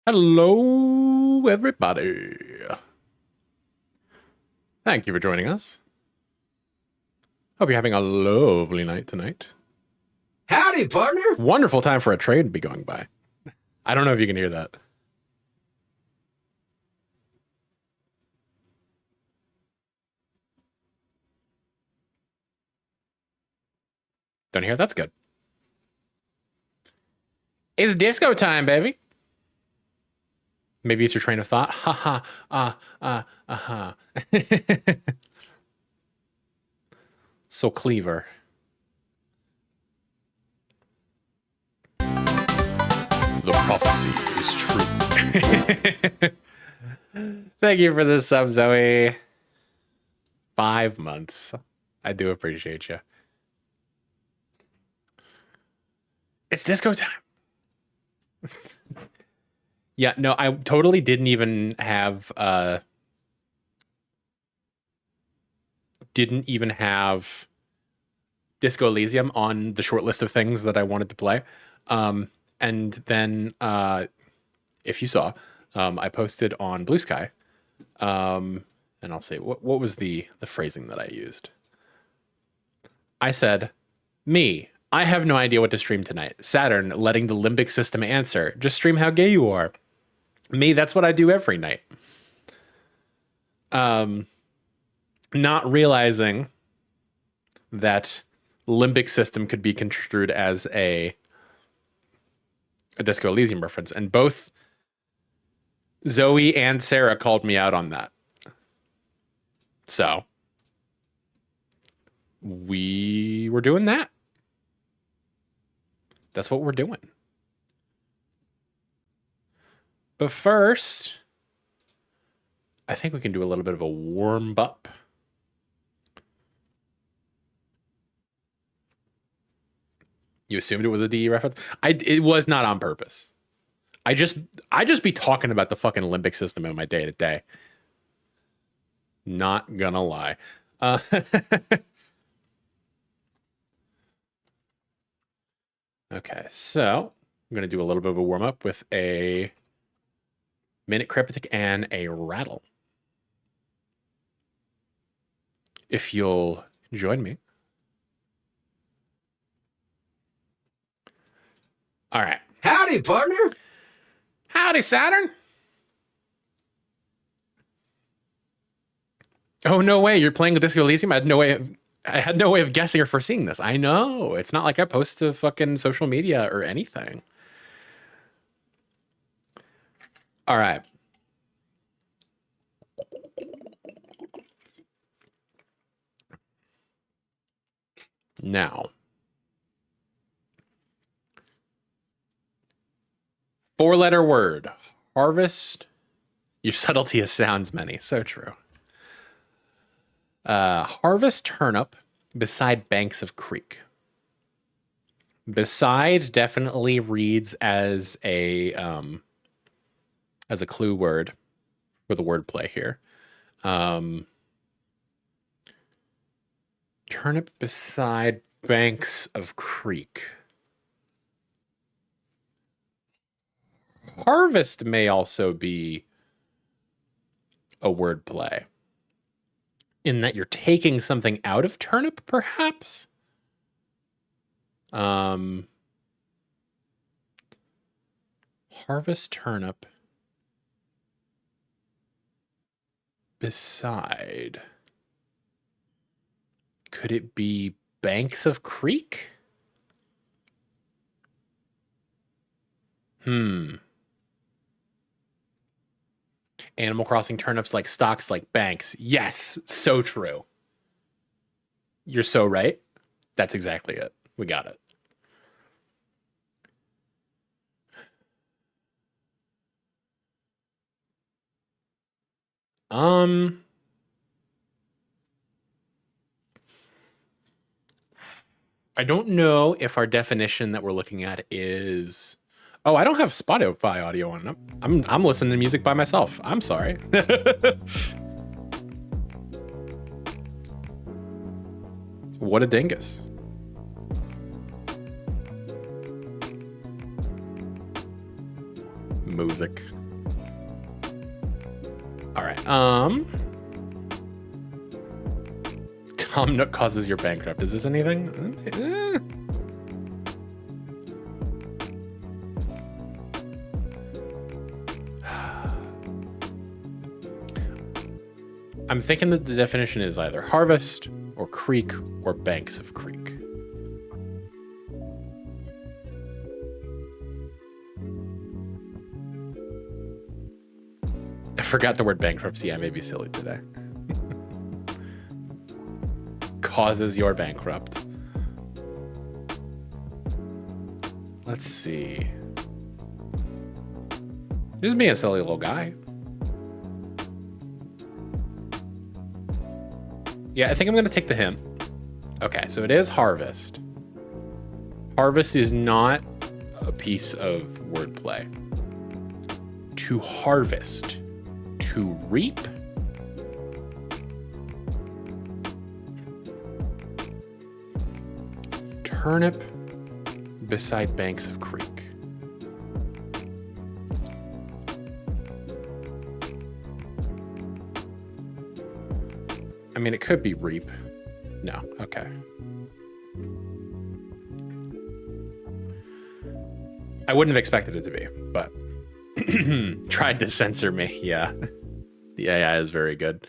Hello, everybody. Thank you for joining us. Hope you're having a lovely night tonight. Howdy, partner. Wonderful time for a trade to be going by. I don't know if you can hear that. Don't hear? That's good. It's disco time, baby. Maybe it's your train of thought. Ha ha, So clever. The prophecy is true. Thank you for the sub, Zoe. 5 months. I do appreciate you. It's disco time. Yeah, no, I totally didn't even have Disco Elysium on the short list of things that I wanted to play. And then if you saw, I posted on Blue Sky. And I'll say what was the phrasing that I used? I said, I have no idea what to stream tonight. Saturn letting the limbic system answer. Just stream how gay you are. That's what I do every night. Not realizing that limbic system could be construed as a Disco Elysium reference. And both Zoe and Sarah called me out on that. So we were doing that. That's what we're doing. But first, I think we can do a little bit of a warm up. You assumed it was a DE reference? It was not on purpose. I just be talking about the fucking limbic system in my day to day. Not gonna lie. Okay, so I'm gonna do a little bit of a warm up with a minute cryptic and a rattle. If you'll join me. All right. Howdy, partner. Howdy, Saturn. Oh, no way. You're playing with Disco Elysium? I had no way of guessing or foreseeing this. I know. It's not like I post to fucking social media or anything. All right. Now, 4-letter word. Harvest. Your subtlety of sounds many. So true. Harvest turnip beside banks of creek. Beside definitely reads as a clue word for the wordplay here. Turnip beside banks of creek. Harvest may also be a wordplay in that you're taking something out of turnip, perhaps. Harvest turnip beside. Could it be banks of creek? Animal Crossing turnips like stocks like banks. Yes, so true. You're so right. That's exactly it. We got it. I don't know if our definition that we're looking at is... Oh, I don't have Spotify audio on. I'm listening to music by myself. I'm sorry. What a dingus. Music. All right. Tom Nook causes your bankrupt. Is this anything? I'm thinking that the definition is either harvest or creek or banks of creek. I forgot the word bankruptcy. I may be silly today. Causes your bankrupt. Let's see. Just me a silly little guy. Yeah, I think I'm going to take the hint. Okay, so it is harvest. Harvest is not a piece of wordplay. To harvest. To reap. Turnip beside banks of creek. I mean, it could be reap. No, okay. I wouldn't have expected it to be, but tried to censor me. Yeah, the AI is very good.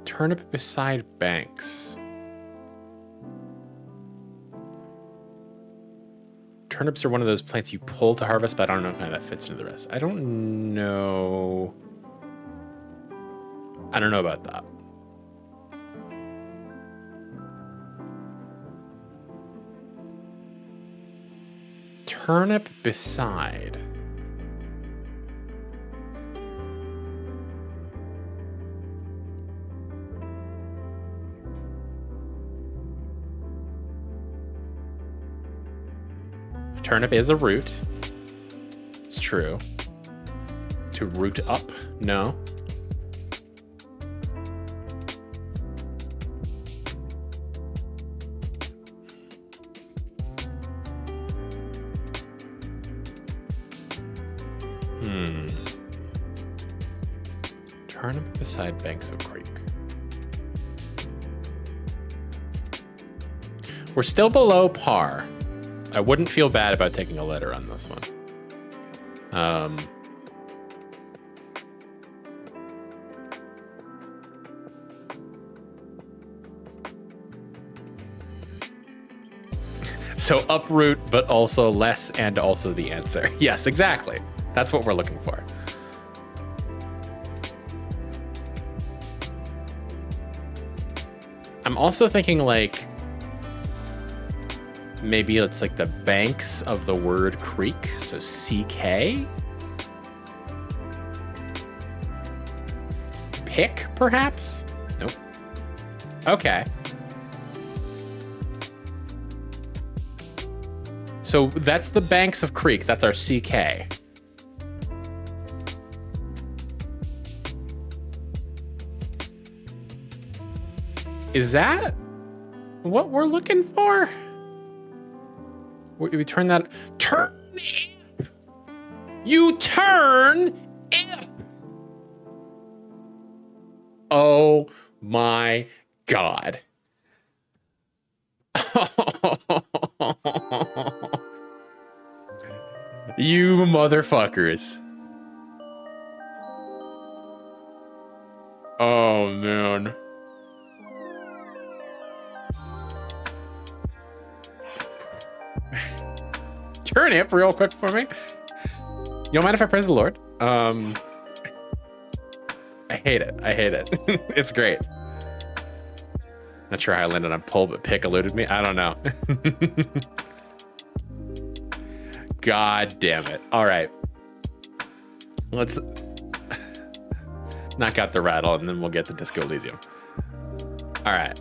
Turnip beside banks. Turnips are one of those plants you pull to harvest, but I don't know how that fits into the rest. I don't know. I don't know about that. Turnip beside. Turnip is a root. It's true. To root up? No. Turnip beside banks of creek. We're still below par. I wouldn't feel bad about taking a letter on this one. So uproot, but also less and also the answer. Yes, exactly. That's what we're looking for. I'm also thinking like, maybe it's like the banks of the word creek, so CK? Pick, perhaps? Nope. Okay. So that's the banks of creek, that's our CK. Is that what we're looking for? We turn that... Turn imp! You turn imp! Oh my God. You motherfuckers. Oh, man. Turnip real quick for me. You don't mind if I praise the Lord? I hate it. I hate it. It's great. Not sure how I landed on pull, but pick eluded me. I don't know. God damn it. All right. Let's knock out the rattle and then we'll get to Disco Elysium. All right.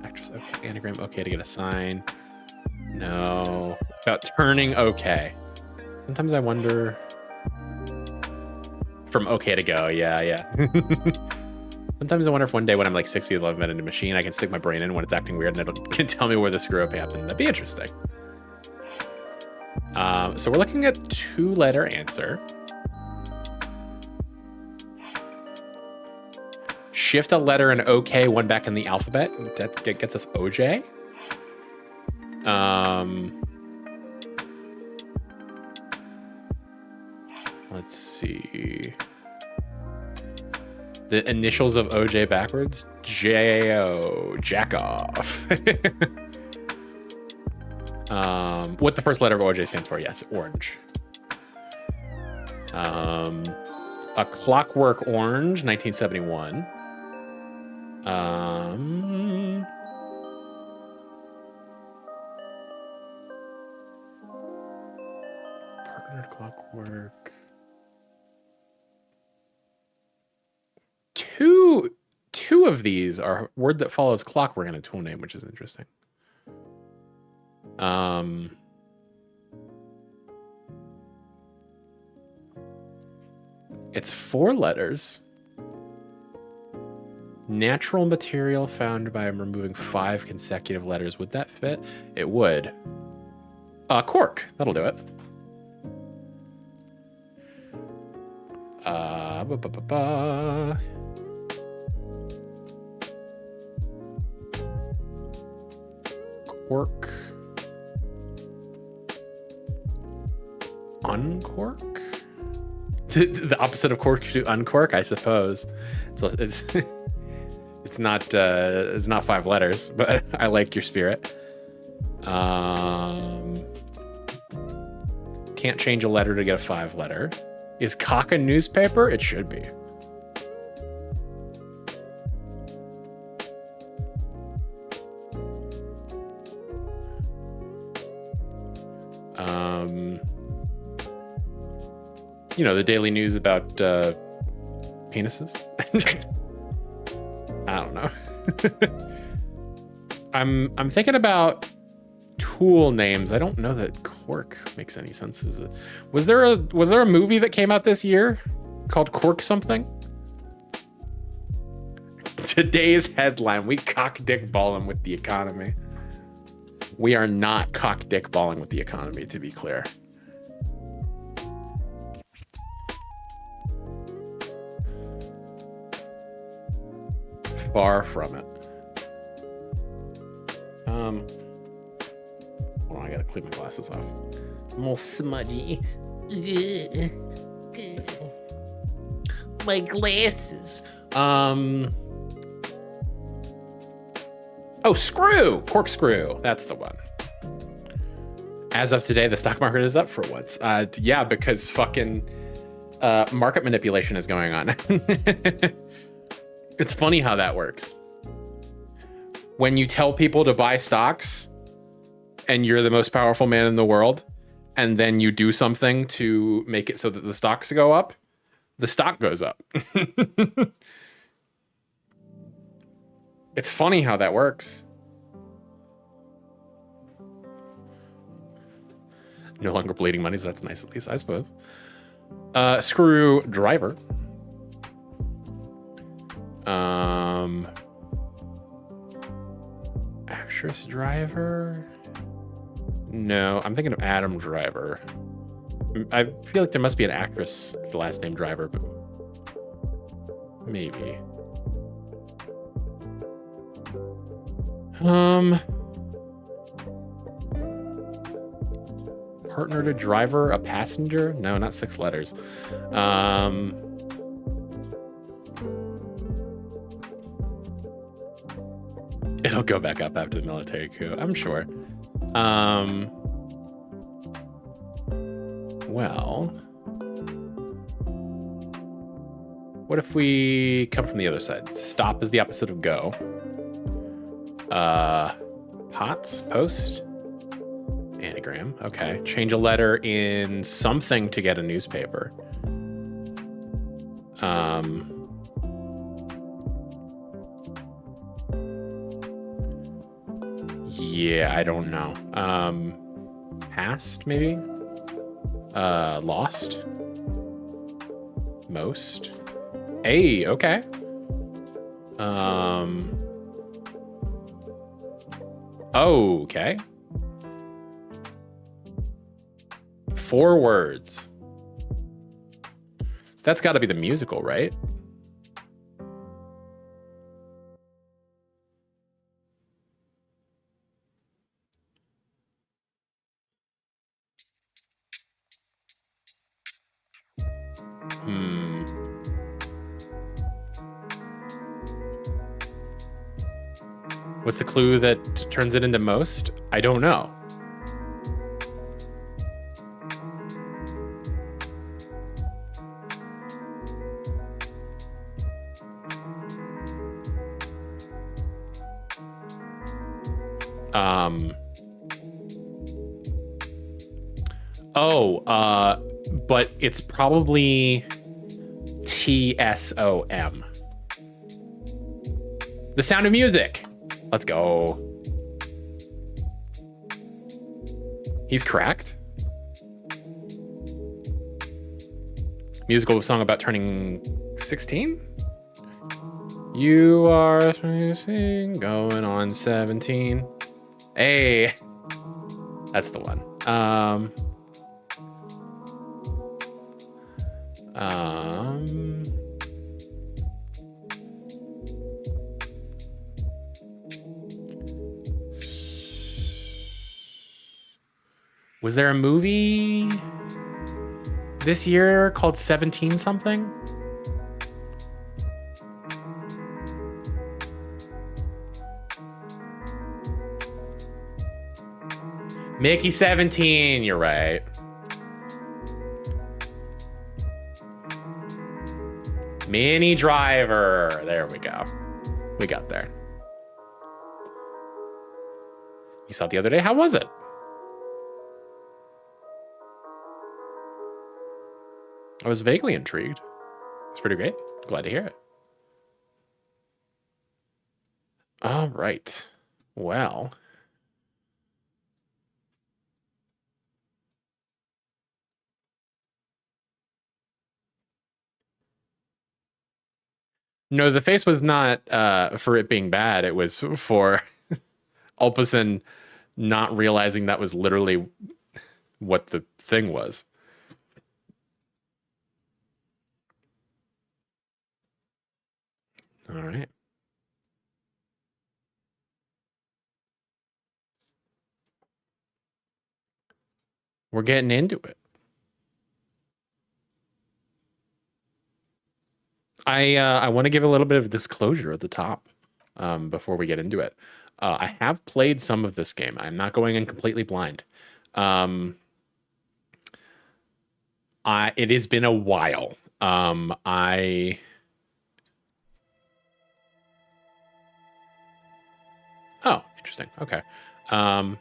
Actress, okay. Anagram, okay to get a sign. No. About turning okay. Sometimes I wonder... From okay to go, yeah. Sometimes Sometimes I wonder if one day when I'm like 60 to 11 in a machine, I can stick my brain in when it's acting weird and it can tell me where the screw up happened. That'd be interesting. So we're looking at 2-letter answer. Shift a letter and OK, one back in the alphabet. That gets us OJ. Let's see. The initials of OJ backwards? J-O. Jack off. What the first letter of OJ stands for? Yes, orange. A Clockwork Orange, 1971. Partnered Clockwork. Two of these are word that follows clockwork in a tool name, which is interesting. It's 4 letters. Natural material found by removing 5 consecutive letters. Would that fit? It would. Cork. That'll do it. Cork. Uncork? The opposite of cork to uncork, I suppose. So it's not 5 letters, but I like your spirit. Can't change a letter to get a 5 letter. Is cock a newspaper? It should be. You know, the daily news about penises. I don't know. I'm thinking about tool names. I don't know that cork makes any sense. Is it? Was there a movie that came out this year called Cork something? Today's headline: we cock dick balling with the economy. We are not cock dick balling with the economy, to be clear. Far from it. Hold on, I gotta clean my glasses off. I'm all smudgy. My glasses. Oh, screw! Corkscrew. That's the one. As of today, the stock market is up for once. Yeah, because fucking market manipulation is going on. It's funny how that works. When you tell people to buy stocks and you're the most powerful man in the world, and then you do something to make it so that the stocks go up, the stock goes up. It's funny how that works. No longer bleeding money, so that's nice at least, I suppose. Screwdriver. Actress driver? No, I'm thinking of Adam Driver. I feel like there must be an actress with the last name Driver, but maybe. Partner to driver, a passenger? No, not 6 letters. It'll go back up after the military coup, I'm sure. Well, what if we come from the other side? Stop is the opposite of go. Pots, post, anagram. Okay, change a letter in something to get a newspaper. Yeah, I don't know. Past, maybe? Lost? Most? Hey, okay. Okay. 4 words. That's got to be the musical, right? What's the clue that turns it into most? I don't know. But it's probably TSOM. The Sound of Music. Let's go. He's cracked. Musical song about turning 16? You are going on 17. Hey, that's the one. Was there a movie this year called 17 something? Mickey 17, you're right. Mini Driver. There we go. We got there. You saw it the other day. How was it? I was vaguely intrigued. It's pretty great. Glad to hear it. All right. Well. No, the face was not for it being bad. It was for Ulpison not realizing that was literally what the thing was. All right. We're getting into it. I want to give a little bit of disclosure at the top before we get into it. I have played some of this game. I'm not going in completely blind. It has been a while. Oh, interesting. Okay. I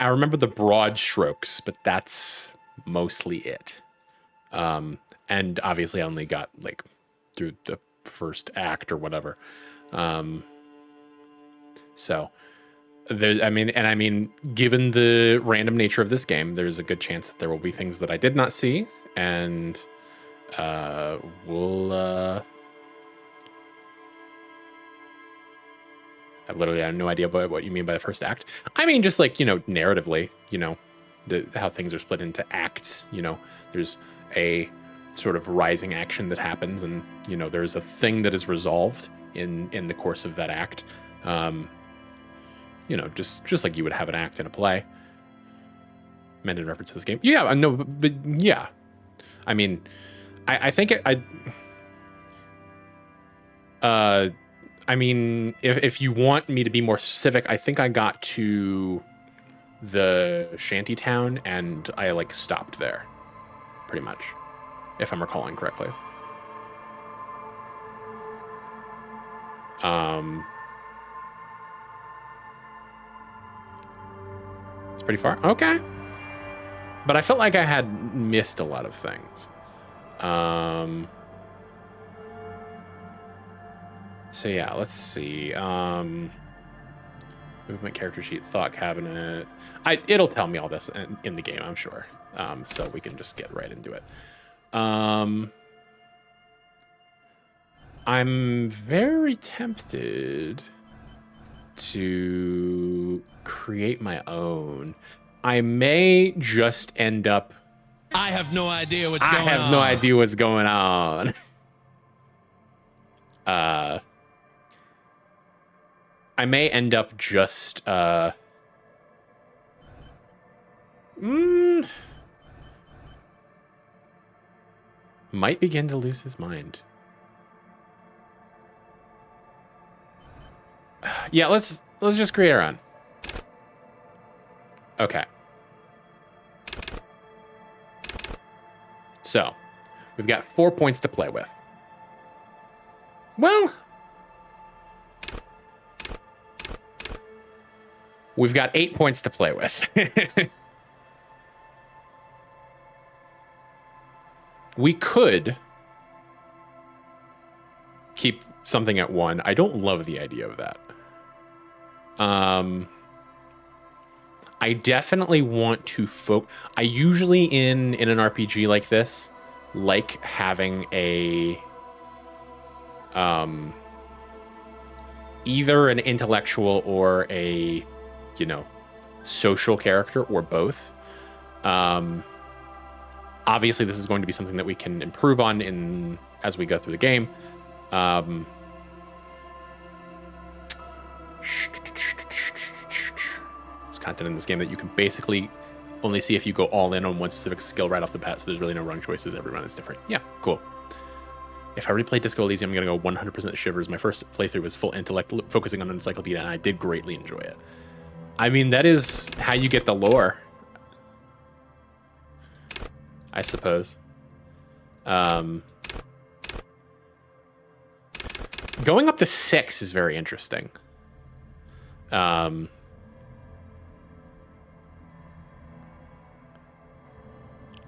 remember the broad strokes, but that's mostly it. And obviously I only got like through the first act or whatever. So there, I mean, given the random nature of this game, there's a good chance that there will be things that I did not see, and we'll. I literally have no idea what you mean by the first act. I mean, just like, narratively, how things are split into acts. There's a sort of rising action that happens, and there's a thing that is resolved in the course of that act. Just like you would have an act in a play. Meant in reference to this game. Yeah, no, but yeah. I mean, I think I mean, if you want me to be more specific, I think I got to the shanty town and I like stopped there, pretty much, if I'm recalling correctly. It's pretty far. Okay. But I felt like I had missed a lot of things. So yeah, let's see. Movement, character sheet, thought cabinet. It'll tell me all this in the game, I'm sure. So we can just get right into it. I'm very tempted to create my own. I may just end up... I have no idea what's I going on. have no idea what's going on. I may end up just... might begin to lose his mind. Yeah, let's just create our own. Okay. So, we've got 4 points to play with. Well, we've got 8 points to play with. We could keep something at 1. I don't love the idea of that. I definitely want to I usually in an RPG like this like having a either an intellectual or a, you know, social character, or both. Obviously this is going to be something that we can improve on as we go through the game. There's content in this game that you can basically only see if you go all in on one specific skill right off the bat, so there's really no wrong choices. Every run is different. Yeah, cool. If I replay Disco Elysium, I'm going to go 100% shivers. My first playthrough was full intellect, focusing on an encyclopedia, and I did greatly enjoy it. I mean, that is how you get the lore, I suppose. Going up to 6 is very interesting.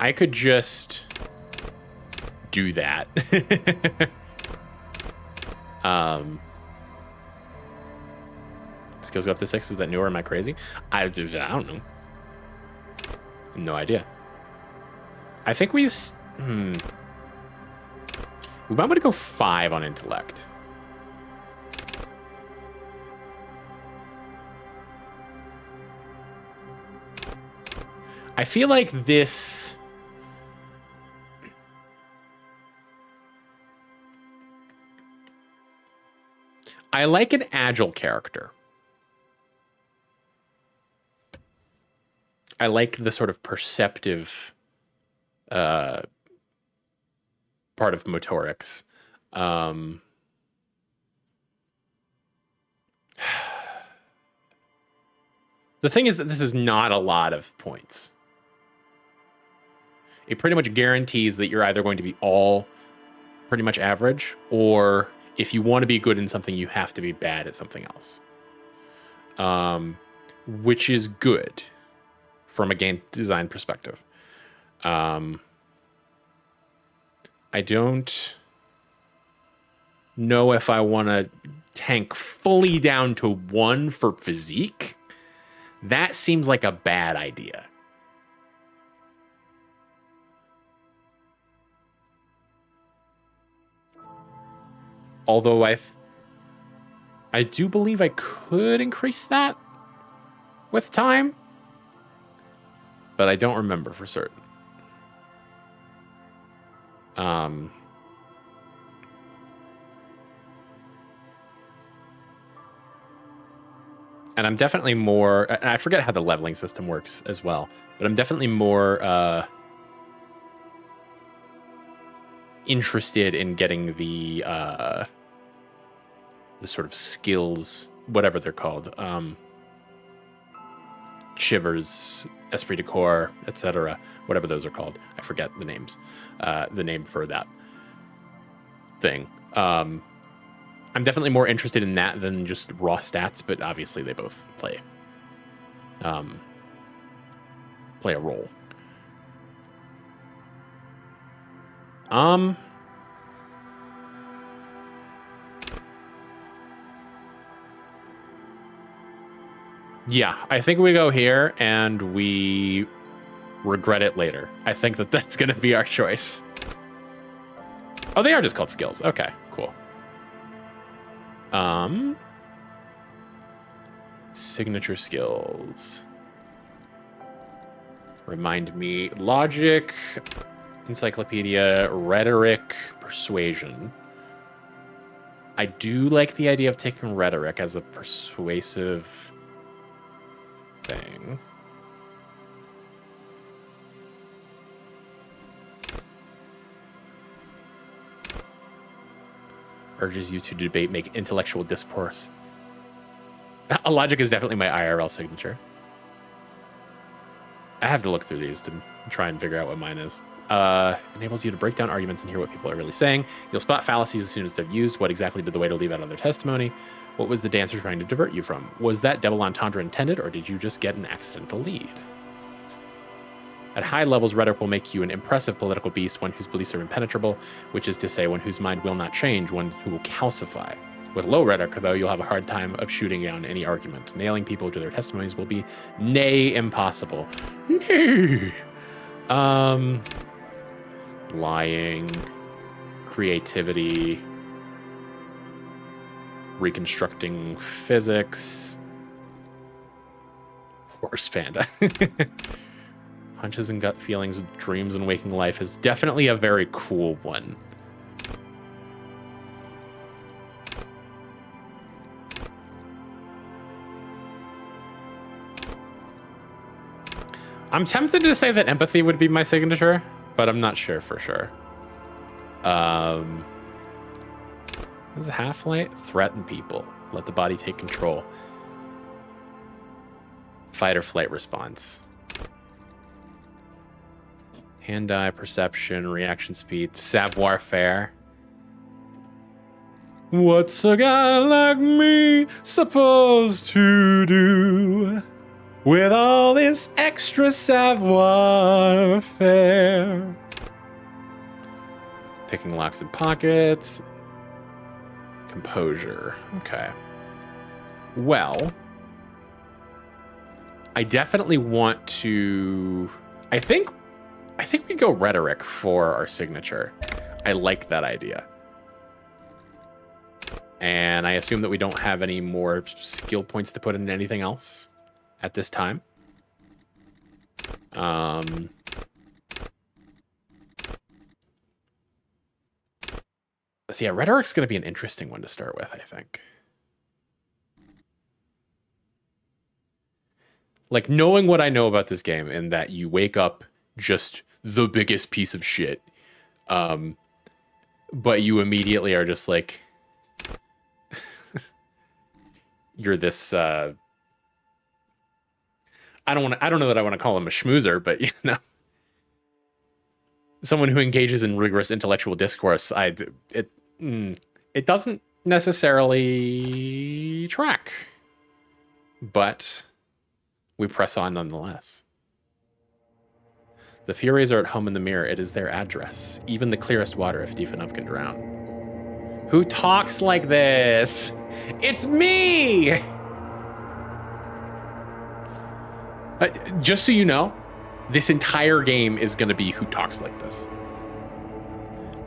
I could just do that. Skills go up to 6. Is that new or am I crazy? I don't know. No idea. I think we might want to go 5 on intellect. I feel like this... I like an agile character. I like the sort of perceptive part of motorics. The thing is that this is not a lot of points. It pretty much guarantees that you're either going to be all pretty much average, or if you want to be good in something, you have to be bad at something else. Which is good from a game design perspective. I don't know if I want to tank fully down to 1 for physique. That seems like a bad idea. Although I do believe I could increase that with time, but I don't remember for certain. And I'm definitely more... And I forget how the leveling system works as well, but I'm definitely more interested in getting the sort of skills, whatever they're called, shivers, esprit de corps, etc., whatever those are called. I forget the names, the name for that thing. I'm definitely more interested in that than just raw stats, but obviously they both play a role. Yeah, I think we go here and we regret it later. I think that that's going to be our choice. Oh, they are just called skills. Okay, cool. Signature skills. Remind me. Logic, encyclopedia, rhetoric, persuasion. I do like the idea of taking rhetoric as a persuasive thing. Urges you to debate, make intellectual discourse. Logic is definitely my IRL signature. I have to look through these to try and figure out what mine is. Enables you to break down arguments and hear what people are really saying. You'll spot fallacies as soon as they're used. What exactly did the waiter leave out of their testimony? What was the dancer trying to divert you from? Was that double entendre intended, or did you just get an accidental lead? At high levels, rhetoric will make you an impressive political beast, one whose beliefs are impenetrable, which is to say, one whose mind will not change, one who will calcify. With low rhetoric, though, you'll have a hard time of shooting down any argument. Nailing people to their testimonies will be nay impossible. Nay. Lying, creativity, reconstructing physics, horse panda. Hunches and gut feelings with dreams and waking life is definitely a very cool one. I'm tempted to say that empathy would be my signature, but I'm not sure for sure. This is half-light. Threaten people. Let the body take control. Fight or flight response. Hand-eye perception, reaction speed, savoir-faire. What's a guy like me supposed to do with all this extra savoir-faire? Picking locks and pockets. Composure. Okay. Well, I definitely want to... I think we go rhetoric for our signature. I like that idea. And I assume that we don't have any more skill points to put in anything else at this time. So yeah, rhetoric's going to be an interesting one to start with, I think. Like, knowing what I know about this game and that you wake up just the biggest piece of shit, but you immediately are just like, you're this, I don't know that I want to call him a schmoozer, but you know, someone who engages in rigorous intellectual discourse. It doesn't necessarily track, but we press on nonetheless. The Furies are at home in the mirror. It is their address. Even the clearest water, if deep enough, can drown. Who talks like this? It's me! Just so you know, this entire game is going to be who talks like this.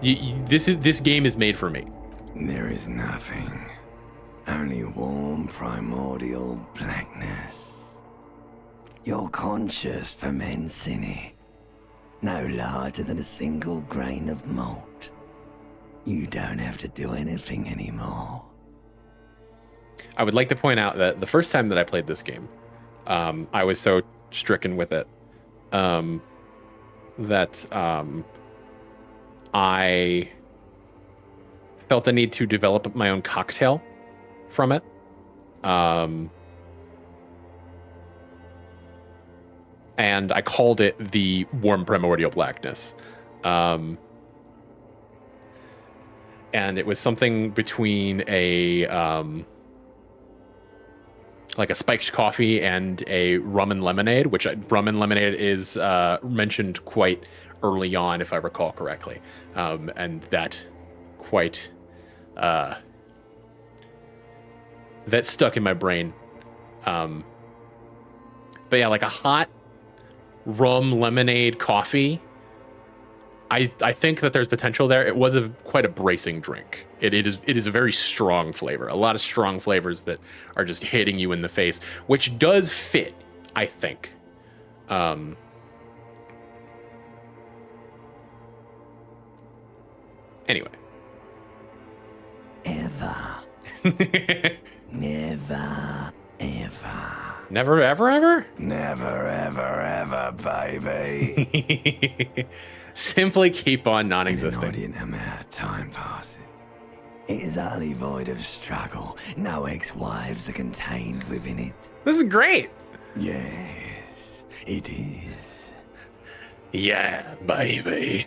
This game is made for me. There is nothing. Only warm primordial blackness. Your conscious ferments in it. No larger than a single grain of malt. You don't have to do anything anymore. I would like to point out that the first time that I played this game, I was so stricken with it that I felt the need to develop my own cocktail from it. And I called it the Warm Primordial Blackness. And it was something between a like a spiked coffee and a rum and lemonade, which rum and lemonade is mentioned quite early on, if I recall correctly. And that quite that stuck in my brain. But yeah, like a hot rum lemonade coffee I think that there's potential there. It was quite a bracing drink. It is a very strong flavor. A lot of strong flavors that are just hitting you in the face, which does fit, I think. Anyway. Ever. Never, ever. Never, ever, ever? Never, ever, ever, baby. Simply keep on An non-existing. inordinate amount of time passes. It is utterly void of struggle. No ex-wives are contained within it. This is great. Yes, it is. Yeah, baby.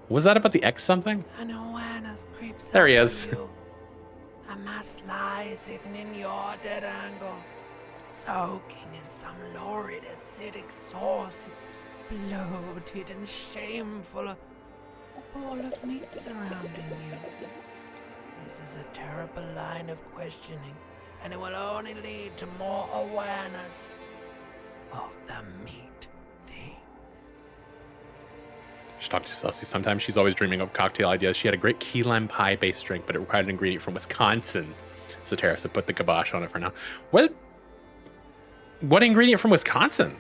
Was that about the X something? An awareness creeps There he up on is. you. A mass lies hidden in your dead angle, soaking in some lurid acidic sauce. It's bloated and shameful. A ball of meat surrounding you. This is a terrible line of questioning, and it will only lead to more awareness of the meat thing. She talked to Celsi sometimes. She's always dreaming of cocktail ideas. She had a great key lime pie based drink, but it required an ingredient from Wisconsin. So Tara said put the kibosh on it for now. What ingredient from Wisconsin?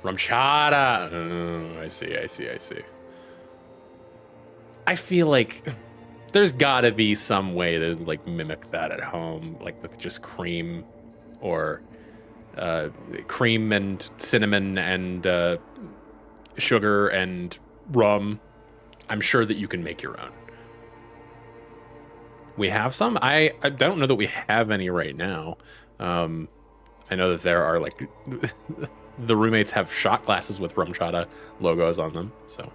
Rumchata. Oh, I see. I feel like there's gotta be some way to like mimic that at home, like with just cream or cream and cinnamon and sugar and rum. I'm sure that you can make your own. We have some. I don't know that we have any right now. I know that there are like the roommates have shot glasses with Rumchata logos on them. So,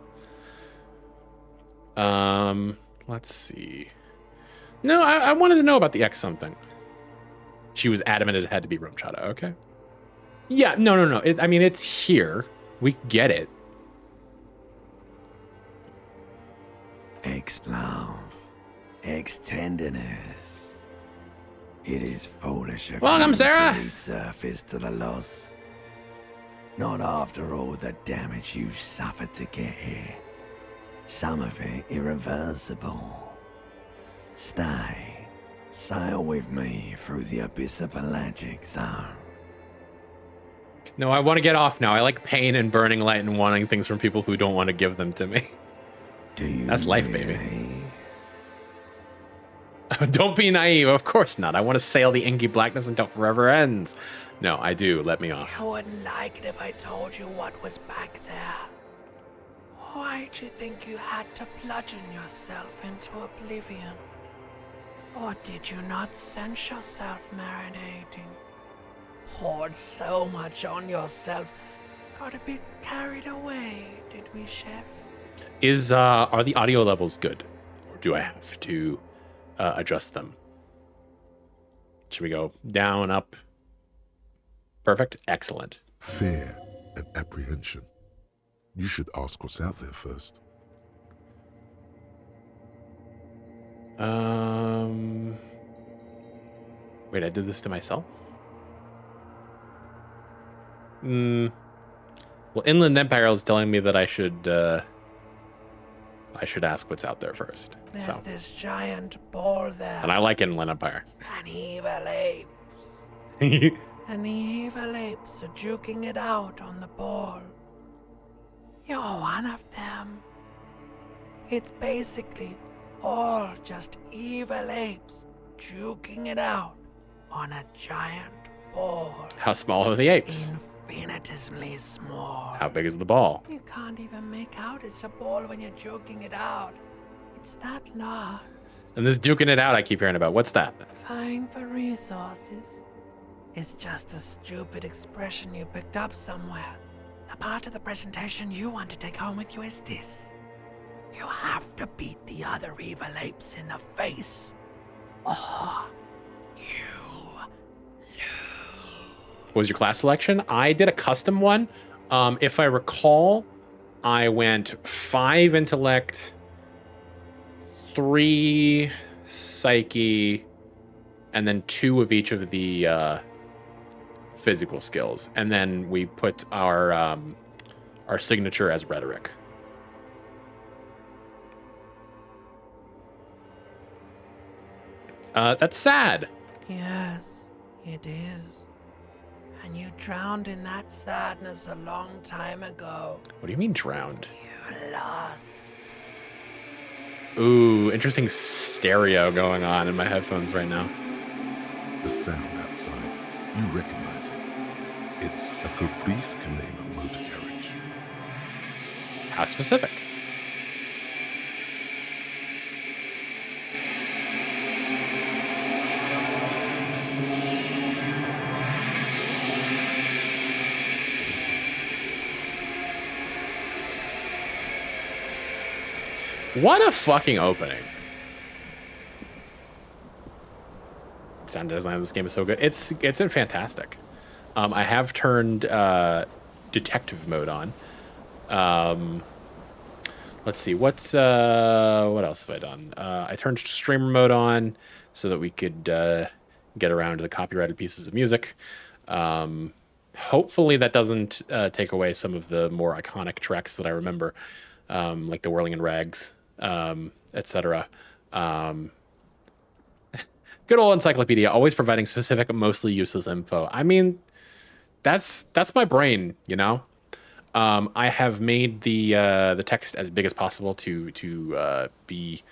let's see. No, I wanted to know about the X something. She was adamant it had to be Rumchata. Okay. Yeah, no. I mean, it's here. We get it. Ex-love. Ex-tenderness. It is foolish of Welcome, you Sarah. to resurface to the loss. Not after all the damage you've suffered to get here. Some of it irreversible. Stay. Sail with me through the abyssopelagic zone. No, I want to get off now. I like pain and burning light and wanting things from people who don't want to give them to me. Do you That's life, really? baby. Don't be naive. Of course not. I want to sail the inky blackness until forever ends. No, I do. Let me off. I wouldn't like it if I told you what was back there. Why'd you think you had to bludgeon yourself into oblivion? Or did you not sense yourself marinating? Poured so much on yourself. Got a bit carried away, did we, Chef? Are the audio levels good? Or do I have to adjust them? Should we go down, up? Perfect. Excellent. Fear and apprehension. You should ask what's out there first. Wait, I did this to myself? Well, Inland Empire is telling me that I should ask what's out there first. There's So, this giant ball there. and I like Inland Empire. An evil apes. And the evil apes are juking it out on the ball. You're one of them. It's basically all just evil apes juking it out on a giant ball. How small are the apes? Infinitesimally small. How big is the ball? You can't even make out it's a ball when you're joking it out. It's that large. And this duking it out I keep hearing about. What's that? Vying for resources. It's just a stupid expression you picked up somewhere. The part of the presentation you want to take home with you is this. You have to beat the other evil apes in the face, or you lose. What was your class selection? I did a custom one. If I recall, I went 5 intellect, 3 psyche, and then 2 of each of the physical skills, and then we put our signature as rhetoric. That's sad. Yes, it is. And you drowned in that sadness a long time ago. What do you mean drowned? You lost. Ooh, interesting stereo going on in my headphones right now. The sound outside, you recognize it. It's a Caprice Canema motor carriage. How specific? What a fucking opening. Sound design of this game is so good. It's fantastic. I have turned detective mode on. Let's see, what else have I done? I turned streamer mode on so that we could get around to the copyrighted pieces of music. Hopefully that doesn't take away some of the more iconic tracks that I remember, like the Whirling in Rags, etc. Good old encyclopedia, always providing specific, mostly useless info. I mean, that's my brain, you know. I have made the text as big as possible to be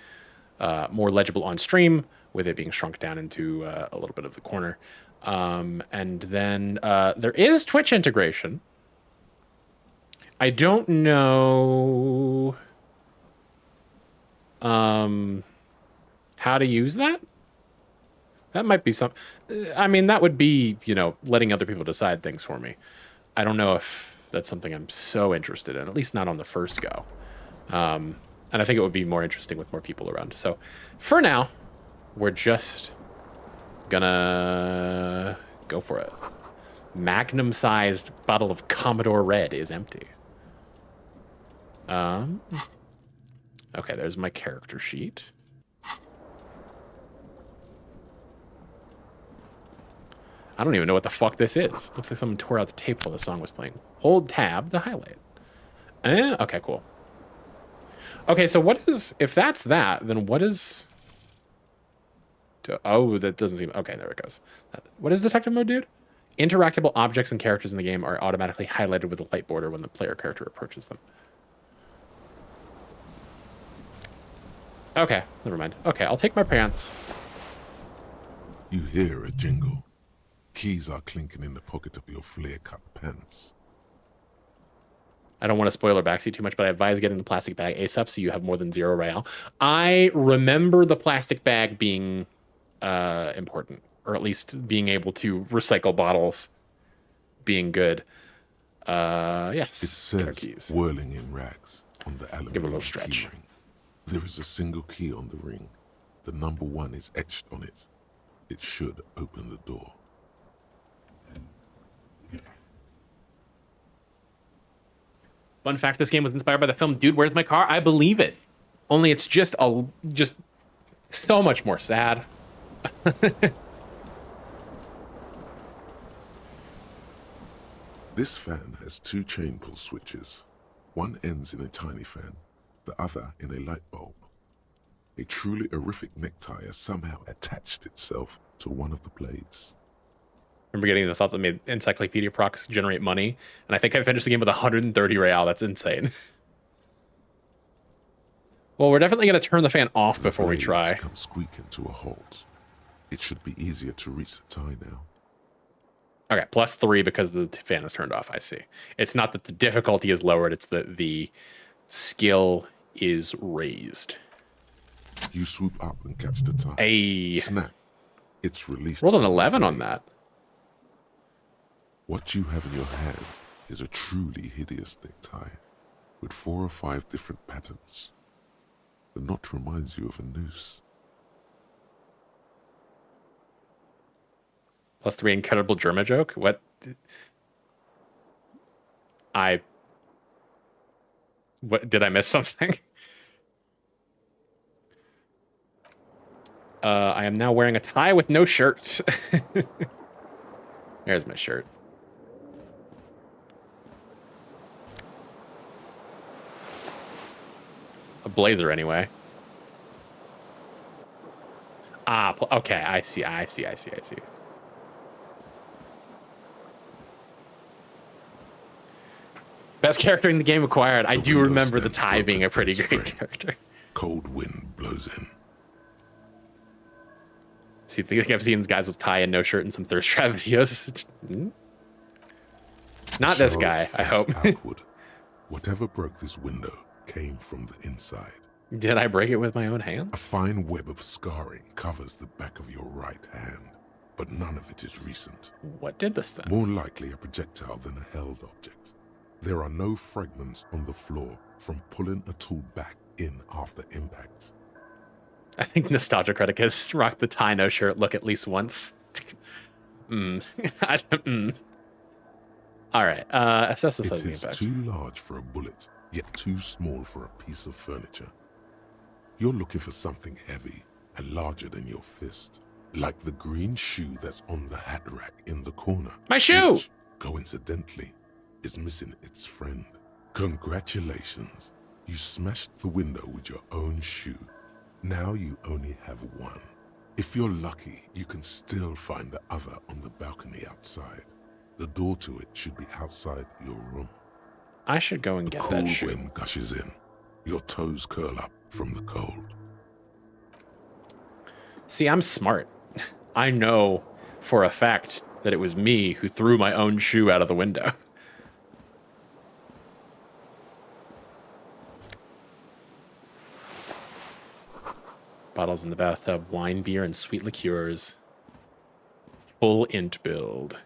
more legible on stream, with it being shrunk down into a little bit of the corner. And then there is Twitch integration. I don't know how to use that. That might be some. I mean, that would be, you know, letting other people decide things for me. I don't know if that's something I'm so interested in, at least not on the first go. And I think it would be more interesting with more people around. So for now, we're just gonna go for it. Magnum-sized bottle of Commodore Red is empty. Okay, there's my character sheet. I don't even know what the fuck this is. Looks like someone tore out the tape while the song was playing. Hold tab to highlight. Okay, cool. Okay, so what is... If that's that, then what is... Oh, that doesn't seem... Okay, there it goes. What is detective mode, dude? Interactable objects and characters in the game are automatically highlighted with a light border when the player character approaches them. Okay, never mind. Okay, I'll take my pants. You hear a jingle. Keys are clinking in the pocket of your flare-cut pants. I don't want to spoil our backseat too much, but I advise getting the plastic bag ASAP so you have more than 0 real. I remember the plastic bag being important, or at least being able to recycle bottles being good. Yes. It says whirling in rags on the aluminium Give it a little stretch. key ring. There is a single key on the ring. The number 1 is etched on it. It should open the door. Fun fact, this game was inspired by the film Dude, Where's My Car? I believe it. Only it's just so much more sad. This fan has 2 chain pull switches. One ends in a tiny fan, the other in a light bulb. A truly horrific necktie has somehow attached itself to one of the blades. Remember getting the thought that made Encyclopedia Procs generate money, and I think I finished the game with 130 real. That's insane. Well, we're definitely going to turn the fan off before we try. Come squeaking to a halt. It should be easier to reach the tie now. Okay, +3 because the fan is turned off. I see. It's not that the difficulty is lowered; it's that the skill is raised. You swoop up and catch the tie. Hey, snap! It's released. Rolled an 11 on that. What you have in your hand is a truly hideous necktie with 4 or 5 different patterns. The knot reminds you of a noose. +3 incredible Germa joke. What? What did I miss something? I am now wearing a tie with no shirt. There's my shirt. blazer anyway. Ah, okay, I see. Best character in the game acquired. I do window remember the stands tie broken being a pretty for its great frame. character. Cold wind blows in. See, I think I've seen guys with tie and no shirt in some thirst trap videos. Not this guy, Shards I hope. face outward. Whatever broke this window came from the inside. Did I break it with my own hand? A fine web of scarring covers the back of your right hand, but none of it is recent. What did this then? More likely a projectile than a held object. There are no fragments on the floor from pulling a tool back in after impact. I think Nostalgia Critic has rocked the tie no shirt look at least once. All right, assess the size It of the is impact. too large for a bullet, yet too small for a piece of furniture. You're looking for something heavy and larger than your fist, like the green shoe that's on the hat rack in the corner. My shoe! Which, coincidentally, is missing its friend. Congratulations. You smashed the window with your own shoe. Now you only have one. If you're lucky, you can still find the other on the balcony outside. The door to it should be outside your room. I should go and The get that cold shoe. wind gushes in. Your toes curl up from the cold. See, I'm smart. I know for a fact that it was me who threw my own shoe out of the window. Bottles in the bathtub, wine, beer, and sweet liqueurs. Full int build.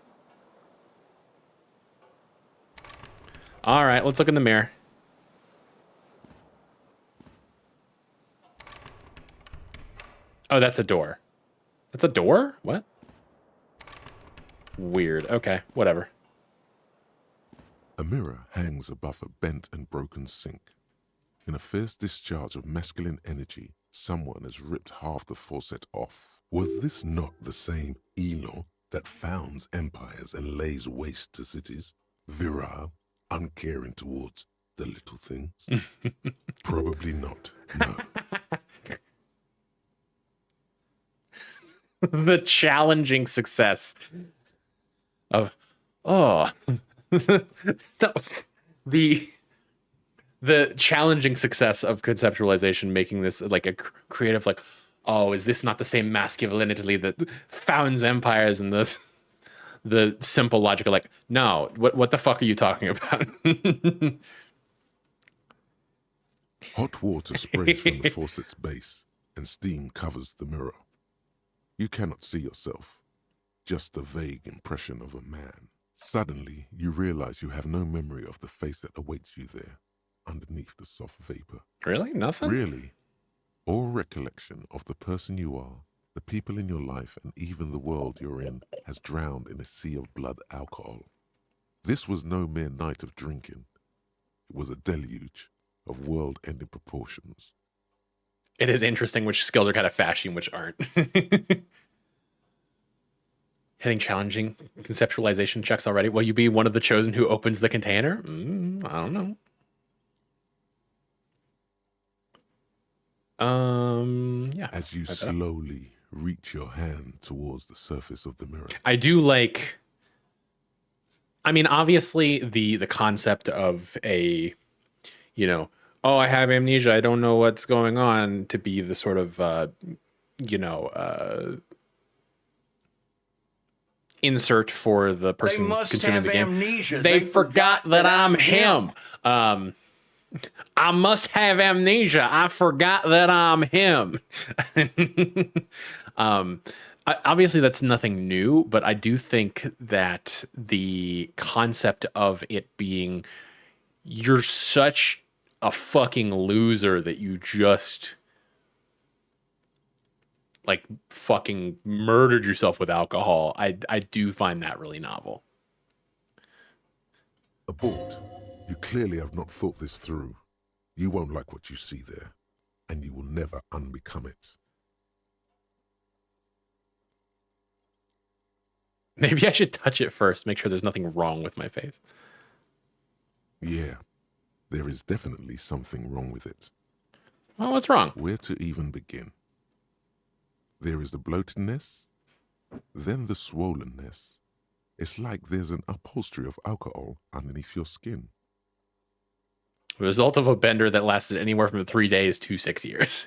All right, let's look in the mirror. Oh, that's a door. That's a door? What? Weird. Okay, whatever. A mirror hangs above a bent and broken sink. In a fierce discharge of masculine energy, someone has ripped half the faucet off. Was this not the same Elon that founds empires and lays waste to cities? Virile, uncaring towards the little things? Probably not, no. The challenging success of the challenging success of conceptualization, making this like a creative, like, oh, is this not the same masculinity that founds empires? And the simple logic of like, no, what the fuck are you talking about? Hot water sprays from the faucet's base, and steam covers the mirror. You cannot see yourself, just a vague impression of a man. Suddenly, you realize you have no memory of the face that awaits you there, underneath the soft vapor. Really? Nothing? Really, all recollection of the person you are, the people in your life, and even the world you're in has drowned in a sea of blood alcohol. This was no mere night of drinking. It was a deluge of world-ending proportions. It is interesting which skills are kind of fashy and which aren't. Hitting challenging conceptualization checks already. Will you be one of the chosen who opens the container? I don't know. Yeah. As you slowly reach your hand towards the surface of the mirror. I do like. I mean, obviously, the concept of a, you know, oh, I have amnesia, I don't know what's going on, to be the sort of, insert for the person consuming the game. amnesia. They forgot that I'm him. I must have amnesia. I forgot that I'm him. Obviously, that's nothing new, but I do think that the concept of it being you're such a fucking loser that you just like fucking murdered yourself with alcohol. I do find that really novel. Abort. You clearly have not thought this through. You won't like what you see there, and you will never unbecome it. Maybe I should touch it first, make sure there's nothing wrong with my face. Yeah, there is definitely something wrong with it. Well, what's wrong? Where to even begin? There is the bloatedness, then the swollenness. It's like there's an upholstery of alcohol underneath your skin. The result of a bender that lasted anywhere from 3 days to 6 years.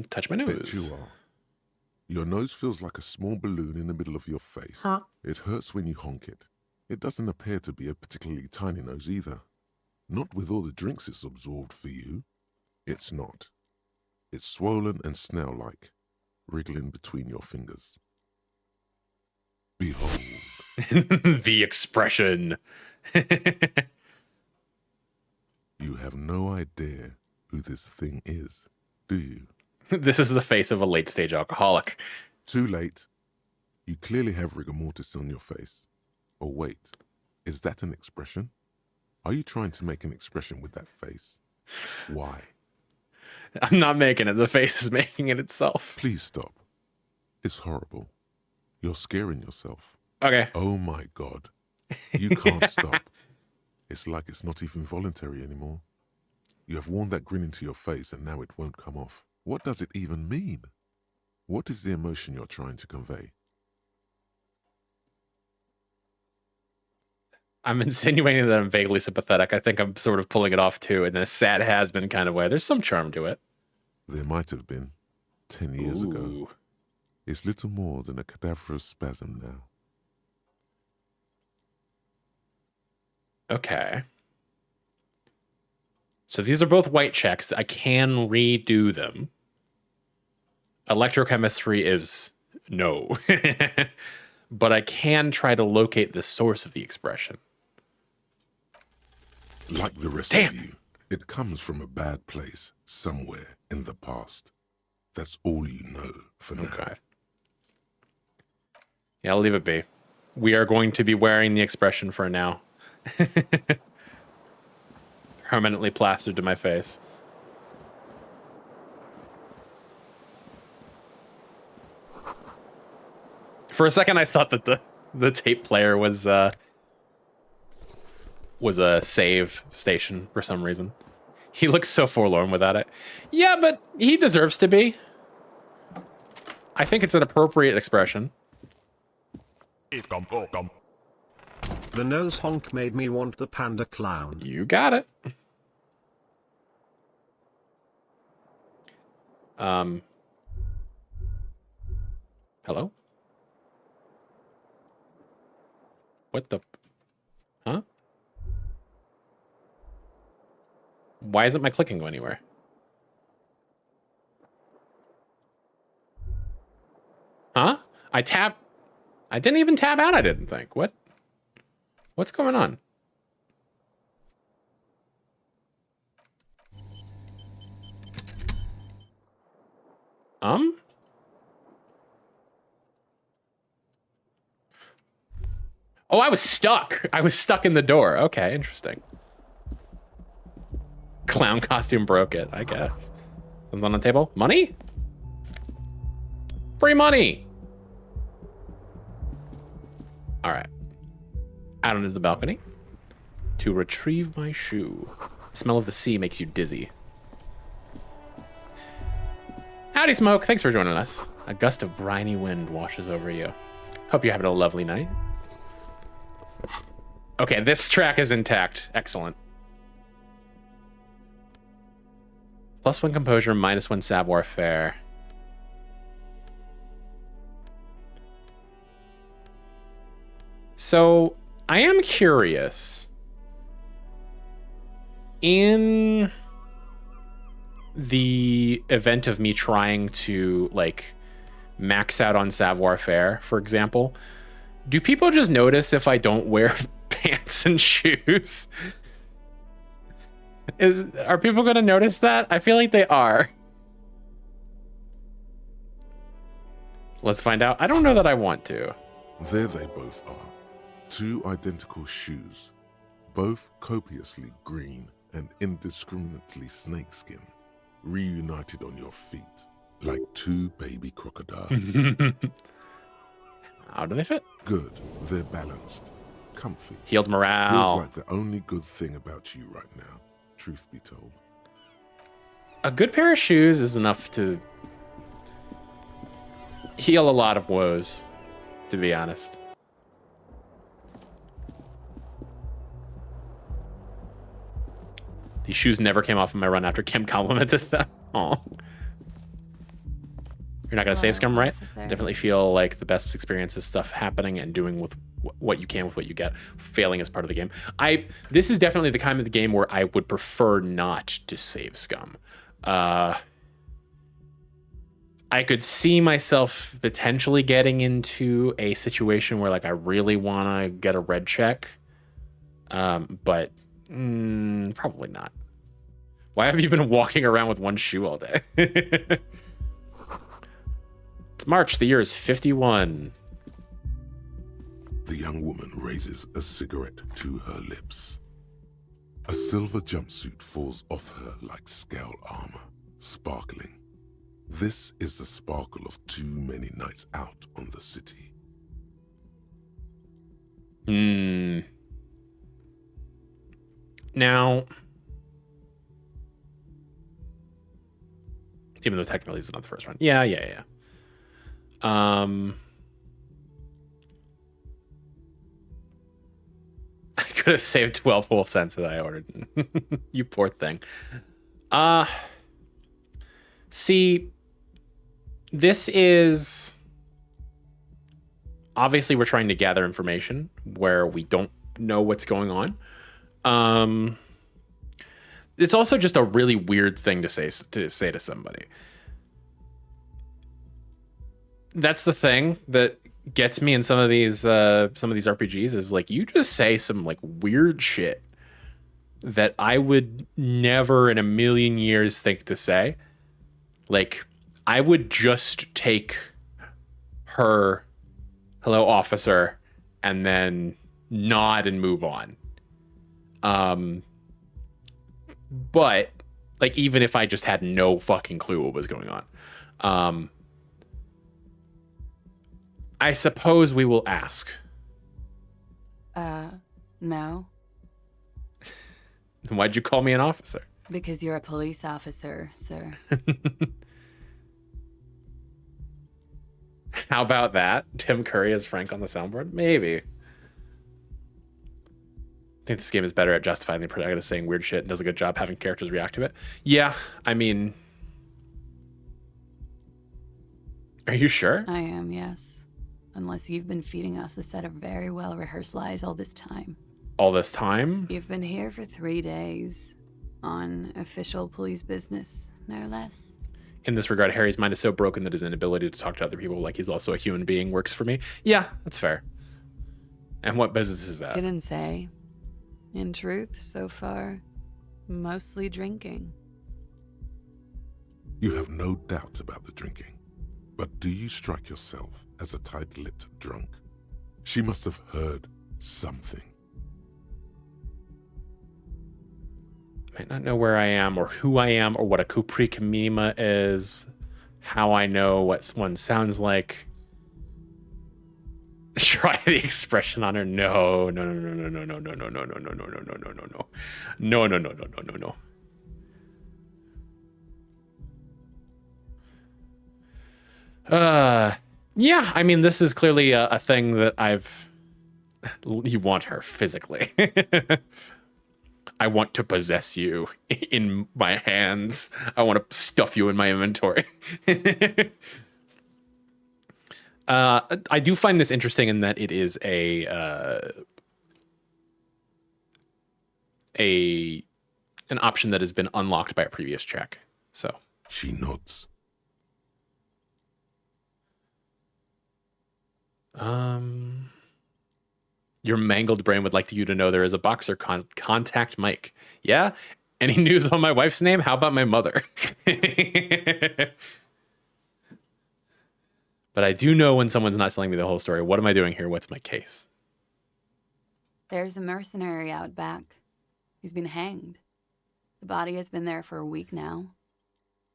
Touch my Bet nose. you are. Your nose feels like a small balloon in the middle of your face. Huh. It hurts when you honk it. It doesn't appear to be a particularly tiny nose either. Not with all the drinks it's absorbed for you. It's not. It's swollen and snail-like, wriggling between your fingers. Behold. The expression. You have no idea who this thing is, do you? This is the face of a late-stage alcoholic. Too late. You clearly have rigor mortis on your face. Oh, wait. Is that an expression? Are you trying to make an expression with that face? Why? I'm not making it. The face is making it itself. Please stop. It's horrible. You're scaring yourself. Okay. Oh my God. You can't stop. It's like it's not even voluntary anymore. You have worn that grin into your face and now it won't come off. What does it even mean? What is the emotion you're trying to convey? I'm insinuating that I'm vaguely sympathetic. I think I'm sort of pulling it off too, in a sad has-been kind of way. There's some charm to it. There might have been 10 years ago. Ooh. It's little more than a cadaverous spasm now. Okay. So these are both white checks. I can redo them. Electrochemistry is no. But I can try to locate the source of the expression. Like the rest Damn. of you, it comes from a bad place somewhere in the past. That's all you know for now. Okay. Yeah, I'll leave it be. We are going to be wearing the expression for now. Permanently plastered to my face. For a second, I thought that the tape player was a save station for some reason. He looks so forlorn without it. Yeah, but he deserves to be. I think it's an appropriate expression. The nose honk made me want the panda clown. You got it. Hello? What the? Huh? Why isn't my clicking go anywhere? Huh? I didn't even tap out, I didn't think. What? What's going on? Oh, I was stuck. I was stuck in the door. Okay, interesting. Clown costume broke it, I guess. Something on the table? Money? Free money! All right. Out onto the balcony to retrieve my shoe. The smell of the sea makes you dizzy. Howdy, Smoke. Thanks for joining us. A gust of briny wind washes over you. Hope you're having a lovely night. Okay, this track is intact. Excellent. +1 composure, -1 savoir faire. So, I am curious. In the event of me trying to, like, max out on savoir faire, for example, do people just notice if I don't wear pants and shoes? Are people going to notice that? I feel like they are. Let's find out. I don't know that I want to. There they both are. Two identical shoes, both copiously green and indiscriminately snakeskin, reunited on your feet like two baby crocodiles. How do they fit? Good, they're balanced. comfy. Healed Feels morale. like the only good thing about you right now, truth be told. A good pair of shoes is enough to heal a lot of woes, to be honest. These shoes never came off of my run after Kim complimented them. Aw. You're not going to save scum, right? I definitely feel like the best experience is stuff happening and doing with what you can with what you get. Failing is part of the game. This is definitely the kind of the game where I would prefer not to save scum. I could see myself potentially getting into a situation where like I really want to get a red check. But probably not. Why have you been walking around with one shoe all day? It's March. The year is 51. The young woman raises a cigarette to her lips. A silver jumpsuit falls off her like scale armor, sparkling. This is the sparkle of too many nights out on the city. Now, even though technically it's not the first one. Yeah. I could have saved 12 whole cents that I ordered. You poor thing. See, this is... Obviously, we're trying to gather information where we don't know what's going on. It's also just a really weird thing to say to somebody. That's the thing that gets me in some of these RPGs is like you just say some like weird shit that I would never in a million years think to say. Like I would just take her hello officer and then nod and move on. But like even if I just had no fucking clue what was going on, I suppose we will ask. No. Why'd you call me an officer? Because you're a police officer, sir. How about that? Tim Curry as Frank on the soundboard? Maybe. I think this game is better at justifying the protagonist saying weird shit and does a good job having characters react to it. Yeah, I mean... Are you sure? I am, yes. Unless you've been feeding us a set of very well-rehearsed lies all this time. All this time? You've been here for 3 days. On official police business, no less. In this regard, Harry's mind is so broken that his inability to talk to other people like he's also a human being works for me. Yeah, that's fair. And what business is that? Couldn't say. In truth, so far, mostly drinking. You have no doubt about the drinking. But do you strike yourself as a tight-lipped drunk? She must have heard something. Might not know where I am or who I am or what a kuprikamima is, how I know what one sounds like. Try the expression on her. No. Yeah, I mean, this is clearly a thing that you want her physically. I want to possess you in my hands. I want to stuff you in my inventory. I do find this interesting in that it is an option that has been unlocked by a previous check. So she nods. Your mangled brain would like you to know there is a boxer contact Mike. Yeah? Any news on my wife's name? How about my mother? But I do know when someone's not telling me the whole story. What am I doing here? What's my case? There's a mercenary out back. He's been hanged. The body has been there for a week now.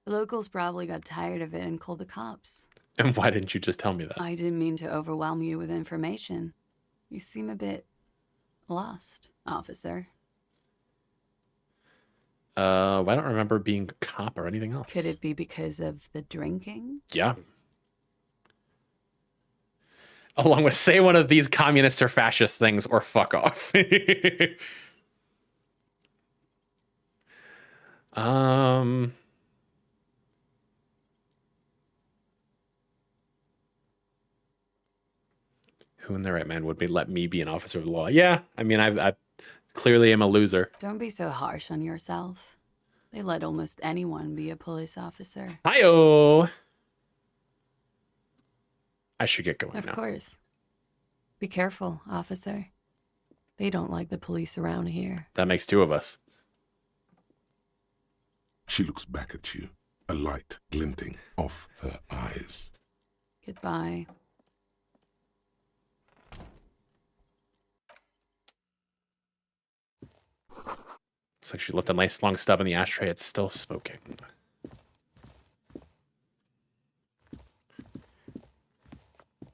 The locals probably got tired of it and called the cops. And why didn't you just tell me that? I didn't mean to overwhelm you with information. You seem a bit lost, officer. I don't remember being a cop or anything else. Could it be because of the drinking? Yeah. Along with say one of these communist or fascist things or fuck off. Who in their right mind would let me be an officer of the law? Yeah, I mean, I clearly am a loser. Don't be so harsh on yourself. They let almost anyone be a police officer. Hi-oh! I should get going Of now. course. Be careful, officer. They don't like the police around here. That makes two of us. She looks back at you, a light glinting off her eyes. Goodbye. Looks like she left a nice long stub in the ashtray. It's still smoking.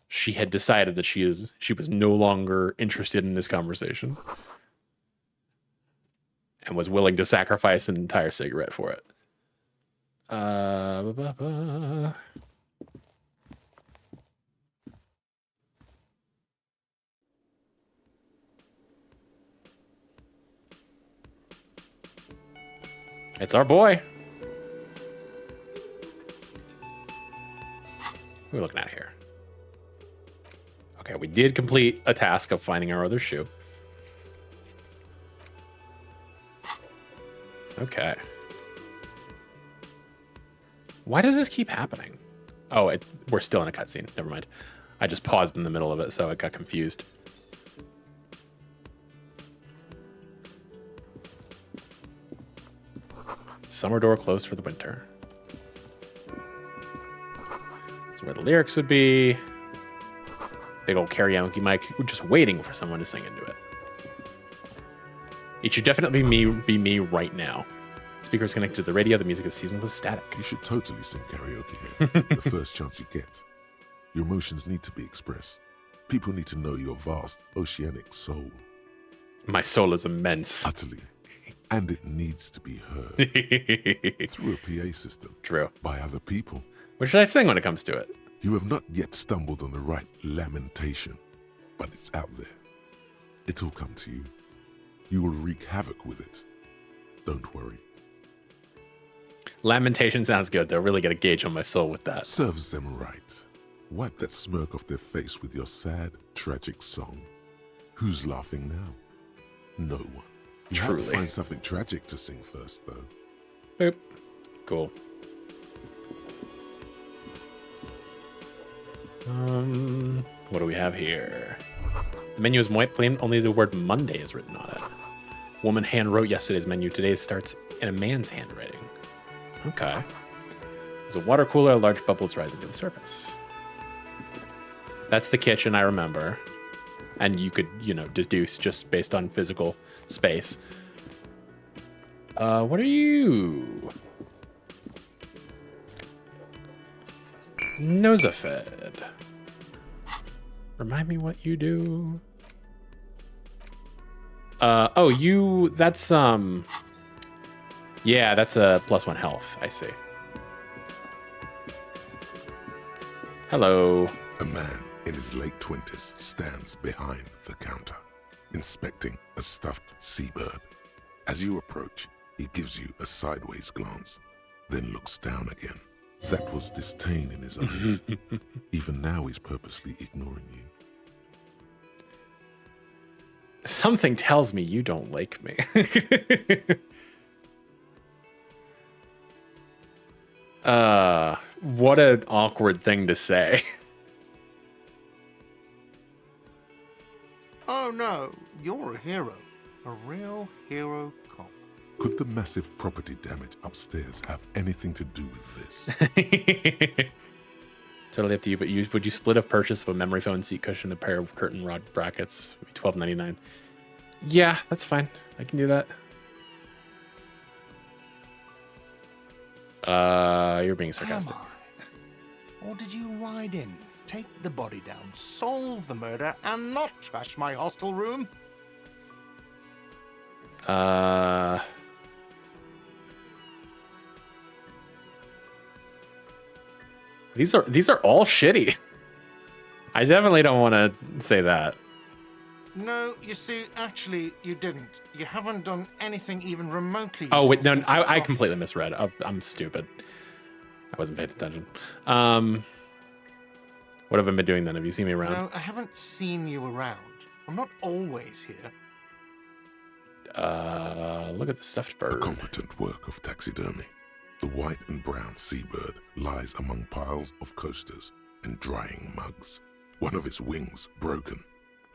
She had decided that she was no longer interested in this conversation and was willing to sacrifice an entire cigarette for it. It's our boy. What are we looking at here? Okay, we did complete a task of finding our other shoe. Okay. Why does this keep happening? Oh, we're still in a cutscene. Never mind. I just paused in the middle of it, so I got confused. Summer door closed for the winter. That's where the lyrics would be. Big old karaoke mic. We're just waiting for someone to sing into it. It should definitely be me right now. Speakers connected to the radio. The music is seasoned with static. You should totally sing karaoke here. The first chance you get. Your emotions need to be expressed. People need to know your vast, oceanic soul. My soul is immense. Utterly. And it needs to be heard. Through a PA system. True. By other people. What should I sing when it comes to it? You have not yet stumbled on the right lamentation, but it's out there. It'll come to you. You will wreak havoc with it. Don't worry. Lamentation sounds good. They'll really get a gauge on my soul with that. Serves them right. Wipe that smirk off their face with your sad, tragic song. Who's laughing now? No one. You have to find something tragic to sing first, though. Boop. Cool. What do we have here? The menu is white plain. Only the word Monday is written on it. Woman hand wrote yesterday's menu. Today starts in a man's handwriting. Okay. There's a water cooler. A large bubble is rising to the surface. That's the kitchen, I remember. And you could, deduce just based on physical space. What are you? Nosafed. Remind me what you do. That's yeah, that's a +1 health, I see. Hello. A man in his late 20s stands behind the counter, inspecting a stuffed seabird. As you approach, he gives you a sideways glance, then looks down again. That was disdain in his eyes. Even now, he's purposely ignoring you. Something tells me you don't like me. What an awkward thing to say. Oh no, you're a hero. A real hero cop. Could the massive property damage upstairs have anything to do with this? Totally up to you, but would you split a purchase of a memory foam seat cushion, a pair of curtain rod brackets, $12.99? Yeah, that's fine. I can do that. You're being sarcastic. Or did you ride in, take the body down, solve the murder, and not trash my hostel room? These are all shitty. I definitely don't want to say that. No, you see, actually, you didn't. You haven't done anything even remotely. Oh wait, no, useful since you I got completely misread. I'm stupid. I wasn't paying attention. What have I been doing then? Have you seen me around? No, I haven't seen you around. I'm not always here. Look at the stuffed bird. A competent work of taxidermy. The white and brown seabird lies among piles of coasters and drying mugs. One of its wings broken.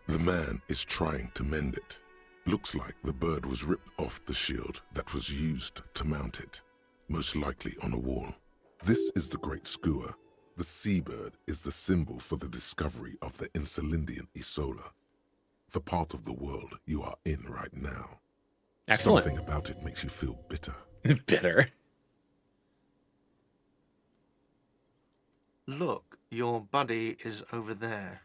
The man is trying to mend it. Looks like the bird was ripped off the shield that was used to mount it, most likely on a wall. This is the Great Skua. The seabird is the symbol for the discovery of the Insulindian Isola, the part of the world you are in right now. Excellent. Something about it makes you feel bitter. Bitter. Look, your buddy is over there.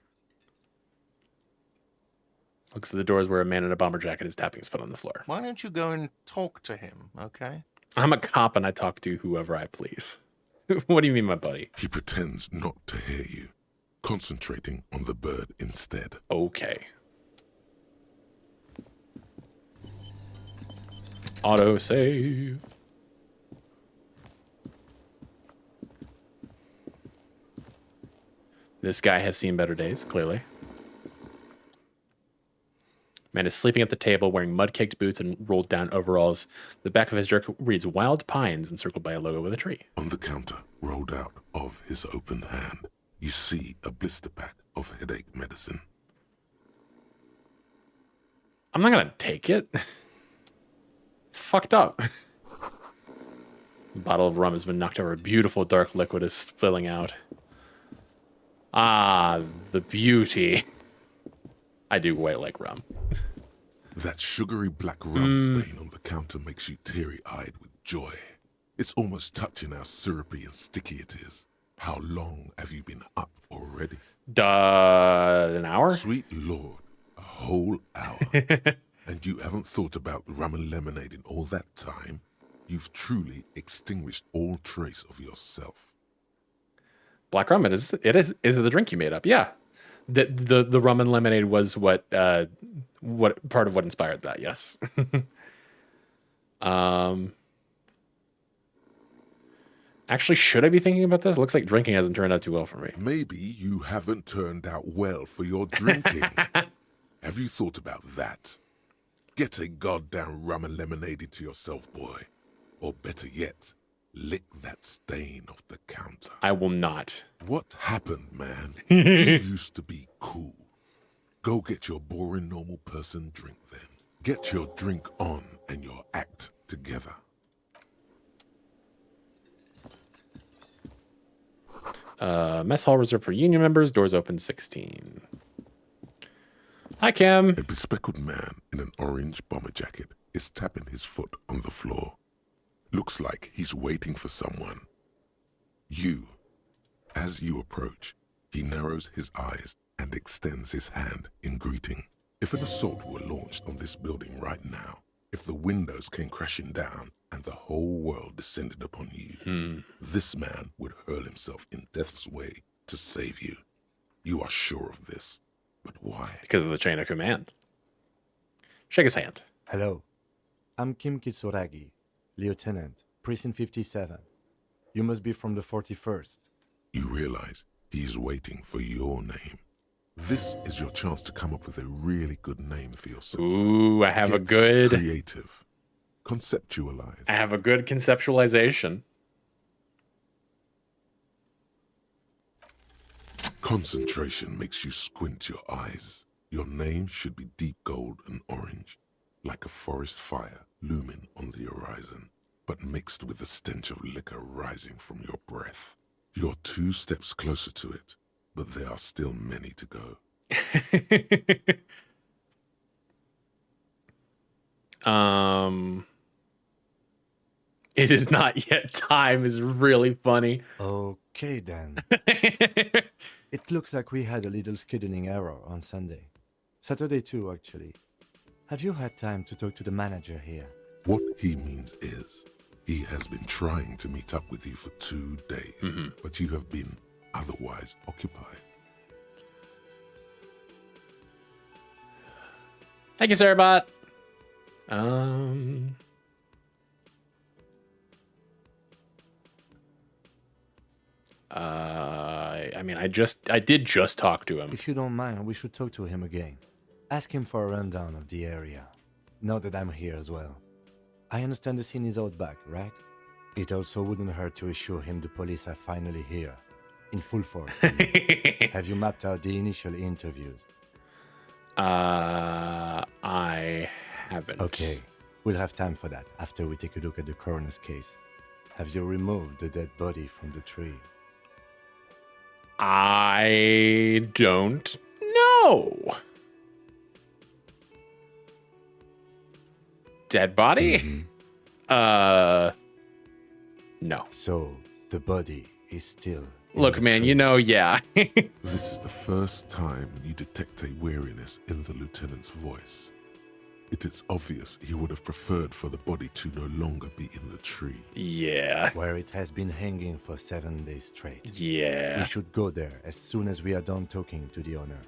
Looks at the doors where a man in a bomber jacket is tapping his foot on the floor. Why don't you go and talk to him, okay? I'm a cop and I talk to whoever I please. What do you mean, my buddy? He pretends not to hear you, concentrating on the bird instead. Okay. Auto save. This guy has seen better days, clearly. Man is sleeping at the table, wearing mud-caked boots and rolled down overalls. The back of his jerk reads Wild Pines, encircled by a logo with a tree. On the counter, rolled out of his open hand, you see a blister pack of headache medicine. I'm not gonna take it. It's fucked up. A bottle of rum has been knocked over. A beautiful dark liquid is spilling out. Ah, the beauty. I do quite like rum. That sugary black rum stain on the counter makes you teary-eyed with joy. It's almost touching how syrupy and sticky it is. How long have you been up already? An hour? Sweet Lord, a whole hour. And you haven't thought about rum and lemonade in all that time? You've truly extinguished all trace of yourself. Black rum, it is the drink you made up. Yeah. The rum and lemonade was what part of what inspired that, yes. Actually, should I be thinking about this? Looks like drinking hasn't turned out too well for me. Maybe you haven't turned out well for your drinking. Have you thought about that? Get a goddamn rum and lemonade into yourself, boy. Or better yet, lick that stain off the counter. I will not. What happened, man? You used to be cool. Go get your boring normal person drink then. Get your drink on and your act together. Mess hall reserved for union members. Doors open 16. Hi, Kim. A bespectacled man in an orange bomber jacket is tapping his foot on the floor. Looks like he's waiting for someone. As you approach, he narrows his eyes and extends his hand in greeting. If an assault were launched on this building right now, if the windows came crashing down and the whole world descended upon you, this man would hurl himself in death's way to save you. You are sure of this, but why? Because of the chain of command. Shake his hand. Hello, I'm Kim Kitsuragi, Lieutenant, Precinct 57. You must be from the 41st. You realize he's waiting for your name. This is your chance to come up with a really good name for yourself. Ooh, I have Get a good... creative. Conceptualize. I have a good conceptualization. Concentration makes you squint your eyes. Your name should be deep gold and orange, like a forest fire looming on the horizon, but mixed with the stench of liquor rising from your breath. You're 2 steps closer to it, but there are still many to go. It is not yet time is really funny. Okay then. It looks like we had a little scheduling error on Sunday. Saturday too, actually. Have you had time to talk to the manager here? What he means is, he has been trying to meet up with you for 2 days, but you have been otherwise occupied. Thank you, Sarbot. I mean, I did just talk to him. If you don't mind, we should talk to him again. Ask him for a rundown of the area. Now that I'm here as well. I understand the scene is out back, right? It also wouldn't hurt to assure him the police are finally here. In full force. Have you mapped out the initial interviews? I haven't. Okay, we'll have time for that after we take a look at the coroner's case. Have you removed the dead body from the tree? I don't know. Dead body? No. So, the body is still... Look, man, you know, yeah. This is the first time you detect a weariness in the lieutenant's voice. It is obvious he would have preferred for the body to no longer be in the tree. Yeah. Where it has been hanging for 7 days straight. Yeah. We should go there as soon as we are done talking to the owner.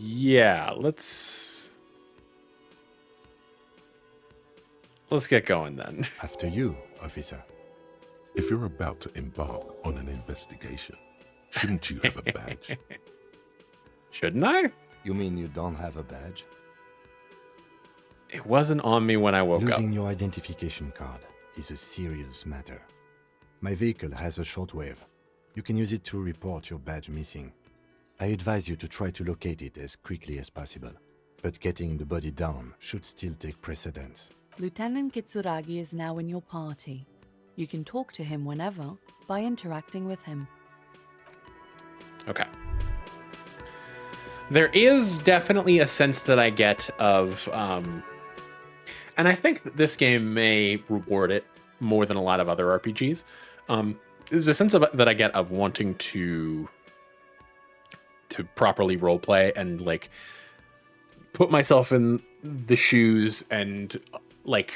Yeah, let's get going then. After you, officer. If you're about to embark on an investigation, shouldn't you have a badge? Shouldn't I? You mean you don't have a badge? It wasn't on me when I woke up. Losing your identification card is a serious matter. My vehicle has a shortwave. You can use it to report your badge missing. I advise you to try to locate it as quickly as possible, but getting the body down should still take precedence. Lieutenant Kitsuragi is now in your party. You can talk to him whenever by interacting with him. Okay. There is definitely a sense that I get of, and I think that this game may reward it more than a lot of other RPGs. There's a sense of that I get of wanting to properly roleplay and like put myself in the shoes and like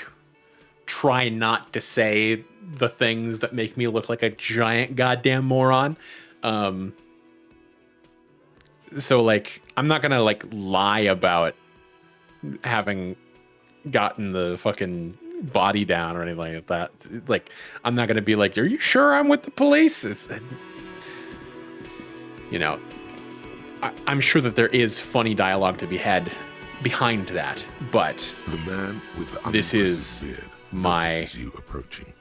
try not to say the things that make me look like a giant goddamn moron. So like I'm not gonna like lie about having gotten the fucking body down or anything like that. Like I'm not gonna be like, are you sure I'm with the police? It's, you know, I'm sure that there is funny dialogue to be had behind that, but the man with the this is beard my notices you approaching.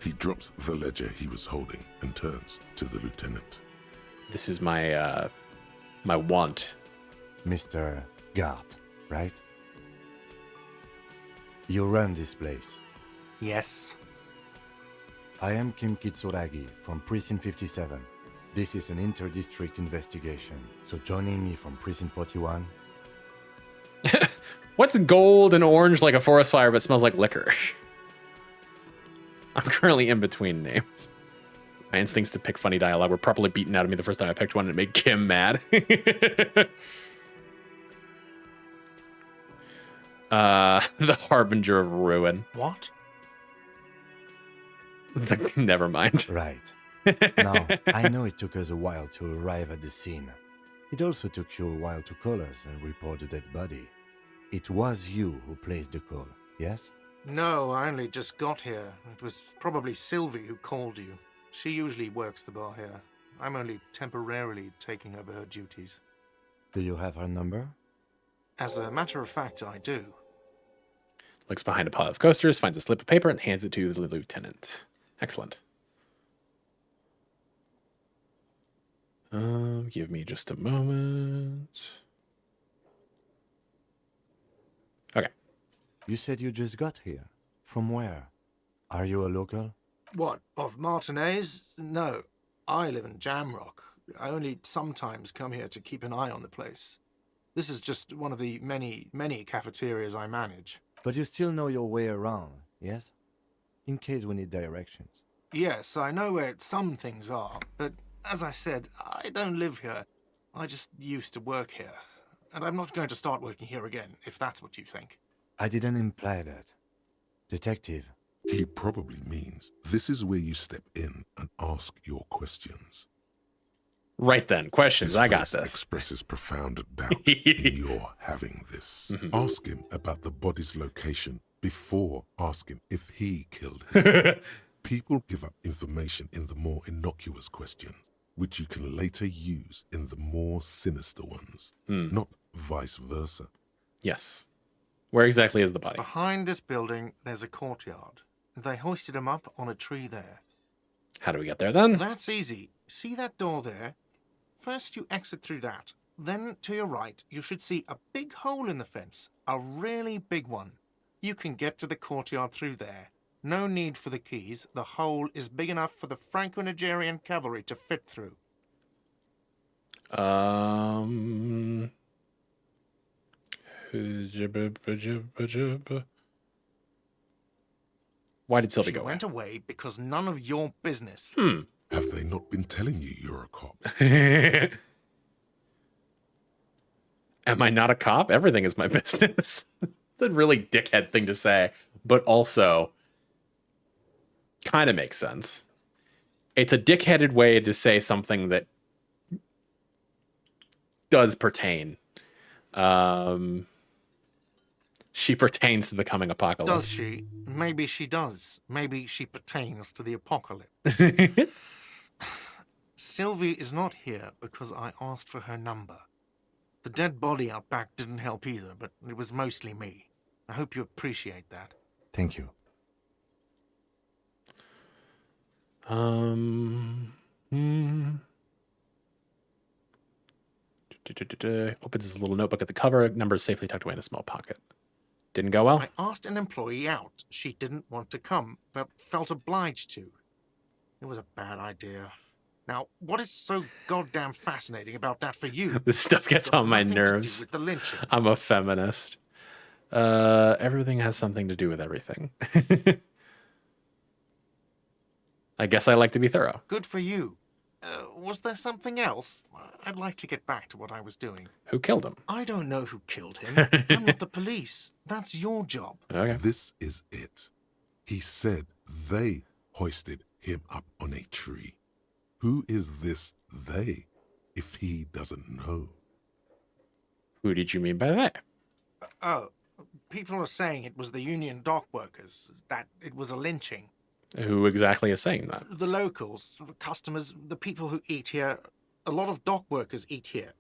He drops the ledger he was holding and turns to the lieutenant. This is my my want. Mr. Guard, right? You run this place. Yes. I am Kim Kitsuragi from Precinct 57. This is an inter-district investigation, so joining me from Precinct 41... What's gold and orange like a forest fire but smells like liquor? I'm currently in between names. My instincts to pick funny dialogue were properly beaten out of me the first time I picked one and it made Kim mad. The Harbinger of Ruin. What? Never mind. Right. Now, I know it took us a while to arrive at the scene. It also took you a while to call us and report the dead body. It was you who placed the call, yes? No, I only just got here. It was probably Sylvie who called you. She usually works the bar here. I'm only temporarily taking over her duties. Do you have her number? As a matter of fact, I do. Looks behind a pile of coasters, finds a slip of paper, and hands it to the lieutenant. Excellent. Give me just a moment. Okay. You said you just got here. From where? Are you a local? What, of Martinez? No, I live in Jamrock. I only sometimes come here to keep an eye on the place. This is just one of the many, many cafeterias I manage. But you still know your way around, yes? In case we need directions. Yes, I know where some things are, but as I said, I don't live here. I just used to work here. And I'm not going to start working here again, if that's what you think. I didn't imply that. Detective, He probably means this is where you step in and ask your questions. Right then, questions. His I got face this. expresses profound doubt in your having this. Ask him about the body's location before asking if he killed him. People give up information in the more innocuous questions, which you can later use in the more sinister ones, not vice versa. Yes. Where exactly is the body? Behind this building, there's a courtyard. They hoisted him up on a tree there. How do we get there then? That's easy. See that door there? First you exit through that. Then to your right, you should see a big hole in the fence. A really big one. You can get to the courtyard through there. No need for the keys. The hole is big enough for the Franco-Nigerian cavalry to fit through. Why did Sylvie She go away? went away because none of your business. Have they not been telling you you're a cop? Am I not a cop? Everything is my business. It's a really dickhead thing to say, but also kind of makes sense. It's a dickheaded way to say something that does pertain. She pertains to the coming apocalypse. Does she? Maybe she does. Maybe she pertains to the apocalypse. Sylvie is not here because I asked for her number. The dead body out back didn't help either, but it was mostly me. I hope you appreciate that. thank you. Opens his little notebook at the cover. Number is safely tucked away in a small pocket. Didn't go well. I asked an employee out. She didn't want to come, but felt obliged to. It was a bad idea. Now, what is so goddamn fascinating about that for you? This stuff gets It's got on my nothing to do nerves. with the lynching. I'm a feminist. Everything has something to do with everything. I guess I like to be thorough. Good for you. Was there something else? I'd like to get back to what I was doing. Who killed him? I don't know who killed him. I'm not the police. That's your job. Okay. This is it. He said they hoisted him up on a tree. Who is this they, if he doesn't know? Who did you mean by that? Oh, people are saying it was the union dock workers, that it was a lynching. Who exactly is saying that? The locals, the customers, the people who eat here. A lot of dock workers eat here.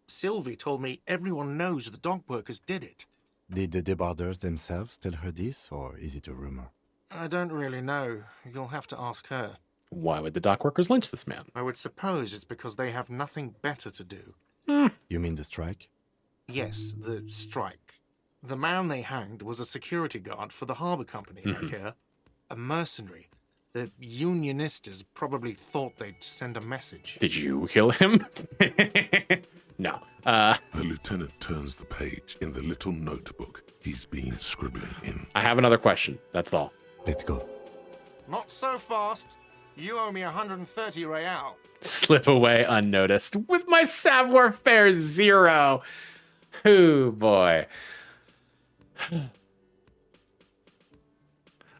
Sylvie told me everyone knows the dock workers did it. Did the debarders themselves tell her this, or is it a rumor? I don't really know. You'll have to ask her. Why would the dock workers lynch this man? I would suppose it's because they have nothing better to do. You mean the strike? Yes, the strike. The man they hanged was a security guard for the harbour company, I hear. A mercenary. The unionistas probably thought they'd send a message. Did you kill him? No. The lieutenant turns the page in the little notebook he's been scribbling in. I have another question. That's all. Let's go. Not so fast. You owe me 130 real. Slip away unnoticed with my savoir faire 0. Oh boy.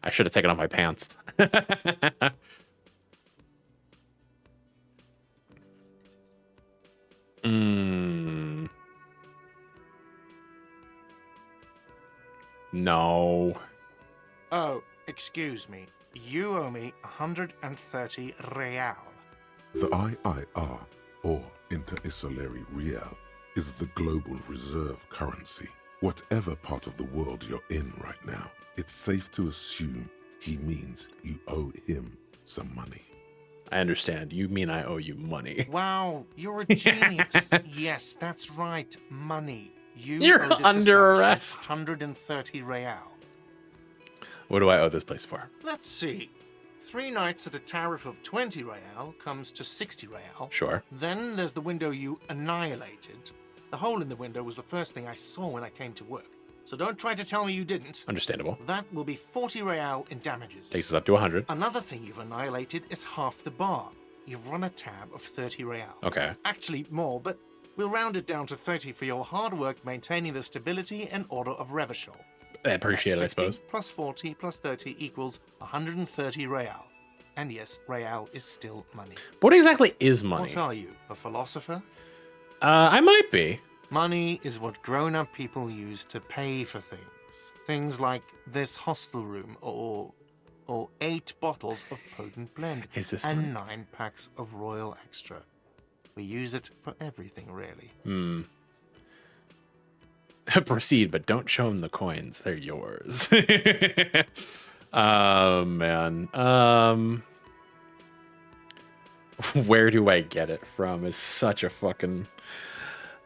I should have taken off my pants. No. Oh, excuse me. You owe me 130 real. The IIR, or Inter-Isolary Real, is the global reserve currency. Whatever part of the world you're in right now, it's safe to assume he means you owe him some money. I understand. You mean I owe you money. Wow, you're a genius. Yes, that's right. Money. You're owe this under establishment arrest. 130 real. What do I owe this place for? Let's see. 3 nights at a tariff of 20 real comes to 60 real. Sure. Then there's the window you annihilated. The hole in the window was the first thing I saw when I came to work. So don't try to tell me you didn't. Understandable. That will be 40 real in damages. Takes us up to 100. Another thing you've annihilated is half the bar. You've run a tab of 30 real. Okay. Actually, more, but We'll round it down to 30 for your hard work maintaining the stability and order of Revachol. I appreciate it, I suppose. Plus 40 plus 30 equals 130 real. And yes, real is still money. What exactly is money? What are you, a philosopher? I might be. Money is what grown-up people use to pay for things. Things like this hostel room or 8 bottles of potent blend Is this and money? 9 packs of Royal Extra. We use it for everything, really. Proceed, but don't show them the coins. They're yours. Man. Where do I get it from is such a fucking...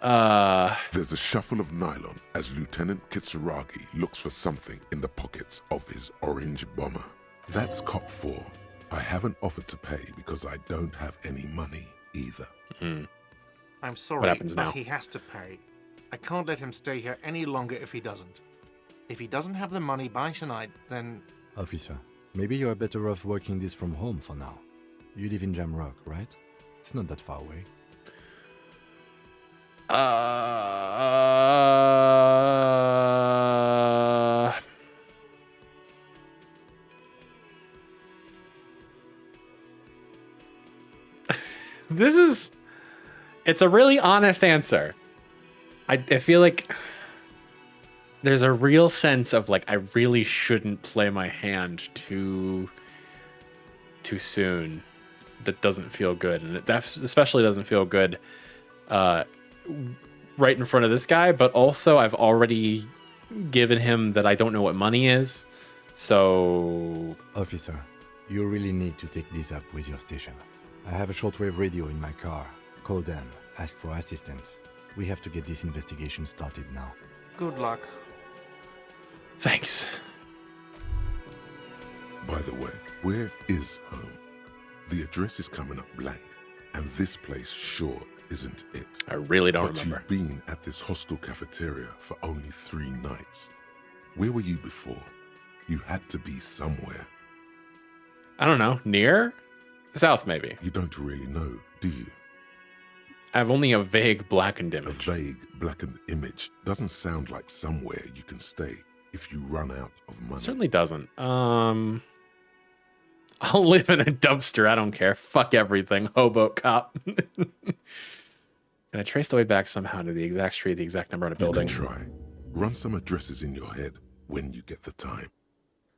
There's a shuffle of nylon as Lieutenant Kitsuragi looks for something in the pockets of his orange bomber. That's cop 4. I haven't offered to pay because I don't have any money either. I'm sorry, What happens but now? he has to pay. I can't let him stay here any longer if he doesn't. If he doesn't have the money by tonight, then... Officer, maybe you are better off working this from home for now. You live in Jamrock, right? It's not that far away. It's a really honest answer. I feel like there's a real sense of like I really shouldn't play my hand too soon. That doesn't feel good, and it especially doesn't feel good right in front of this guy. But also, I've already given him that I don't know what money is. So, Officer, you really need to take this up with your station. I have a shortwave radio in my car. Call them, ask for assistance. We have to get this investigation started now. Good luck. Thanks. By the way, where is home? The address is coming up blank, and this place sure isn't it. I really don't But remember. you've been at this hostel cafeteria for only 3 nights. Where were you before? You had to be somewhere. I don't know. Near? South, maybe. You don't really know, do you? I have only a vague blackened A image. vague, blackened image doesn't sound like somewhere you can stay if you run out of money. It certainly doesn't. I'll live in a dumpster. I don't care. Fuck everything. Hobo cop. Can I trace the way back somehow to the exact street, the exact number on a You building? can try. Run some addresses in your head when you get the time.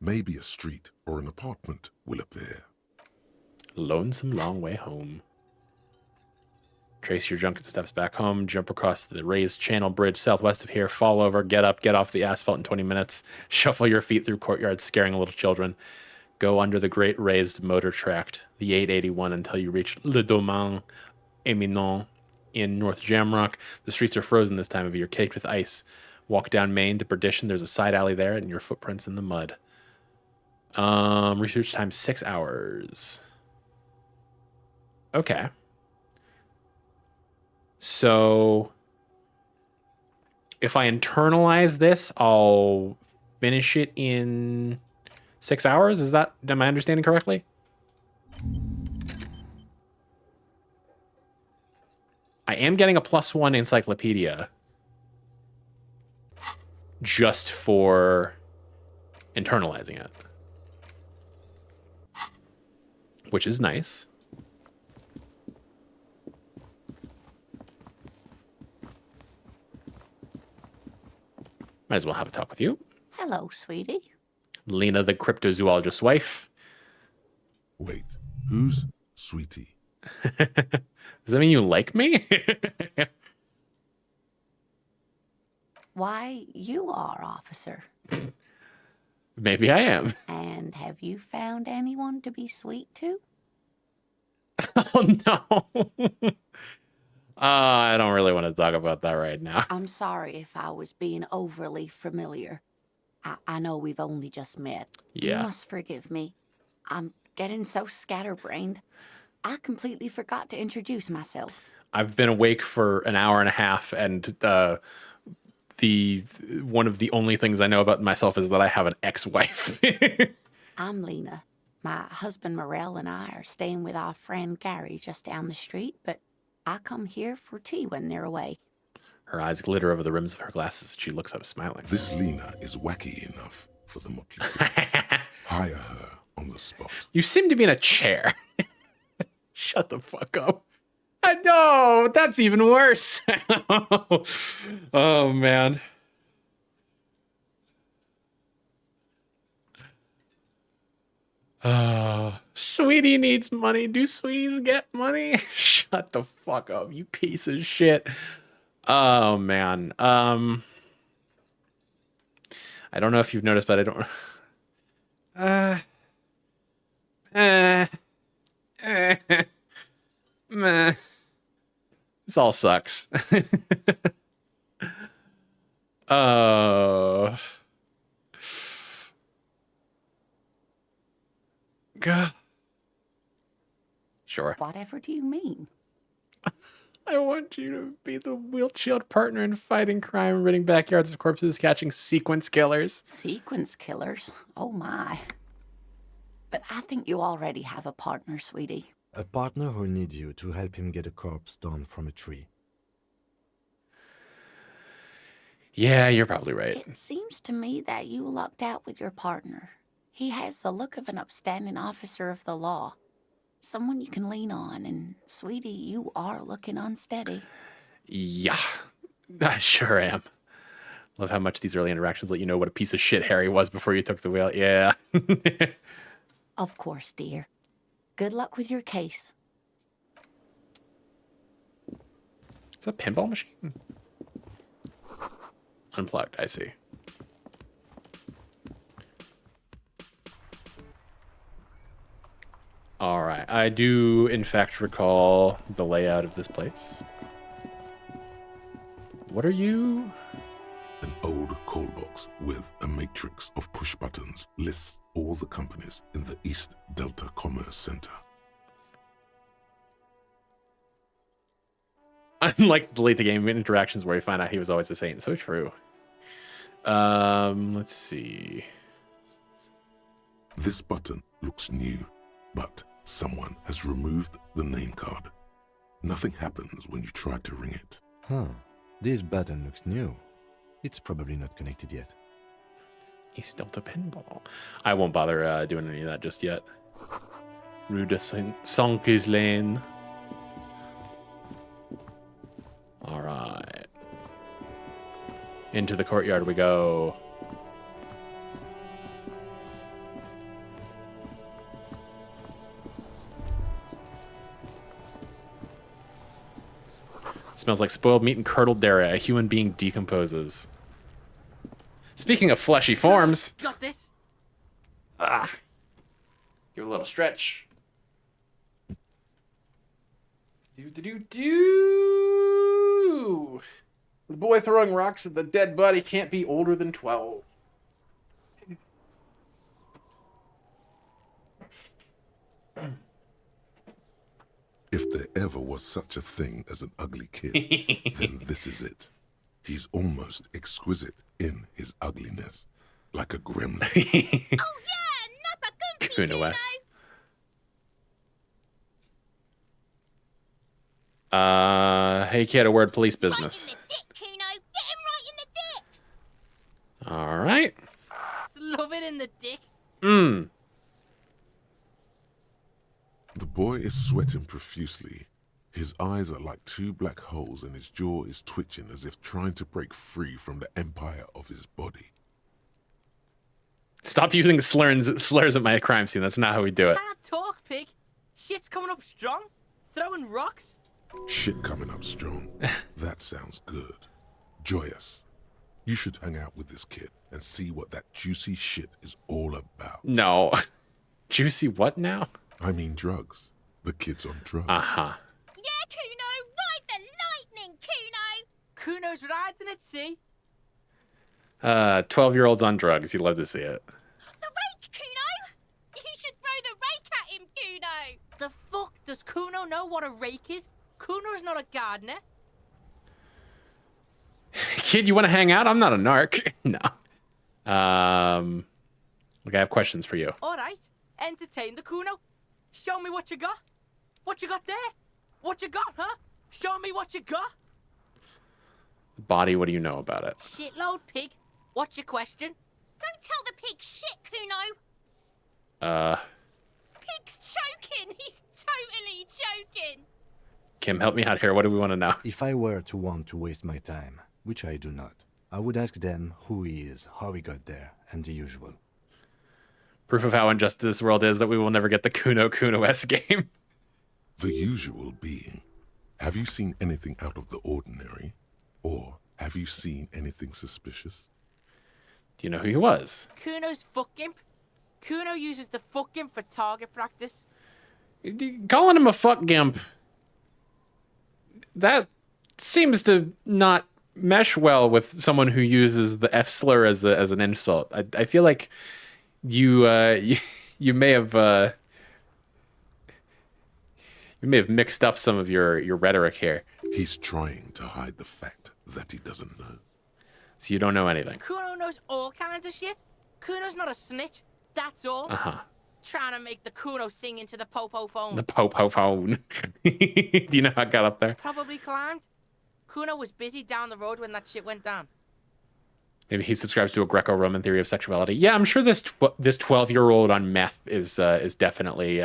Maybe a street or an apartment will appear. Lonesome long way home. Trace your drunken steps back home. Jump across the raised channel bridge southwest of here. Fall over. Get up. Get off the asphalt in 20 minutes. Shuffle your feet through courtyards, scaring little children. Go under the great raised motor tract, the 881, until you reach Le Domaine Éminent in North Jamrock. The streets are frozen this time of year, caked with ice. Walk down Main to Perdition. There's a side alley there, and your footprints in the mud. Research time 6 hours. Okay. So if I internalize this, I'll finish it in 6 hours. Am I understanding correctly? I am getting a +1 encyclopedia just for internalizing it, which is nice. Might as well have a talk with you. Hello, sweetie. Lena, the cryptozoologist's wife. Wait, who's Sweetie? Does that mean you like me? Why, you are, officer. Maybe I am. And have you found anyone to be sweet to? Oh, no. I don't really want to talk about that right now. I'm sorry if I was being overly familiar. I know we've only just met. Yeah. You must forgive me. I'm getting so scatterbrained. I completely forgot to introduce myself. I've been awake for an hour and a half, and one of the only things I know about myself is that I have an ex-wife. I'm Lena. My husband Morel and I are staying with our friend Gary just down the street, but I come here for tea when they're away. Her eyes glitter over the rims of her glasses as she looks up, smiling. This Lena is wacky enough for the motley crew. Hire her on the spot. You seem to be in a chair. Shut the fuck up. I know, that's even worse. Oh, man. Sweetie needs money. Do sweeties get money? Shut the fuck up, you piece of shit. Oh, man. I don't know if you've noticed, but I don't... Meh. This all sucks. God. Sure. Whatever do you mean? I want you to be the wheelchair partner in fighting crime, ridding backyards of corpses, catching sequence killers. Sequence killers? Oh my. But I think you already have a partner, sweetie. A partner who needs you to help him get a corpse down from a tree. Yeah, you're probably right. It seems to me that you lucked out with your partner. He has the look of an upstanding officer of the law. Someone you can lean on, and sweetie, you are looking unsteady. Yeah, I sure am. Love how much these early interactions let you know what a piece of shit Harry was before you took the wheel. Yeah. Of course, dear. Good luck with your case. It's a pinball machine. Unplugged, I see. All right, I do in fact recall the layout of this place. What are you? An old call box with a matrix of push buttons lists all the companies in the East Delta Commerce Center. Unlike delete the game interactions where we find out he was always the same. So true. Let's see. This button looks new, but someone has removed the name card. Nothing happens when you try to ring it. Huh. This button looks new. It's probably not connected yet. East Delta Pinball. I won't bother doing any of that just yet. Rue de Saint Lane. All right. Into the courtyard we go. Smells like spoiled meat and curdled dairy. A human being decomposes. Speaking of fleshy forms. Got this. Ah. Give it a little stretch. Do. The boy throwing rocks at the dead body can't be older than 12. If there ever was such a thing as an ugly kid, then this is it. He's almost exquisite in his ugliness, like a gremlin. Oh yeah, Nappa Goofy, Kuno-esque. Hey kid, a word police business. Right in the dick, Kuno. Get him right in the dick. All right. Love it in the dick. The boy is sweating profusely. His eyes are like two black holes and his jaw is twitching as if trying to break free from the empire of his body. Stop using slurs at my crime scene. That's not how we do it. Can't talk, pig. Shit's coming up strong. Throwing rocks. Shit coming up strong. That sounds good. Joyous. You should hang out with this kid and see what that juicy shit is all about. No. Juicy what now? I mean drugs. The kid's on drugs. Uh-huh. Yeah, Kuno. Ride the lightning, Kuno. Kuno's riding it, see? 12-year-olds on drugs. You'd love to see it. The rake, Kuno. You should throw the rake at him, Kuno. The fuck? Does Kuno know what a rake is? Kuno's not a gardener. Kid, you want to hang out? I'm not a narc. No. Okay, I have questions for you. All right. Entertain the Kuno. Show me what you got. What you got there? What you got, huh? Show me what you got. Body, what do you know about it? Shitload, pig. What's your question? Don't tell the pig shit, Kuno. Pig's choking. He's totally choking. Kim, help me out here. What do we want to know? If I were to want to waste my time, which I do not, I would ask them who he is, how he got there, and the usual. Proof of how unjust this world is that we will never get the Kuno-S game. The usual being, have you seen anything out of the ordinary? Or have you seen anything suspicious? Do you know who he was? Kuno's fuck gimp. Kuno uses the fuck gimp for target practice. Calling him a fuck gimp, that seems to not mesh well with someone who uses the F slur as an insult. I feel like you may have mixed up some of your rhetoric here. He's trying to hide the fact that he doesn't know. So you don't know anything. Kuno knows all kinds of shit. Kuno's not a snitch. That's all. Trying to make the Kuno sing into the popo phone. The popo phone. Do you know how it got up there? Probably climbed. Kuno was busy down the road when that shit went down. Maybe he subscribes to a Greco-Roman theory of sexuality. Yeah, I'm sure this 12-year-old on meth is definitely.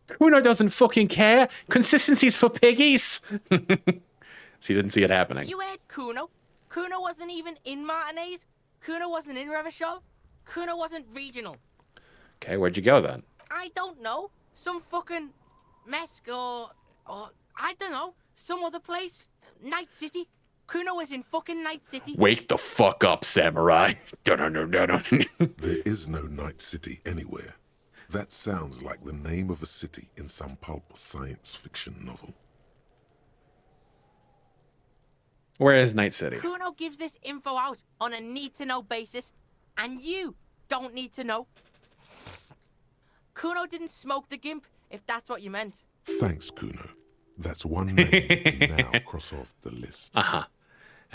Kuno doesn't fucking care. Consistency's for piggies. So he didn't see it happening. You heard Kuno. Kuno wasn't even in Martinez. Kuno wasn't in Revachol. Kuno wasn't regional. Okay, where'd you go then? I don't know. Some fucking Mesk or I don't know. Some other place. Night City. Kuno was in fucking Night City. Wake the fuck up, samurai. There is no Night City anywhere. That sounds like the name of a city in some pulp science fiction novel. Where is Night City? Kuno gives this info out on a need-to-know basis, and you don't need to know. Kuno didn't smoke the gimp, if that's what you meant. Thanks, Kuno. That's one name you can now cross off the list. Have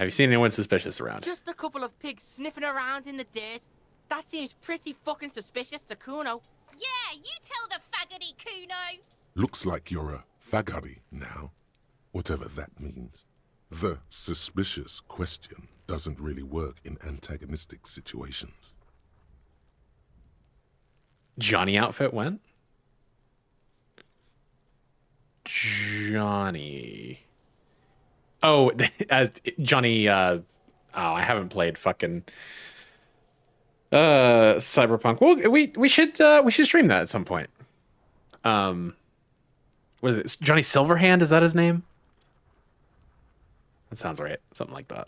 you seen anyone suspicious around? Just a couple of pigs sniffing around in the dirt. That seems pretty fucking suspicious to Kuno. Yeah, you tell the faggoty, Kuno. Looks like you're a faggoty now, whatever that means. The suspicious question doesn't really work in antagonistic situations. Johnny outfit went? Johnny. Oh, as Johnny, I haven't played fucking Cyberpunk. Well, we should stream that at some point. What is it? Johnny Silverhand, is that his name? That sounds right. Something like that.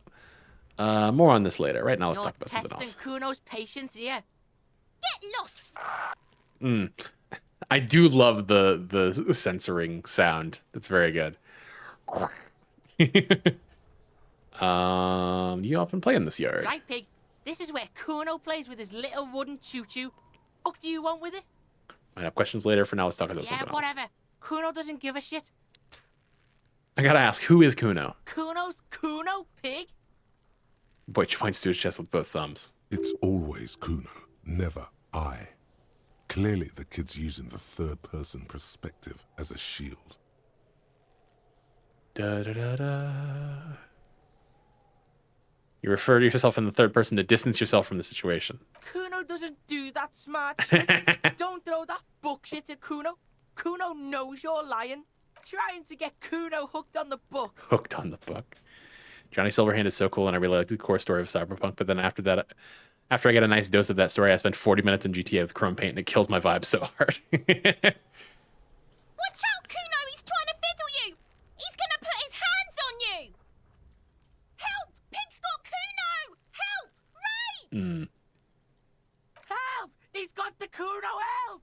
More on this later. Right now, let's talk about something else. Testing Kuno's patience, yeah. Get lost. I do love the censoring sound. That's very good. You often play in this yard. Right, pig. This is where Kuno plays with his little wooden choo-choo. What do you want with it? I have questions later. For now, let's talk about something Yeah, whatever. Kuno doesn't give a shit. I gotta ask, who is Kuno? Kuno's Kuno, pig. Butch points to his chest with both thumbs. It's always Kuno, never I. Clearly the kid's using the third-person perspective as a shield. Da-da-da-da. You refer to yourself in the third person to distance yourself from the situation. Kuno doesn't do that smart shit. Don't throw that book shit at Kuno. Kuno knows you're lying. Trying to get Kuno hooked on the book. Hooked on the book. Johnny Silverhand is so cool, and I really like the core story of Cyberpunk. But then after that, after I get a nice dose of that story, I spend 40 minutes in GTA with chrome paint, and it kills my vibe so hard. Watch out, Kuno! He's trying to fiddle you! He's gonna put his hands on you! Help! Pig's got Kuno! Help! Ray! Help! He's got the Kuno, help!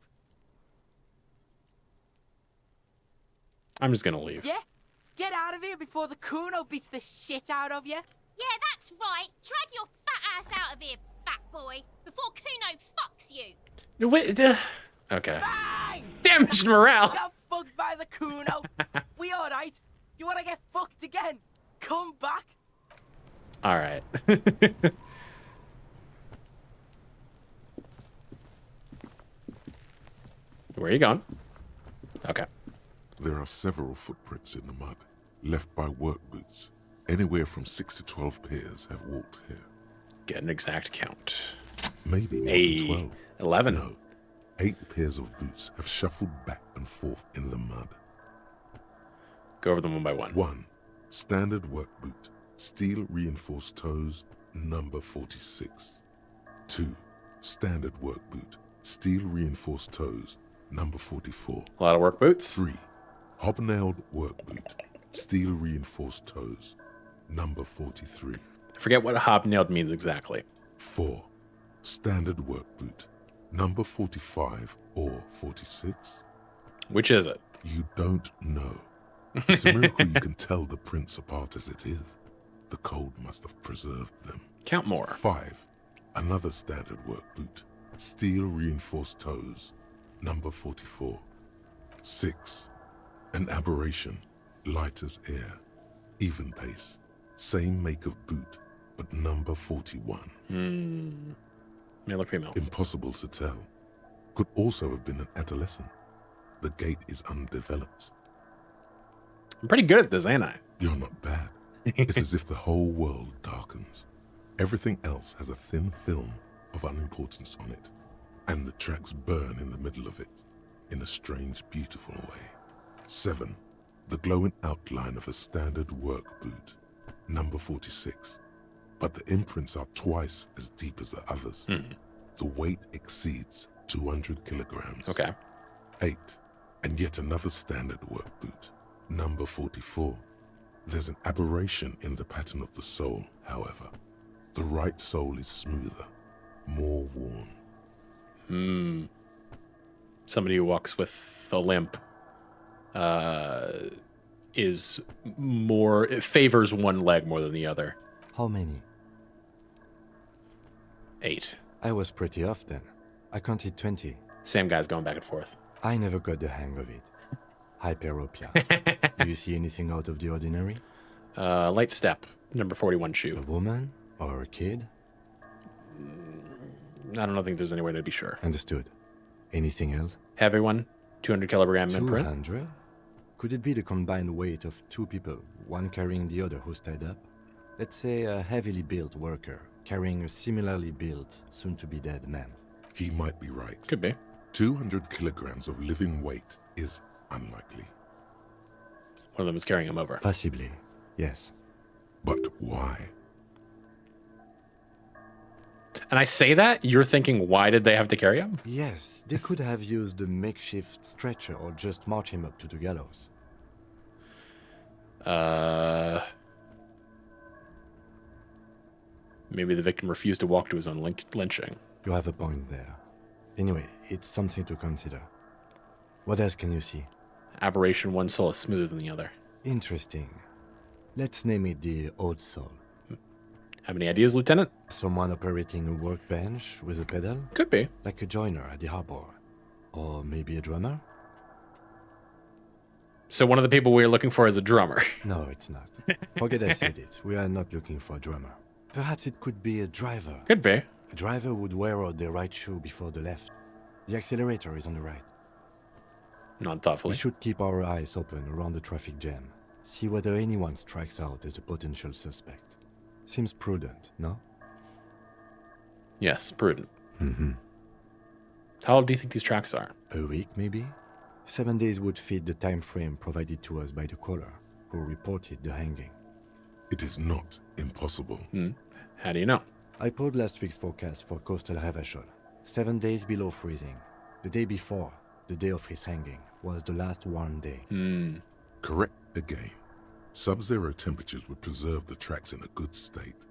I'm just gonna leave. Yeah? Get out of here before the Kuno beats the shit out of you. Yeah, that's right. Drag your fat ass out of here, fat boy, before Kuno fucks you. Wait, okay. Bang! Damaged morale. Got fucked by the Kuno. We alright? You wanna get fucked again? Come back. All right. Where are you going? Okay. There are several footprints in the mud, left by work boots. Anywhere from 6 to 12 pairs have walked here. Get an exact count. Maybe more than 12. 11. No. 8 pairs of boots have shuffled back and forth in the mud. Go over them one by one. 1. Standard work boot. Steel reinforced toes, number 46. 2. Standard work boot. Steel reinforced toes, number 44. A lot of work boots. 3. Hobnailed work boot. Steel reinforced toes, number 43. I forget what hobnailed means exactly. 4. Standard work boot. Number 45 or 46? Which is it? You don't know. It's a miracle you can tell the prints apart as it is. The cold must have preserved them. Count more. 5. Another standard work boot. Steel reinforced toes. Number 44. 6. An aberration. Light as air. Even pace. Same make of boot, but number 41. Male or female? Impossible to tell. Could also have been an adolescent. The gait is undeveloped. I'm pretty good at this, ain't I? You're not bad. It's as if the whole world darkens. Everything else has a thin film of unimportance on it, and the tracks burn in the middle of it, in a strange, beautiful way. 7. The glowing outline of a standard work boot, number 46. But the imprints are twice as deep as the others. The weight exceeds 200 kilograms. Okay. 8. And yet another standard work boot, number 44. There's an aberration in the pattern of the sole, however. The right sole is smoother, more worn. Somebody who walks with a limp is more... It favors one leg more than the other. How many? 8. I was pretty off then. I counted 20. Same guy's going back and forth. I never got the hang of it. Hyperopia. Do you see anything out of the ordinary? Light step, number 41 shoe. A woman or a kid? I don't think there's any way to be sure. Understood. Anything else? Heavy one, 200 kilogram imprint. 200? Could it be the combined weight of 2 people, one carrying the other who's tied up? Let's say a heavily built worker carrying a similarly built, soon-to-be-dead man. He might be right. Could be. 200 kilograms of living weight is unlikely. One of them is carrying him over. Possibly, yes. But why? And I say that, you're thinking, why did they have to carry him? Yes, they could have used a makeshift stretcher or just march him up to the gallows. Maybe the victim refused to walk to his own lynching. You have a point there. Anyway, it's something to consider. What else can you see? Aberration, one soul is smoother than the other. Interesting. Let's name it the odd soul. Have any ideas, Lieutenant? Someone operating a workbench with a pedal? Could be. Like a joiner at the harbor. Or maybe a drummer? So one of the people we're looking for is a drummer. No, it's not. Forget I said it. We are not looking for a drummer. Perhaps it could be a driver. Could be. A driver would wear out the right shoe before the left. The accelerator is on the right. Not thoughtfully. We should keep our eyes open around the traffic jam. See whether anyone strikes out as a potential suspect. Seems prudent, no? Yes, prudent. Mm-hmm. How old do you think these tracks are? A week, maybe? 7 days would fit the time frame provided to us by the caller, who reported the hanging. It is not impossible. How do you know? I pulled last week's forecast for coastal Havashol. 7 days below freezing. The day before, the day of his hanging, was the last warm day. Correct again. Sub-zero temperatures would preserve the tracks in a good state.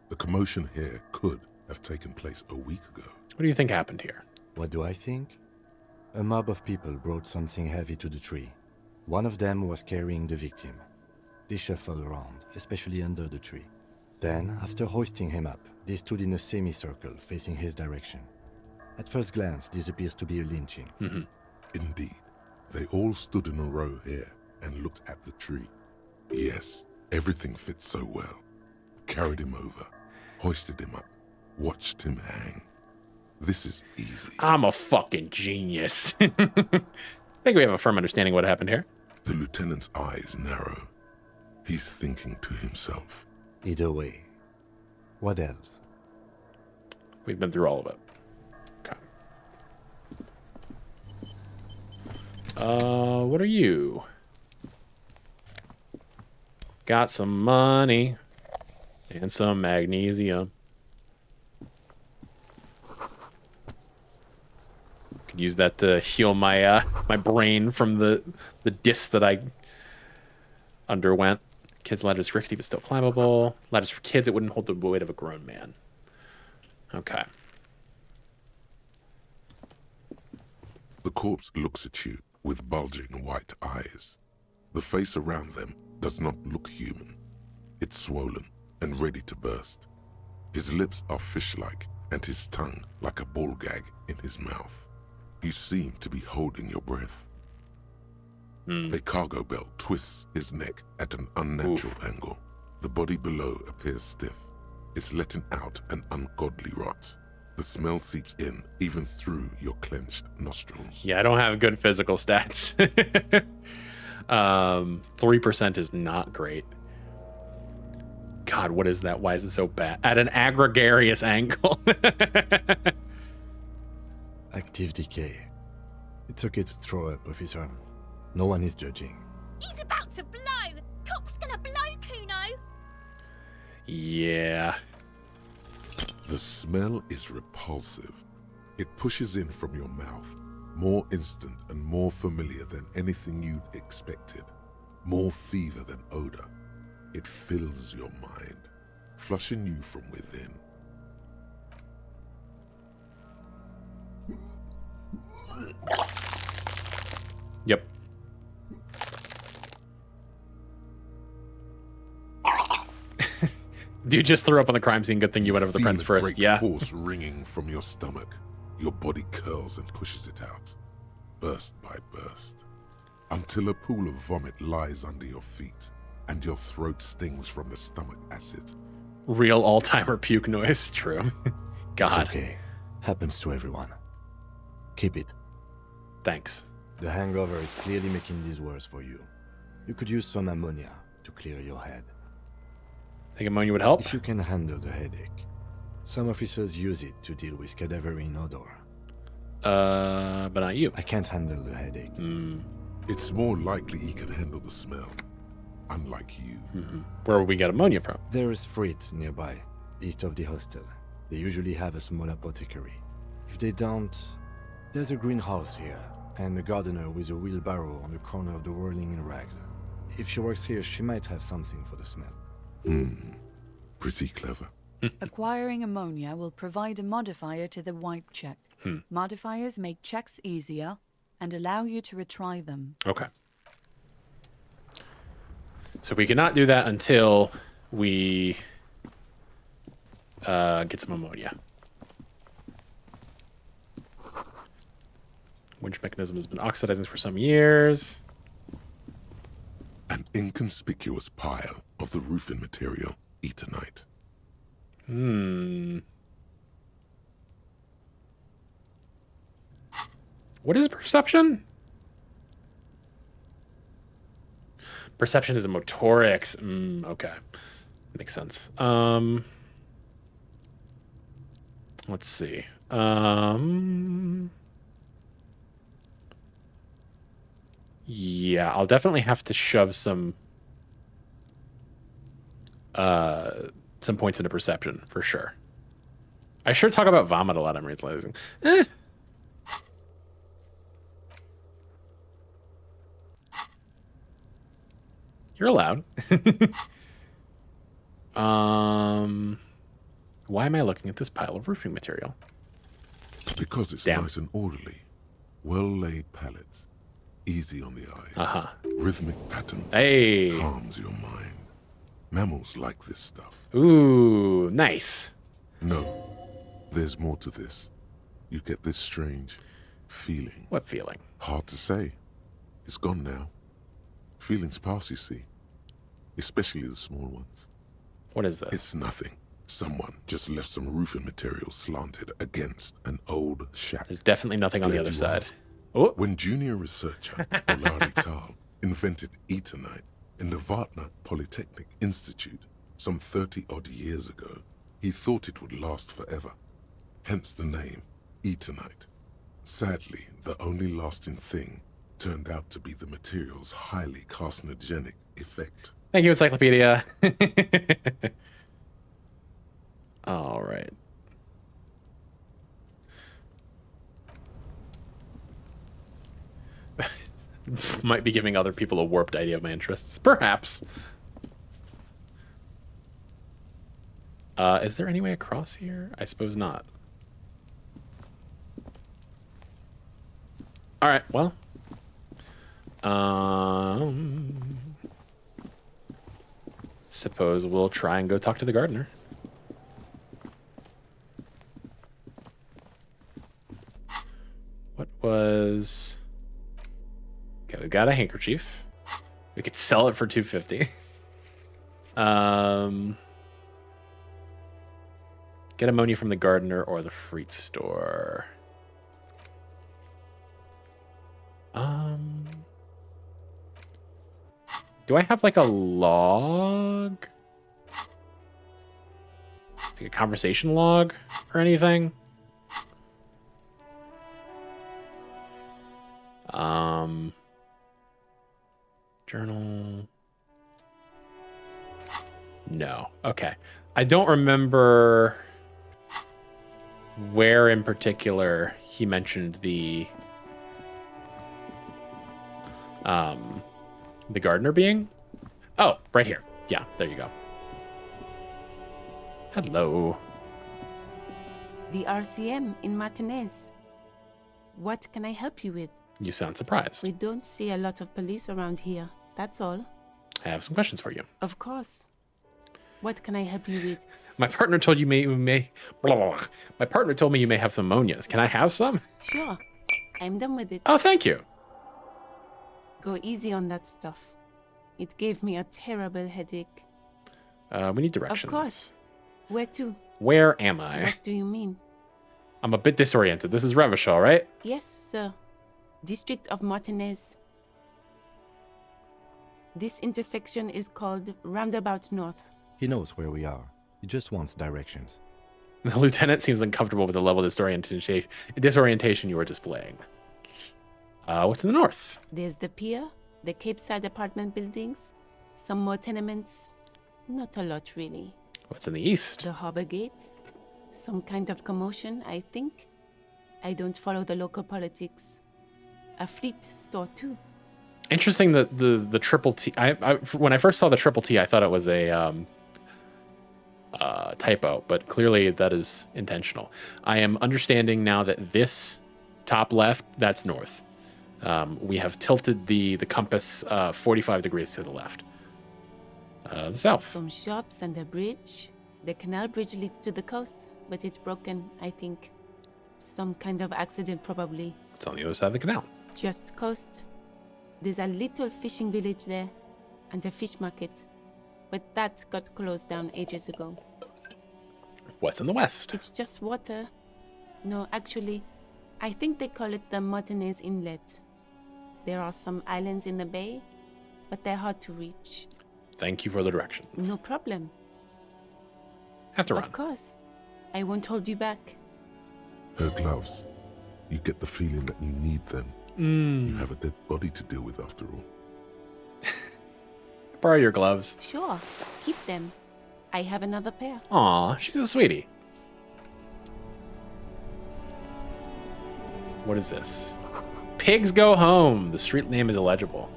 The commotion here could have taken place a week ago. What do you think happened here? What do I think? A mob of people brought something heavy to the tree. One of them was carrying the victim. They shuffled around, especially under the tree. Then, after hoisting him up, they stood in a semicircle facing his direction. At first glance, this appears to be a lynching. Indeed. They all stood in a row here and looked at the tree. Yes, everything fits so well. Carried him over, hoisted him up, watched him hang. This is easy. I'm a fucking genius. I think we have a firm understanding what happened here. The lieutenant's eyes narrow. He's thinking to himself. Either way. What else? We've been through all of it. Okay. What are you? Got some money and some magnesium. Could use that to heal my my brain from the disc that I underwent. Kids' ladder's rickety but still climbable. Ladders for kids, it wouldn't hold the weight of a grown man. Okay. The corpse looks at you with bulging white eyes. The face around them does not look human. It's swollen and ready to burst. His lips are fish-like and his tongue like a ball gag in his mouth. You seem to be holding your breath. A cargo belt twists his neck at an unnatural angle. The body below appears stiff. It's letting out an ungodly rot. The smell seeps in even through your clenched nostrils. Yeah, I don't have good physical stats. 3% is not great. God, what is that? Why is it so bad? At an gregarious angle. Active decay. It's okay to throw up, officer. No one is judging. He's about to blow. Cop's gonna blow, Kuno. Yeah. The smell is repulsive. It pushes in from your mouth, more instant and more familiar than anything you'd expected. More fever than odor. It fills your mind, flushing you from within. Yep. Dude just threw up on the crime scene. Good thing you went over the prints first. Great Yeah. force ringing from your stomach. Your body curls and pushes it out, burst by burst, until a pool of vomit lies under your feet, and your throat stings from the stomach acid. Real all-timer puke noise. True. God. It's okay. Happens to everyone. Keep it. Thanks. The hangover is clearly making this worse for you. You could use some ammonia to clear your head. Think ammonia would help? If you can handle the headache. Some officers use it to deal with cadaverine odor. But not you. I can't handle the headache. It's more likely he can handle the smell, unlike you. Where would we get ammonia from? There is Frit nearby, east of the hostel. They usually have a small apothecary. If they don't, there's a greenhouse here, and a gardener with a wheelbarrow on the corner of the whirling in rags. If she works here, she might have something for the smell. Pretty clever. Acquiring ammonia will provide a modifier to the wipe check. Modifiers make checks easier and allow you to retry them. Okay. So we cannot do that until we get some ammonia. Winch mechanism has been oxidizing for some years. An inconspicuous pile of the roofing material, Eternite. What is perception? Perception is a motorics. Okay. Makes sense. Let's see. Yeah, I'll definitely have to shove some points into perception for sure. I sure talk about vomit a lot. I'm realizing. You're allowed. Why am I looking at this pile of roofing material? Because it's nice and orderly. Well-laid pallets. Easy on the eyes. Rhythmic pattern. Hey. Calms your mind. Mammals like this stuff. Ooh, nice. No, there's more to this. You get this strange feeling. What feeling? Hard to say. It's gone now. Feelings pass, you see. Especially the small ones. What is this? It's nothing. Someone just left some roofing material slanted against an old shack. There's definitely nothing on the other side. Oh. When junior researcher Olari Tal invented Eternite in the Vartna Polytechnic Institute some 30-odd years ago. He thought it would last forever, hence the name Eternite. Sadly, the only lasting thing turned out to be the material's highly carcinogenic effect. Thank you, Encyclopedia. All right. Might be giving other people a warped idea of my interests. Perhaps. Is there any way across here? I suppose not. All right, well. Suppose we'll try and go talk to the gardener. What was... Okay, we got a handkerchief. We could sell it for $250. Get ammonia from the gardener or the fruit store. Do I have like a log? Like a conversation log or anything? Journal. No. Okay. I don't remember where in particular he mentioned the gardener being. Oh, right here. Yeah, there you go. Hello. The RCM in Martinez. What can I help you with? You sound surprised. We don't see a lot of police around here. That's all. I have some questions for you. Of course. What can I help you with? My partner told you may blah, blah, blah. My partner told me you may have some ammonias. Can I have some? Sure. I'm done with it. Oh, thank you. Go easy on that stuff. It gave me a terrible headache. We need directions. Of course. Where to? Where am I? What do you mean? I'm a bit disoriented. This is Revachol, right? Yes, sir. District of Martinez. This intersection is called Roundabout North. He knows where we are. He just wants directions. The lieutenant seems uncomfortable with the level of disorientation you are displaying. What's in the north? There's the pier, the Cape Side apartment buildings, some more tenements. Not a lot, really. What's in the east? The harbor gates. Some kind of commotion, I think. I don't follow the local politics. A fleet store, too. Interesting that the triple T. When I first saw the triple T, I thought it was a typo, but clearly that is intentional. I am understanding now that this top left, that's north. We have tilted the compass 45 degrees to the left. The south. Some shops and a bridge. The canal bridge leads to the coast, but it's broken, I think. Some kind of accident, probably. It's on the other side of the canal. Just coast. There's a little fishing village there, and a fish market. But that got closed down ages ago. What's in the west? It's just water. No, actually, I think they call it the Martinez Inlet. There are some islands in the bay, but they're hard to reach. Thank you for the directions. No problem. Have to run. Of course. I won't hold you back. Her gloves. You get the feeling that you need them. You have a dead body to deal with after all. Borrow your gloves. Sure. Keep them. I have another pair. Aw, she's a sweetie. What is this? Pigs Go Home. The street name is illegible.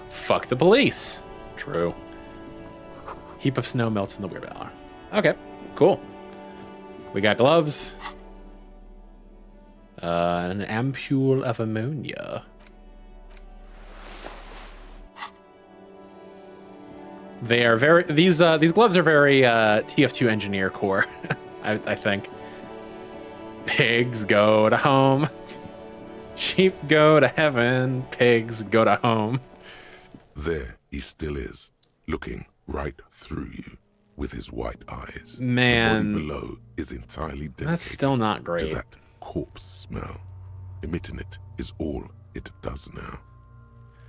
Fuck the police. True. Heap of snow melts in the wheelbarrow. Okay, cool. We got gloves. An ampule of ammonia. They are very these gloves are very TF2 engineer core. I think. Pigs go to home. Sheep go to heaven. Pigs go to home. There he still is, looking right through you with his white eyes. Man, the body below is entirely dedicated that's still not great. To that corpse smell, emitting it is all it does now.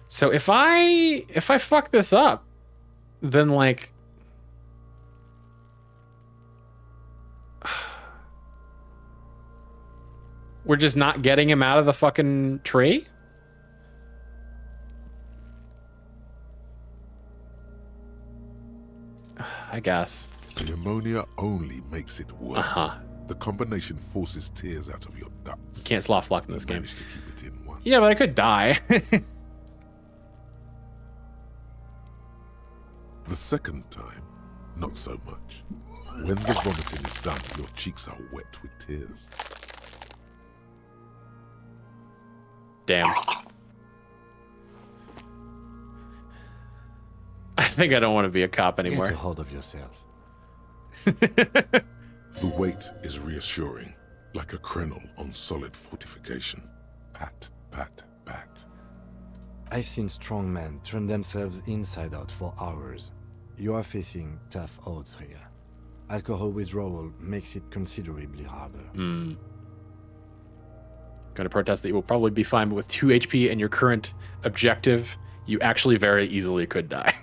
So if I fuck this up, then like we're just not getting him out of the fucking tree? I guess. The ammonia only makes it worse. The combination forces tears out of your ducts. Can't sloth flock in this game. To keep it in once. Yeah, but I could die. The second time, not so much. When the vomiting is done, your cheeks are wet with tears. Damn. I think I don't want to be a cop anymore. Get a hold of yourself. The weight is reassuring, like a crenel on solid fortification. Pat, pat, pat. I've seen strong men turn themselves inside out for hours. You are facing tough odds here. Alcohol withdrawal makes it considerably harder. Gonna protest that you will probably be fine, but with 2 HP and your current objective, you actually very easily could die.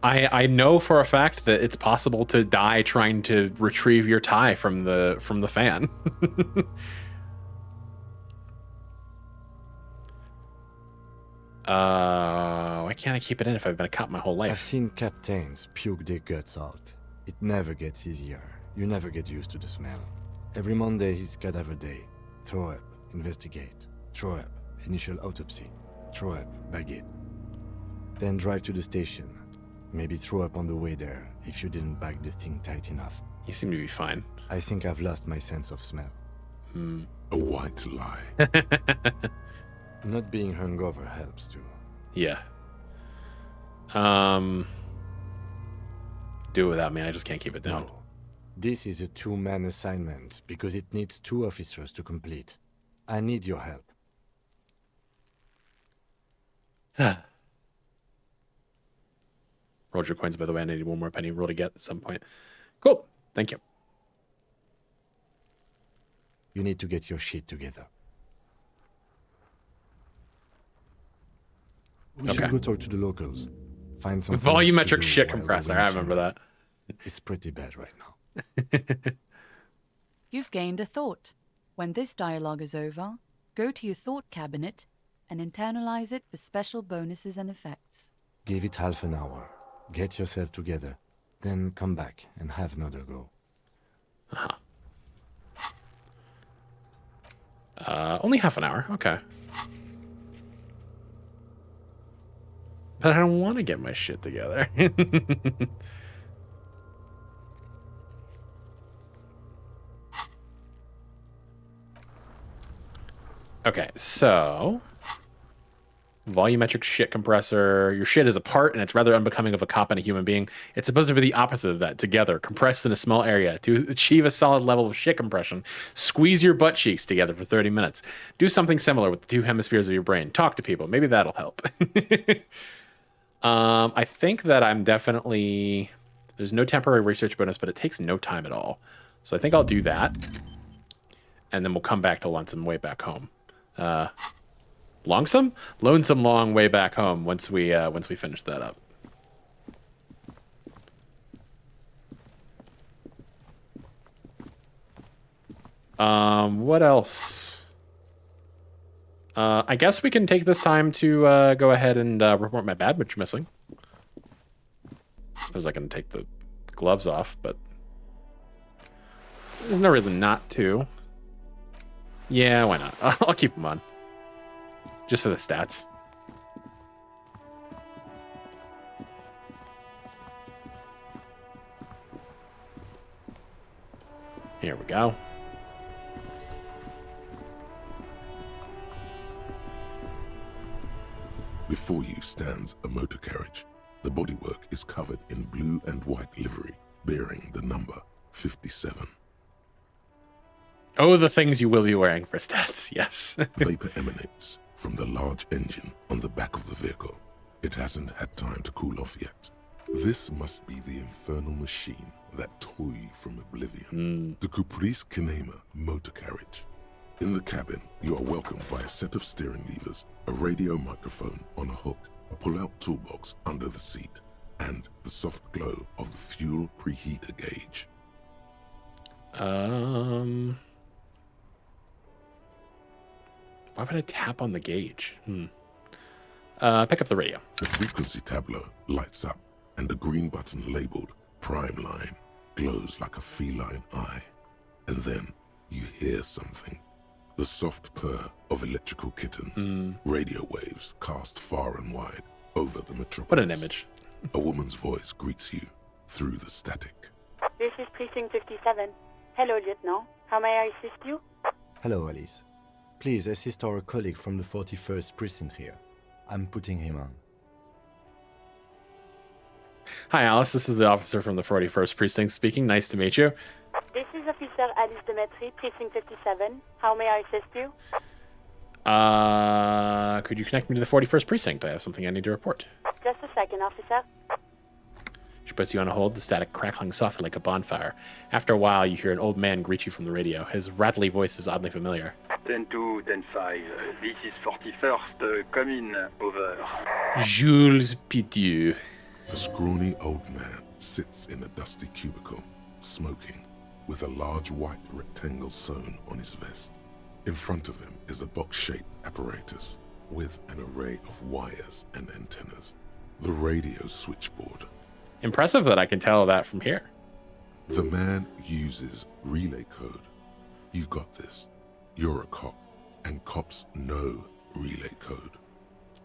I know for a fact that it's possible to die trying to retrieve your tie from the fan. Why can't I keep it in if I've been a cop my whole life? I've seen captains puke their guts out. It never gets easier. You never get used to the smell. Every Monday is cadaver day. Throw up, investigate. Throw up, initial autopsy. Throw up, bag it. Then drive to the station. Maybe throw up on the way there if you didn't bag the thing tight enough. You seem to be fine. I think I've lost my sense of smell. A white lie. Not being hungover helps too. Yeah. Do it without me. I just can't keep it down. No. This is a 2-man assignment because it needs 2 officers to complete. I need your help. Rolled your coins, by the way. I need one more penny roll to get at some point. Cool. Thank you. You need to get your shit together. We should go talk to the locals. Find something Volumetric shit compressor. I remember that. It's pretty bad right now. You've gained a thought. When this dialogue is over, go to your thought cabinet and internalize it for special bonuses and effects. Give it half an hour. Get yourself together. Then come back and have another go. Only half an hour. Okay. But I don't want to get my shit together. Okay, so volumetric shit compressor. Your shit is apart and it's rather unbecoming of a cop and a human being. It's supposed to be the opposite of that. Together, compressed in a small area. To achieve a solid level of shit compression, squeeze your butt cheeks together for 30 minutes. Do something similar with the 2 hemispheres of your brain. Talk to people. Maybe that'll help. I think that I'm definitely... There's no temporary research bonus, but it takes no time at all. So I think I'll do that. And then we'll come back to Lonesome Way Back Home. Lonesome long way back home once we finish that up. What else? I guess we can take this time to go ahead and report my badge missing. I suppose I can take the gloves off, but there's no reason not to. Yeah, why not? I'll keep them on. Just for the stats. Here we go. Before you stands a motor carriage. The bodywork is covered in blue and white livery, bearing the number 57. Oh, the things you will be wearing for stats, yes. Vapor emanates from the large engine on the back of the vehicle. It hasn't had time to cool off yet. This must be the infernal machine that tore you from oblivion. The Caprice Kinema motor carriage. In the cabin, you are welcomed by a set of steering levers, a radio microphone on a hook, a pull-out toolbox under the seat, and the soft glow of the fuel preheater gauge. Why would I tap on the gauge? Pick up the radio. The frequency tableau lights up, and the green button labeled Prime Line glows like a feline eye. And then you hear something. The soft purr of electrical kittens, radio waves cast far and wide over the metropolis. What an image. A woman's voice greets you through the static. This is Precinct 57. Hello, Lieutenant. How may I assist you? Hello, Alice. Please assist our colleague from the 41st Precinct here. I'm putting him on. Hi, Alice. This is the officer from the 41st Precinct speaking. Nice to meet you. This is Officer Alice Demetri, Precinct 57. How may I assist you? Could you connect me to the 41st Precinct? I have something I need to report. Just a second, officer. She puts you on hold, the static crackling softly like a bonfire. After a while, you hear an old man greet you from the radio. His rattly voice is oddly familiar. 10-2, 10-5. This is 41st. Come in. Over. Jules Pitié. A scrawny old man sits in a dusty cubicle, smoking, with a large white rectangle sewn on his vest. In front of him is a box-shaped apparatus with an array of wires and antennas. The radio switchboard. Impressive that I can tell that from here. The man uses relay code. You got this. You're a cop, and cops know relay code.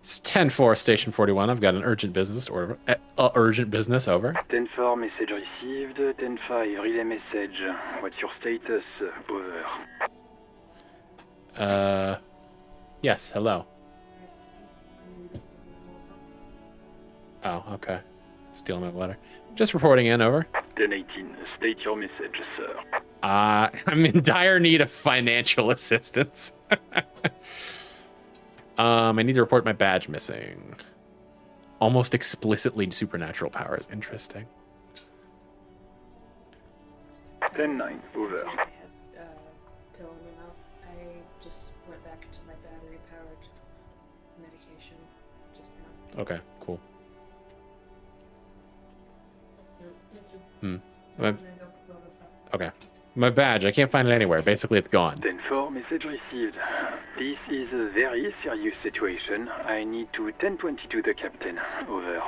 It's 10-4, Station 41. I've got an urgent business or urgent business over. 10-4, message received. 10-5, relay message. What's your status? Over. Yes, hello. Oh, okay. Stealing my letter. Just reporting in, over. 10-18, state your message, sir. I'm in dire need of financial assistance. I need to report my badge missing. Almost explicitly supernatural powers. Interesting. 10-9, over. I had pill in my mouth. I just went back to my battery-powered medication just now. Okay, cool. Okay. My badge, I can't find it anywhere. Basically, it's gone. 10-4, message received. This is a very serious situation. I need to 10-22 the captain. Over.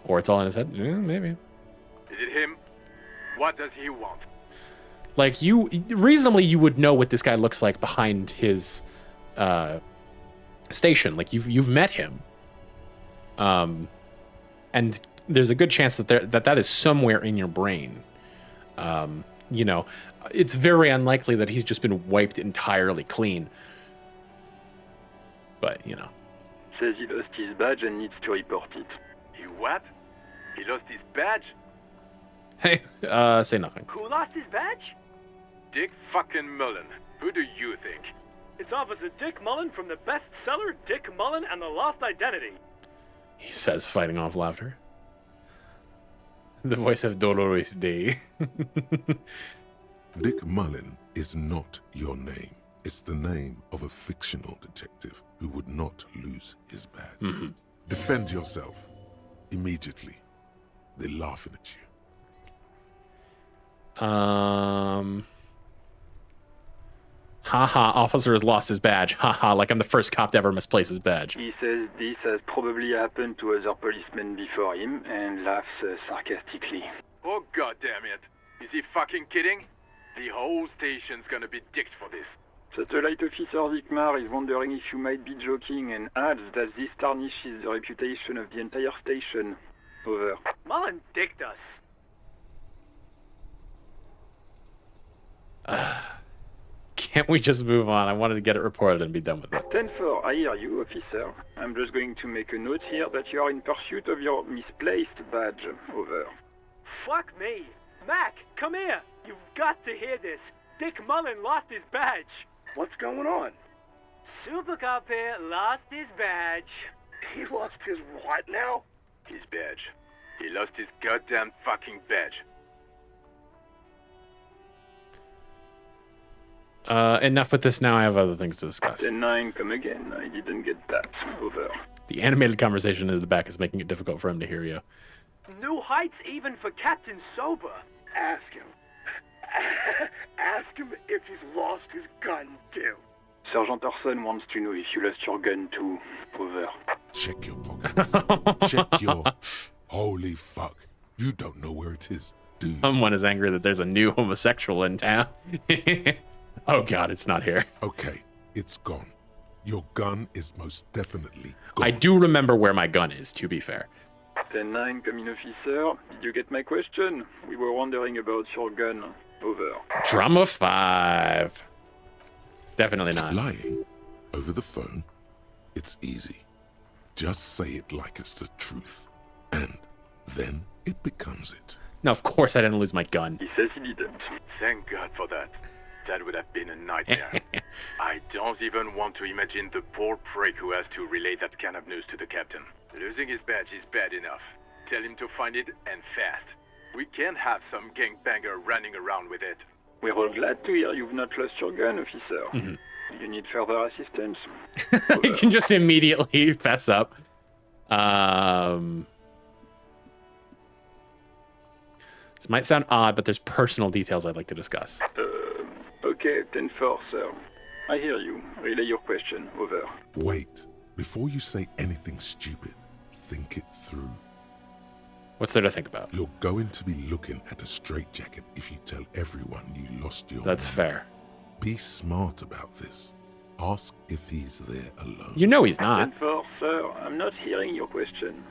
Or it's all in his head. Yeah, maybe. Is it him? What does he want? Like, reasonably, you would know what this guy looks like behind his station. Like, you've met him. And there's a good chance that is somewhere in your brain. You know, it's very unlikely that he's just been wiped entirely clean. But, you know. Says he lost his badge and needs to report it. He what? He lost his badge? Hey, say nothing. Who lost his badge? Dick fucking Mullen. Who do you think? It's Officer Dick Mullen from the bestseller Dick Mullen and the Lost Identity. He says, fighting off laughter. The voice of Dolores Day. Dick Mullen is not your name. It's the name of a fictional detective who would not lose his badge. Mm-hmm. Defend yourself. Immediately. They're laughing at you. Haha, officer has lost his badge. Haha, like I'm the first cop to ever misplace his badge. He says this has probably happened to other policemen before him and laughs sarcastically. Oh, goddamn it. Is he fucking kidding? The whole station's gonna be dicked for this. Satellite Officer Vikmar is wondering if you might be joking and adds that this tarnishes the reputation of the entire station. Over. Mullen dicked us. Can't we just move on? I wanted to get it reported and be done with it. 10-4, I hear you, officer. I'm just going to make a note here that you are in pursuit of your misplaced badge. Over. Fuck me. Mac, come here. You've got to hear this. Dick Mullen lost his badge. What's going on? Super Cop here lost his badge. He lost his what now? His badge. He lost his goddamn fucking badge. Enough with this now. I have other things to discuss. 10-9, come again. I didn't get that. Over. The animated conversation in the back is making it difficult for him to hear you. New heights even for Captain Sober. Ask him. Ask him if he's lost his gun, too. Sergeant Orson wants to know if you lost your gun too. Over. Check your pockets. Check your... Holy fuck. You don't know where it is, do you? Someone is angry that there's a new homosexual in town. Oh god, it's not here. Okay, it's gone. Your gun is most definitely gone. I do remember where my gun is, to be fair. 10-9, come in, officer. Did you get my question? We were wondering about your gun. Over. Drama 5. Definitely not. Lying over the phone, it's easy. Just say it like it's the truth. And then it becomes it. No, of course I didn't lose my gun. He says he didn't. Thank God for that. That would have been a nightmare. I don't even want to imagine the poor prick who has to relay that kind of news to the captain. Losing his badge is bad enough. Tell him to find it, and fast. We can't have some gangbanger running around with it. We're all glad to hear you've not lost your gun, officer. You need further assistance? You can just immediately fess up. This might sound odd, but there's personal details I'd like to discuss. Okay, 10-4, sir. I hear you. Relay your question. Over. Wait. Before you say anything stupid, think it through. What's there to think about? You're going to be looking at a straitjacket if you tell everyone you lost your That's man. fair. Be smart about this. Ask if he's there alone. You know he's not. 10-4, sir. I'm not hearing your question.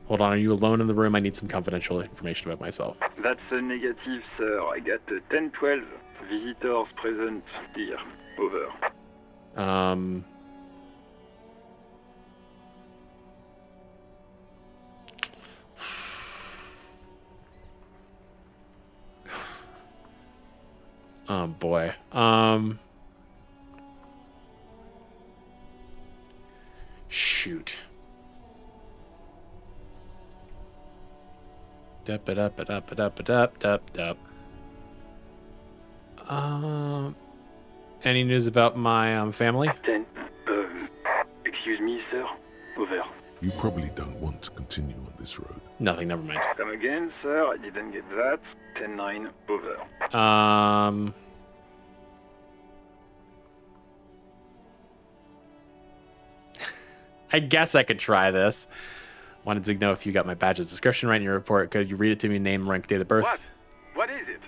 Hold on, are you alone in the room? I need some confidential information about myself. That's a negative, sir. I got 10-12 visitors present here. Over. Oh boy. Shoot. Any news about my family? 10. Excuse me, sir. Over. You probably don't want to continue on this road. Nothing, never mind. Come again, sir. I didn't get that. 10-9. Over. I guess I could try this. Wanted to know if you got my badge's description right in your report. Could you read it to me? Name, rank, date of birth? What? What is it?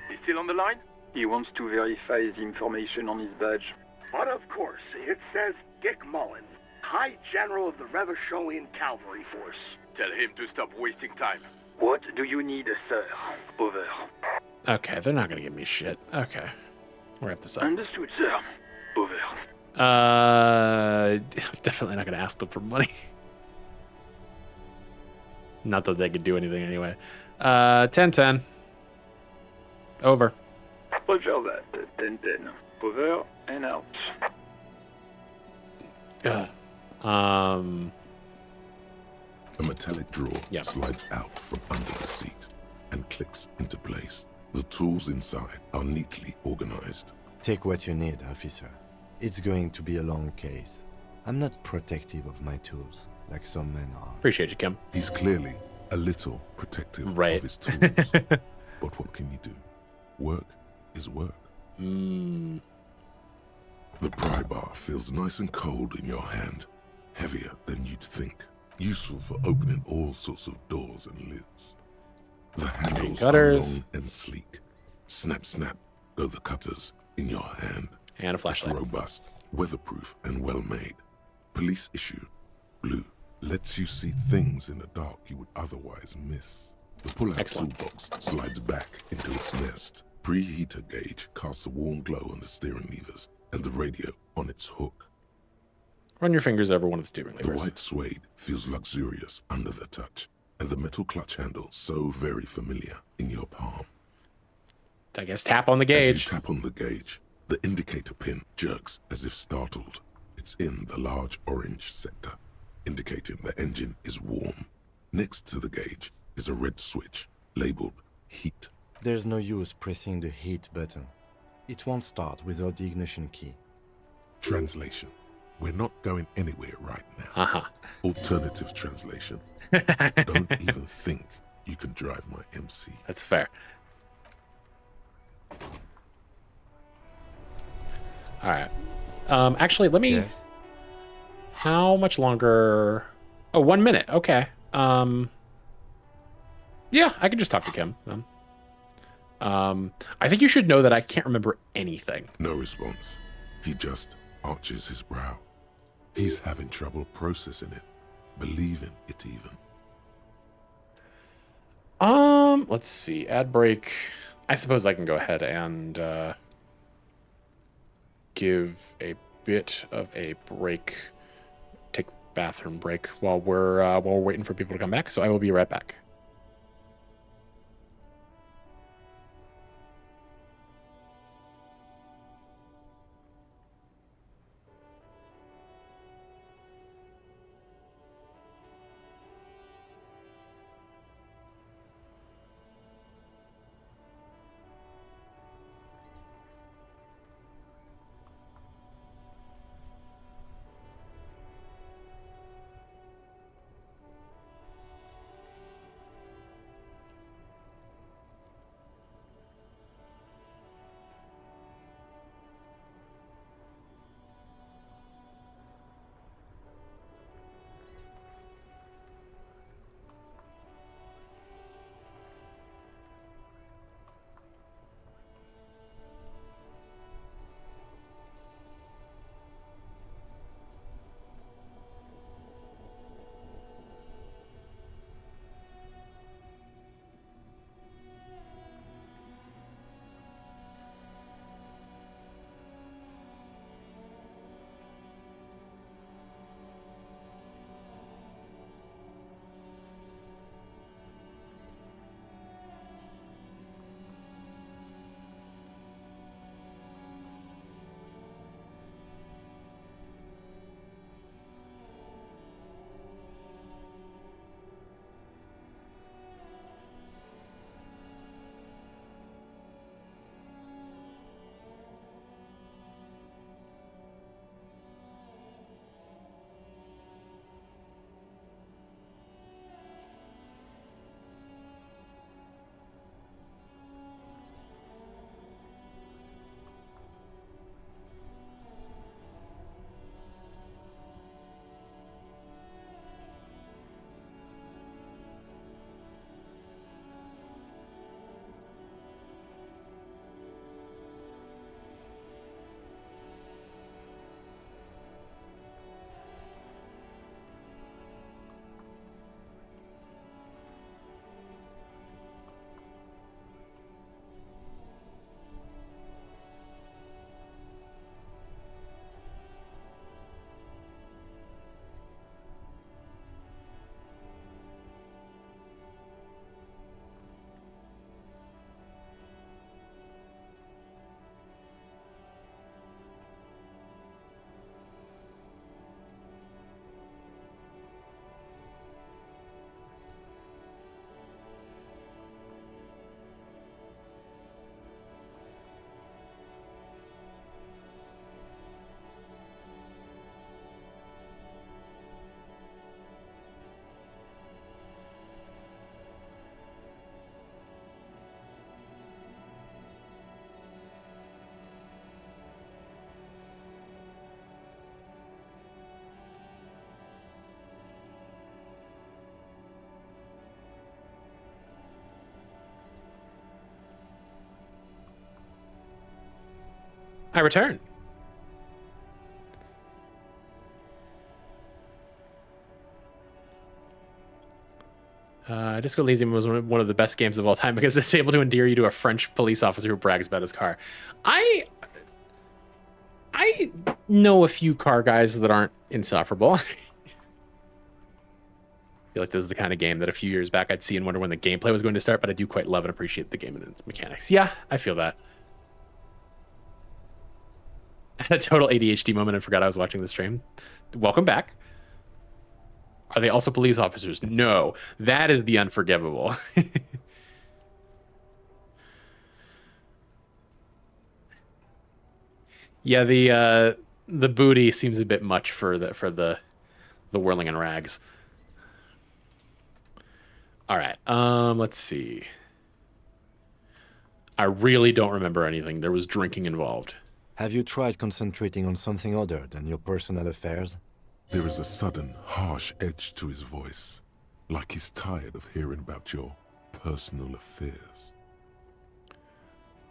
He's still on the line? He wants to verify the information on his badge. But of course, it says Dick Mullen, High General of the Revacholian Cavalry Force. Tell him to stop wasting time. What do you need, sir? Over. Okay, they're not gonna give me shit. Okay. We're at this up. Understood, sir. Over. Definitely not gonna ask them for money. Not that they could do anything anyway. 10-10. Over. Roger that. 10-10. Over and out. A metallic drawer slides out from under the seat and clicks into place. The tools inside are neatly organized. Take what you need, officer. It's going to be a long case. I'm not protective of my tools, like some men are. Appreciate you, Kim. He's clearly a little protective of his tools. But what can you do? Work is work. The pry bar feels nice and cold in your hand, heavier than you'd think. Useful for opening all sorts of doors and lids. The handles are long and sleek. Snap, snap, go the cutters in your hand. And a flashlight. It's robust, weatherproof, and well-made. Police issue, blue, lets you see things in the dark you would otherwise miss. The pull-out toolbox slides back into its nest. Preheater gauge casts a warm glow on the steering levers and the radio on its hook. Run your fingers over one of the steering levers. The white suede feels luxurious under the touch, and the metal clutch handle so very familiar in your palm. I guess tap on the gauge. As you tap on the gauge, the indicator pin jerks as if startled. It's in the large orange sector, indicating the engine is warm. Next to the gauge is a red switch labeled heat. There's no use pressing the heat button. It won't start without the ignition key. Translation. We're not going anywhere right now. Uh-huh. Alternative translation. Don't even think you can drive my MC. That's fair. All right. Actually, let me... Yes? How much longer? Oh, 1 minute. Okay. Yeah, I can just talk to Kim then. I think you should know that I can't remember anything. No response. He just arches his brow. He's having trouble processing it, believing it even. Let's see. Ad break. I suppose I can go ahead and give a bit of a break. Take bathroom break while we're waiting for people to come back. So I will be right back. I return. Disco Elysium was one of the best games of all time because it's able to endear you to a French police officer who brags about his car. I know a few car guys that aren't insufferable. I feel like this is the kind of game that a few years back I'd see and wonder when the gameplay was going to start, but I do quite love and appreciate the game and its mechanics. Yeah, I feel that. I had a total ADHD moment and forgot I was watching the stream. Welcome back. Are they also police officers? No, that is the unforgivable. Yeah, the booty seems a bit much for the whirling in rags. All right. Let's see. I really don't remember anything. There was drinking involved. Have you tried concentrating on something other than your personal affairs? There is a sudden, harsh edge to his voice, like he's tired of hearing about your personal affairs.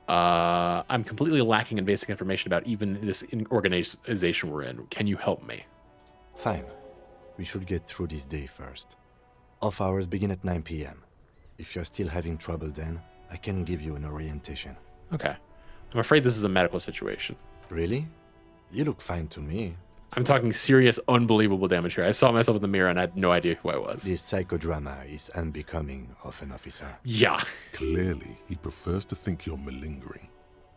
I'm completely lacking in basic information about even this organization we're in. Can you help me? Fine. We should get through this day first. Off hours begin at 9 p.m. If you're still having trouble then, I can give you an orientation. Okay. I'm afraid this is a medical situation. Really? You look fine to me. I'm talking serious, unbelievable damage here. I saw myself in the mirror and I had no idea who I was. This psychodrama is unbecoming of an officer. Yeah. Clearly, he prefers to think you're malingering.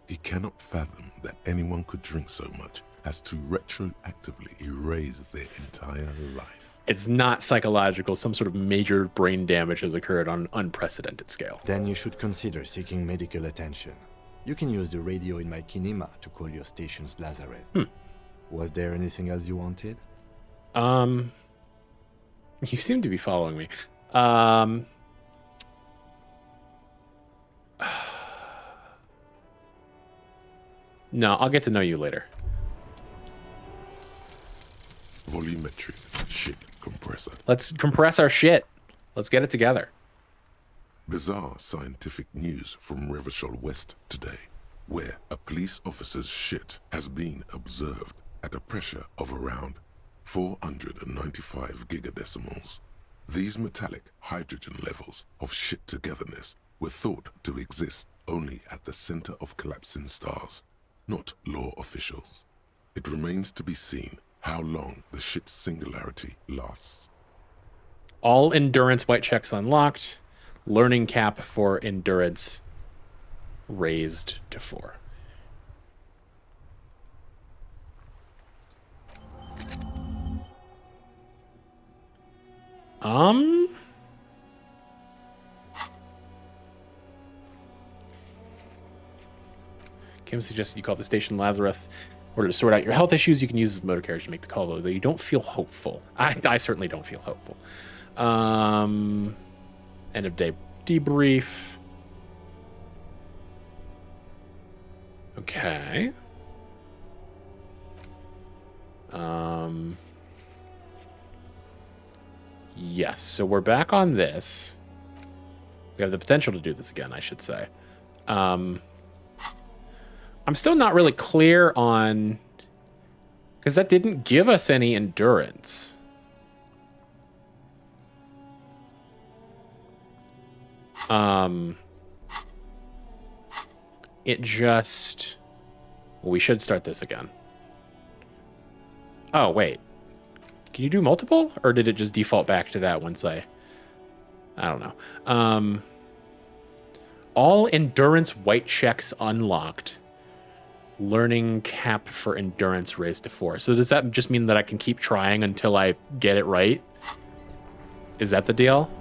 He cannot fathom that anyone could drink so much as to retroactively erase their entire life. It's not psychological. Some sort of major brain damage has occurred on an unprecedented scale. Then you should consider seeking medical attention. You can use the radio in my kinema to call your station's Lazareth. Was there anything else you wanted? You seem to be following me. No, I'll get to know you later. Volumetric shit compressor. Let's compress our shit. Let's get it together. Bizarre scientific news from Revachol West today, where a police officer's shit has been observed at a pressure of around 495 gigadecimals. These metallic hydrogen levels of shit togetherness were thought to exist only at the center of collapsing stars, not law officials. It remains to be seen how long the shit singularity lasts. All endurance white checks unlocked. Learning cap for endurance raised to 4. Kim suggests you call the station Lazarus in order to sort out your health issues. You can use this motor carriage to make the call, though you don't feel hopeful. I certainly don't feel hopeful. End of day debrief. Okay. Yes, so we're back on this. We have the potential to do this again, I should say. I'm still not really clear on... because that didn't give us any endurance. It just... well, we should start this again. Oh, wait. Can you do multiple? Or did it just default back to that once I don't know. All endurance white checks unlocked. Learning cap for endurance raised to 4. So does that just mean that I can keep trying until I get it right? Is that the deal?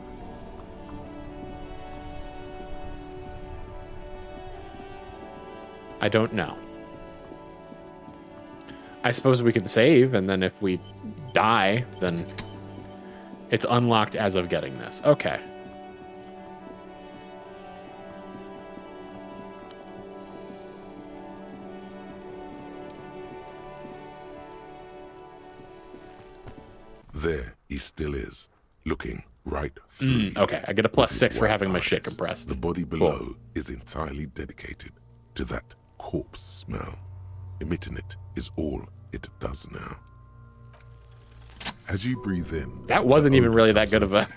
I don't know. I suppose we could save, and then if we die, then it's unlocked as of getting this. Okay. There he still is, looking right through you. Okay, I get a plus With his 6 for white having my eyes. shit compressed. The body below is entirely dedicated to that corpse smell. Emitting it is all it does now. As you breathe in... That wasn't the even odor really that comes good of over a... you.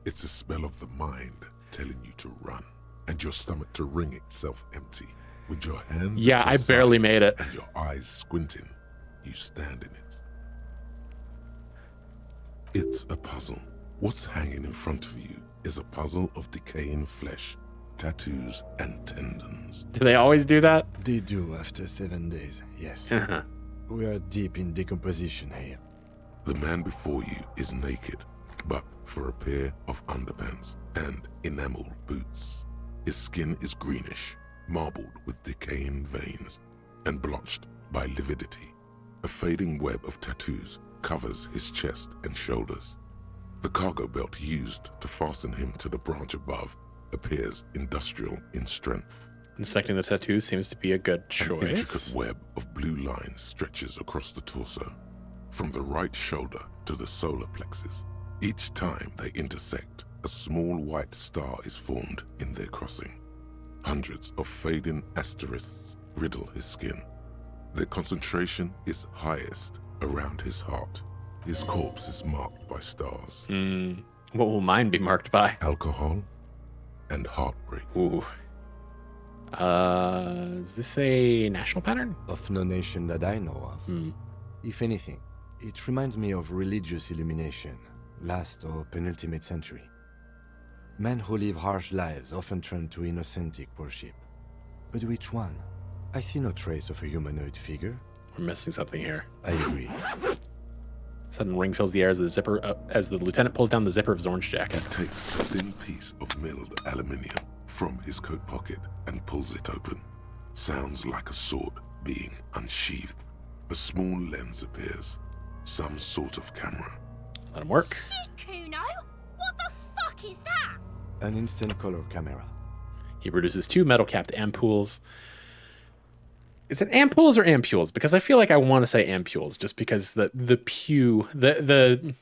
It's a smell of the mind telling you to run, and your stomach to wring itself empty. With your hands Yeah, at your I barely sides made it. and your eyes squinting, you stand in it. It's a puzzle. What's hanging in front of you is a puzzle of decaying flesh, tattoos, and tendons. Do they always do that? They do after 7 days, yes. Uh-huh. We are deep in decomposition here. The man before you is naked, but for a pair of underpants and enameled boots. His skin is greenish, marbled with decaying veins. and blotched by lividity. A fading web of tattoos covers his chest and shoulders. The cargo belt used to fasten him to the branch above appears industrial in strength. Inspecting the tattoos seems to be a good choice. An intricate web of blue lines stretches across the torso, from the right shoulder to the solar plexus. Each time they intersect, a small white star is formed in their crossing. Hundreds of fading asterisks riddle his skin. Their concentration is highest around his heart. His corpse is marked by stars. What will mine be marked by? Alcohol and heartbreak. Ooh. Is this a national pattern? Of no nation that I know of. If anything, it reminds me of religious illumination, last or penultimate century. Men who live harsh lives often turn to innocentic worship. But which one? I see no trace of a humanoid figure. We're missing something here. I agree. Sudden ring fills the air as the zipper as the lieutenant pulls down the zipper of his orange jacket. He takes a thin piece of milled aluminium from his coat pocket and pulls it open. Sounds like a sword being unsheathed. A small lens appears. Some sort of camera. Let him work. Shit, Kuno! What the fuck is that? An instant color camera. He produces 2 metal-capped ampoules. Is it ampoules or ampules? Because I feel like I want to say ampules, just because the pew, the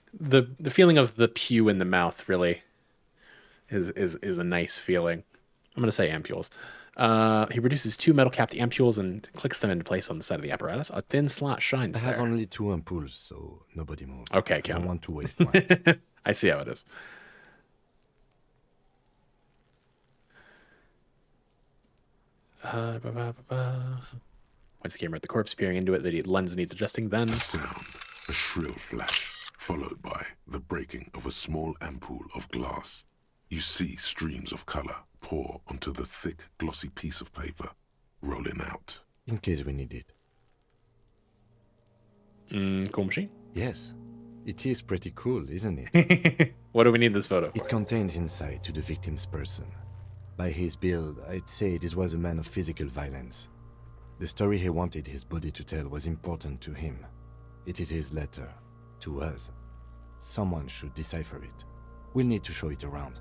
feeling of the pew in the mouth really is a nice feeling. I'm gonna say ampules. He produces 2 metal-capped ampoules and clicks them into place on the side of the apparatus. A thin slot shines I there. have only 2 ampoules, so nobody move. Okay, I count. don't want to waste one. I see how it is. Points the camera at the corpse, peering into it. The lens needs adjusting. Then a sound, a shrill flash, followed by the breaking of a small ampoule of glass. You see streams of color pour onto the thick, glossy piece of paper, rolling out. In case we need it. Cool machine? Yes. It is pretty cool, isn't it? What do we need this photo for? It contains insight to the victim's person. By his build, I'd say this was a man of physical violence. The story he wanted his body to tell was important to him. It is his letter. To us. Someone should decipher it. We'll need to show it around.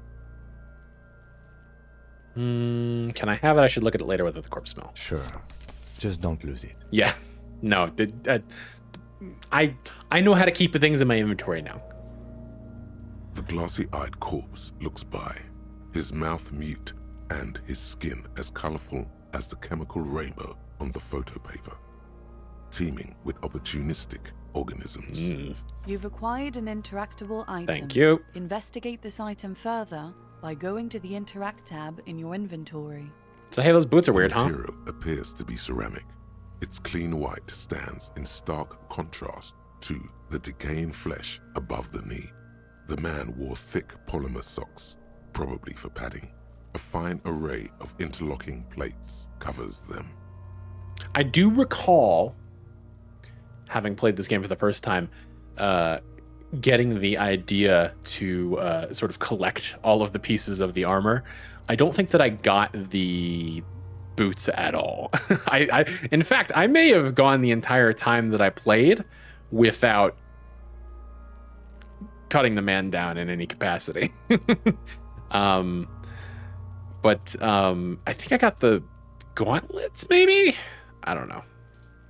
Can I have it? I should look at it later with the corpse smell. Sure. Just don't lose it. Yeah. No. I know how to keep the things in my inventory now. The glossy-eyed corpse looks by, his mouth mute and his skin as colorful as the chemical rainbow on the photo paper, teeming with opportunistic organisms. You've acquired an interactable item. Thank you. Investigate this item further by going to the Interact tab in your inventory. So hey, those boots are weird, the huh? material appears to be ceramic. Its clean white stands in stark contrast to the decaying flesh above the knee. The man wore thick polymer socks, probably for padding. A fine array of interlocking plates covers them. I do recall, having played this game for the first time, getting the idea to sort of collect all of the pieces of the armor. I don't think that I got the boots at all. In fact, I may have gone the entire time that I played without cutting the man down in any capacity. But I think I got the gauntlets, maybe? I don't know.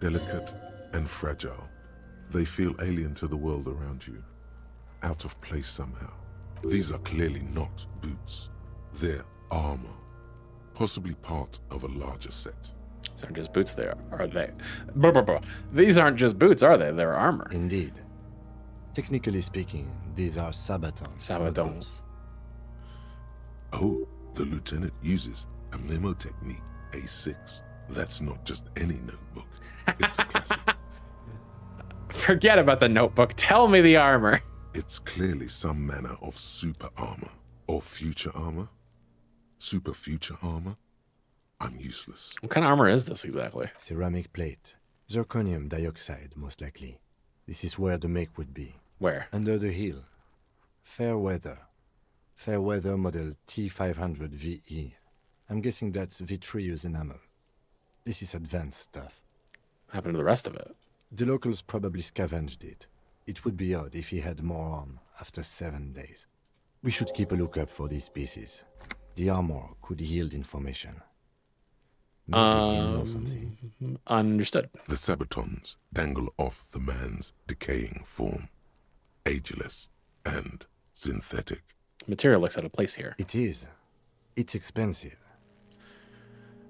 Delicate and fragile, they feel alien to the world around you, out of place somehow. These are clearly not boots. They're armor, possibly part of a larger set. These aren't just boots, are they? These aren't just boots, are they? They're armor. Indeed. Technically speaking, these are sabatons. Sabatons. Oh, the lieutenant uses a memo technique, A6. That's not just any notebook. It's a classic. Forget about the notebook. Tell me the armor. It's clearly some manner of super armor. Or future armor. Super future armor. I'm useless. What kind of armor is this exactly? Ceramic plate. Zirconium dioxide, most likely. This is where the make would be. Where? Under the hill. Fair weather. Fair weather model T500 VE. I'm guessing that's vitreous enamel. This is advanced stuff. happened to the rest of it? The locals probably scavenged it. It would be odd if he had more on after 7 days. We should keep a lookout for these pieces. The armor could yield information. Maybe he'll know something. Understood. The Sabatons dangle off the man's decaying form, ageless and synthetic. Material looks out of place here. It is. It's expensive.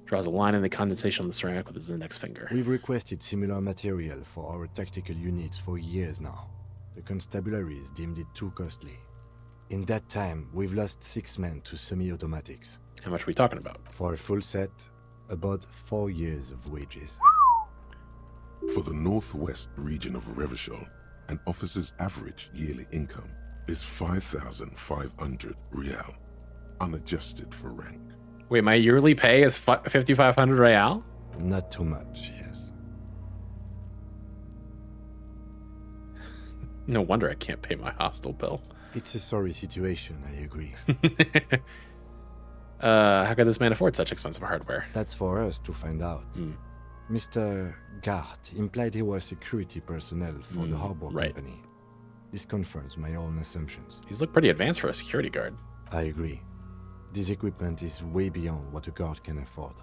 Draws a line in the condensation on the ceramic with his index finger. We've requested similar material for our tactical units for years now. The constabularies deemed it too costly. In that time, we've lost 6 men to semi-automatics. How much are we talking about? For a full set, about 4 years of wages. For the northwest region of Revachol, an officer's average yearly income is 5,500 real, unadjusted for rank. Wait, my yearly pay is 5,500 real? Not too much, yes. No wonder I can't pay my hostel bill. It's a sorry situation, I agree. How could this man afford such expensive hardware? That's for us to find out. Mr. Gart implied he was security personnel for the harbor company. This confirms my own assumptions. He's looked pretty advanced for a security guard. I agree. This equipment is way beyond what a guard can afford.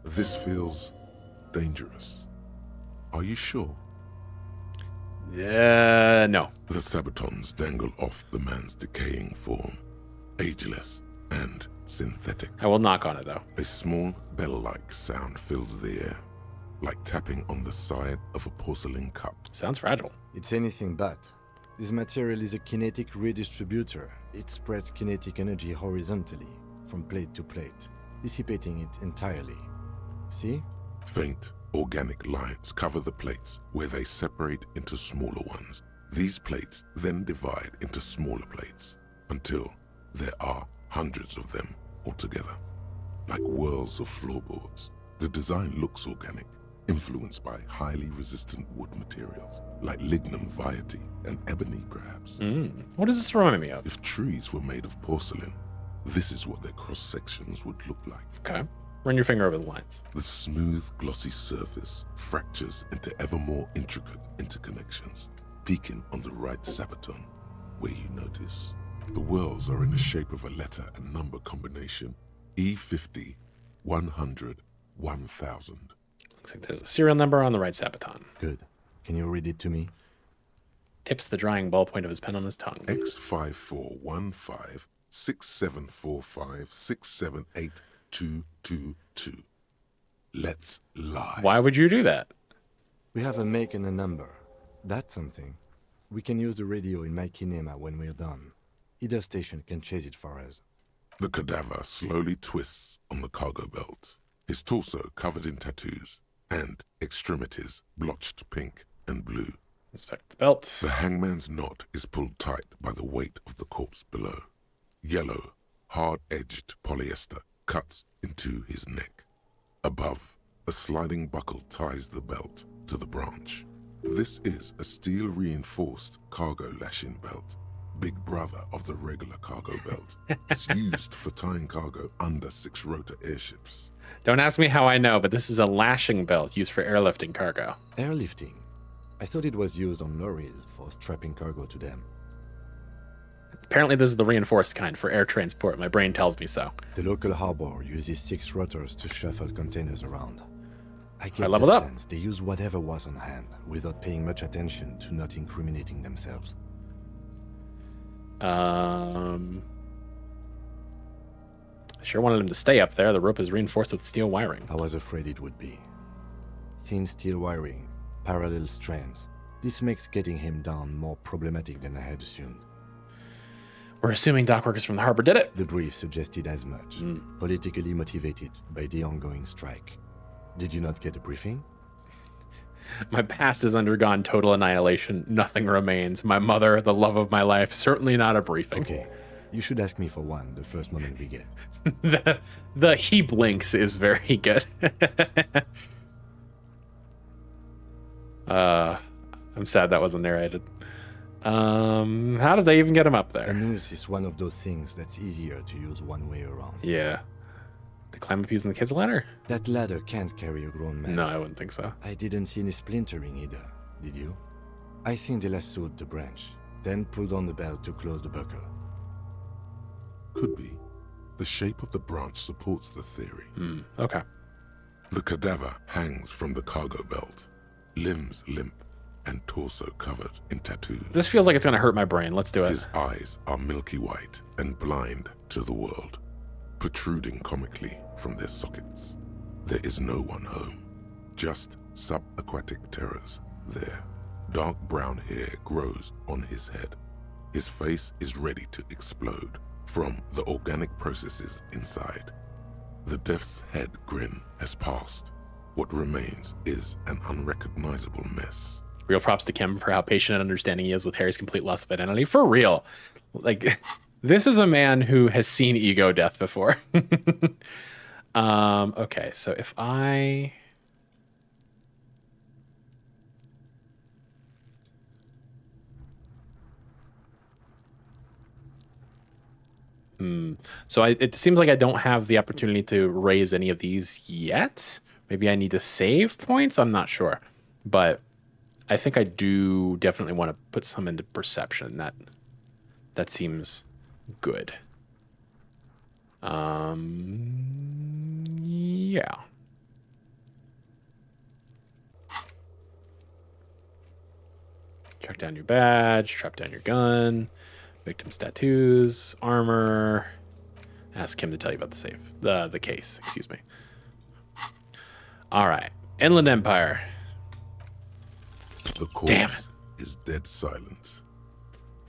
This feels dangerous. Are you sure? No. The Sabatons dangle off the man's decaying form, ageless and synthetic. I will knock on it, though. A small bell-like sound fills the air, like tapping on the side of a porcelain cup. Sounds fragile. It's anything but. This material is a kinetic redistributor. It spreads kinetic energy horizontally, from plate to plate, dissipating it entirely. See? Faint, organic lines cover the plates where they separate into smaller ones. These plates then divide into smaller plates until there are hundreds of them altogether, like whirls of floorboards. The design looks organic, influenced by highly resistant wood materials, like lignum vitae and ebony, perhaps. What does this remind me of? If trees were made of porcelain, this is what their cross-sections would look like. Okay. Run your finger over the lines. The smooth, glossy surface fractures into ever more intricate interconnections, peaking on the right Sabaton, where you notice the whirls are in the shape of a letter and number combination, E50, 100, 1000. Looks like there's a serial number on the right Sabaton. Good. Can you read it to me? Tips the drying ballpoint of his pen on his tongue. X5415 6745 678 222. Let's lie. Why would you do that? We have a make and a number. That's something. We can use the radio in my kinema when we're done. Either station can chase it for us. The cadaver slowly twists on the cargo belt, his torso covered in tattoos, and extremities blotched pink and blue. Inspect the belt. The hangman's knot is pulled tight by the weight of the corpse below. Yellow, hard-edged polyester cuts into his neck. Above, a sliding buckle ties the belt to the branch. This is a steel-reinforced cargo lashing belt, big brother of the regular cargo belt. It's used for tying cargo under 6-rotor airships. Don't ask me how I know, but this is a lashing belt used for airlifting cargo. Airlifting? I thought it was used on lorries for strapping cargo to them. Apparently this is the reinforced kind for air transport. My brain tells me so. The local harbor uses 6 rotors to shuffle containers around. I get leveled the up. sense they use whatever was on hand, without paying much attention to not incriminating themselves. I sure wanted him to stay up there. The rope is reinforced with steel wiring. I was afraid it would be. Thin steel wiring, parallel strands. This makes getting him down more problematic than I had assumed. We're assuming dock workers from the harbor did it. The brief suggested as much, politically motivated by the ongoing strike. Did you not get a briefing? My past has undergone total annihilation. Nothing remains. My mother, the love of my life, certainly not a briefing. Okay, you should ask me for one the first moment we get. the he blinks is very good. I'm sad that wasn't narrated. How did they even get him up A there? noose is one of those things that's easier to use one way around. Yeah. To climb up using the kids' ladder? That ladder can't carry a grown man. No, I wouldn't think so. I didn't see any splintering either, did you? I think they lassoed the branch, then pulled on the belt to close the buckle. Could be. The shape of the branch supports the theory. Okay. The cadaver hangs from the cargo belt, limbs limp and torso covered in tattoos. This feels like it's going to hurt my brain. Let's do it. His eyes are milky white and blind to the world, protruding comically from their sockets. There is no one home, just subaquatic terrors there. Dark brown hair grows on his head. His face is ready to explode from the organic processes inside. The death's head grin has passed. What remains is an unrecognizable mess. Real props to Kim for how patient and understanding he is with Harry's complete loss of identity. For real. Like, this is a man who has seen ego death before. Okay, so if I... So it seems like I don't have the opportunity to raise any of these yet. Maybe I need to save points? I'm not sure. But I think I do definitely want to put some into perception. That seems good. Yeah. Track down your badge, trap down your gun, victim's tattoos, armor. Ask him to tell you about the safe. The case, excuse me. All right. Inland Empire. The corpse is dead silent.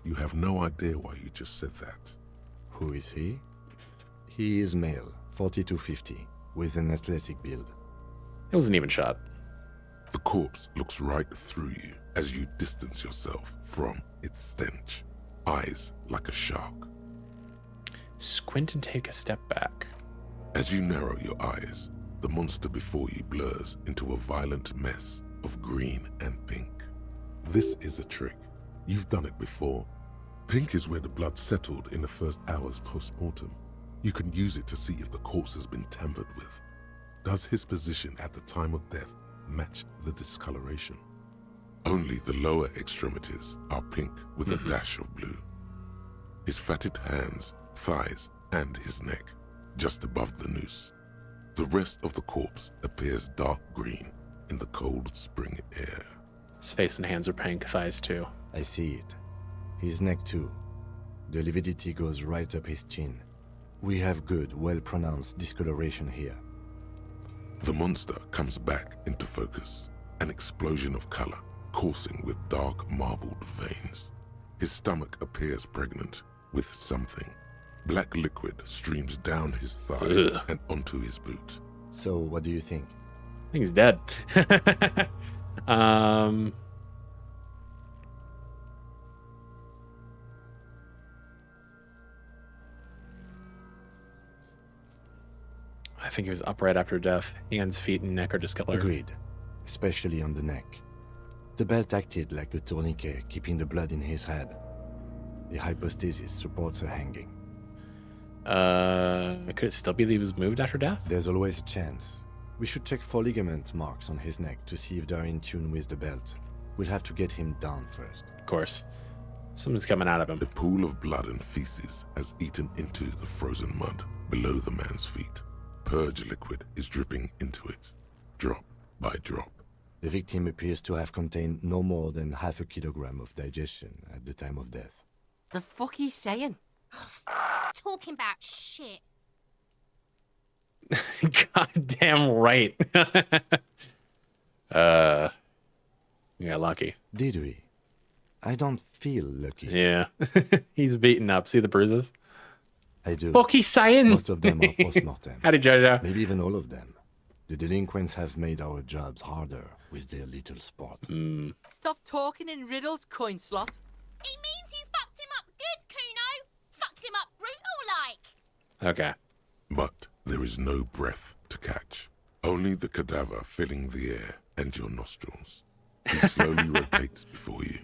You have no idea why you just said that. Who is he? He is male, 4250, with an athletic build. It was an even shot. The corpse looks right through you as you distance yourself from its stench. Eyes like a shark. Squint and take a step back. As you narrow your eyes, the monster before you blurs into a violent mess of green and pink. This is a trick. You've done it before. Pink is where the blood settled in the first hours post-mortem. You can use it to see if the corpse has been tampered with. Does his position at the time of death match the discoloration? Only the lower extremities are pink with a dash of blue. His fatted hands, thighs, and his neck, just above the noose. The rest of the corpse appears dark green in the cold spring air. His face and hands are pink, thighs too. I see it. His neck too. The lividity goes right up his chin. We have good, well-pronounced discoloration here. The monster comes back into focus, an explosion of color, coursing with dark marbled veins. His stomach appears pregnant with something. Black liquid streams down his thigh and onto his boot. So, what do you think? I think he's dead. I think he was upright after death. Hands, feet, and neck are discolored. Agreed. Especially on the neck. The belt acted like a tourniquet, keeping the blood in his head. The hypostasis supports a hanging. Could it still be that he was moved after death? There's always a chance. We should check for ligament marks on his neck to see if they're in tune with the belt. We'll have to get him down first. Of course. Something's coming out of him. A pool of blood and feces has eaten into the frozen mud below the man's feet. Purge liquid is dripping into it, drop by drop. The victim appears to have contained no more than half a kilogram of digestion at the time of death. The fuck he's saying? Talking about shit. Goddamn right. You got lucky. Did we? I don't feel lucky. Yeah. He's beaten up. See the bruises? I do. Fuck he's saying? Most of them are post-mortem. Howdy, Jojo. Maybe even all of them. The delinquents have made our jobs harder with their little sport. Stop talking in riddles, coin slot. It means you fucked him up good, Kuno. Fucked him up brutal like. Okay. But there is no breath to catch. Only the cadaver filling the air and your nostrils. He slowly rotates before you.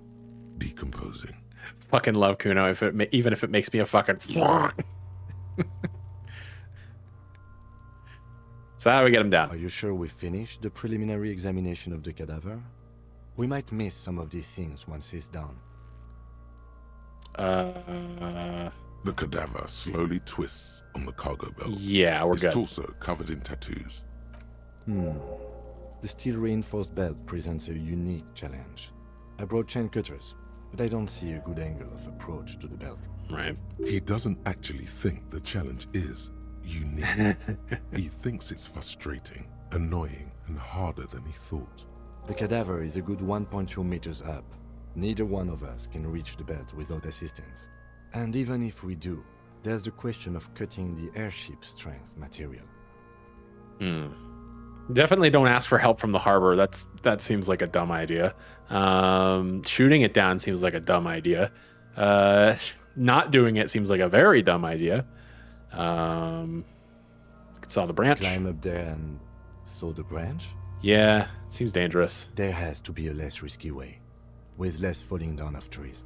decomposing. Fucking love Kuno, even if it makes me a fucking. So how do we get him down? Are you sure we finished the preliminary examination of the cadaver? We might miss some of these things once he's down. The cadaver slowly twists on the cargo belt. Yeah, we're His good. torso covered in tattoos. The steel-reinforced belt presents a unique challenge. I brought chain cutters, but I don't see a good angle of approach to the belt. Right. He doesn't actually think the challenge is unique. He thinks it's frustrating, annoying, and harder than he thought. The cadaver is a good 1.2 meters up. Neither one of us can reach the belt without assistance. And even if we do, there's the question of cutting the airship strength material. Definitely don't ask for help from the harbor. That seems like a dumb idea. Shooting it down seems like a dumb idea. Not doing it seems like a very dumb idea. Saw the branch. Climb up there and saw the branch? Yeah, seems dangerous. There has to be a less risky way, with less falling down of trees.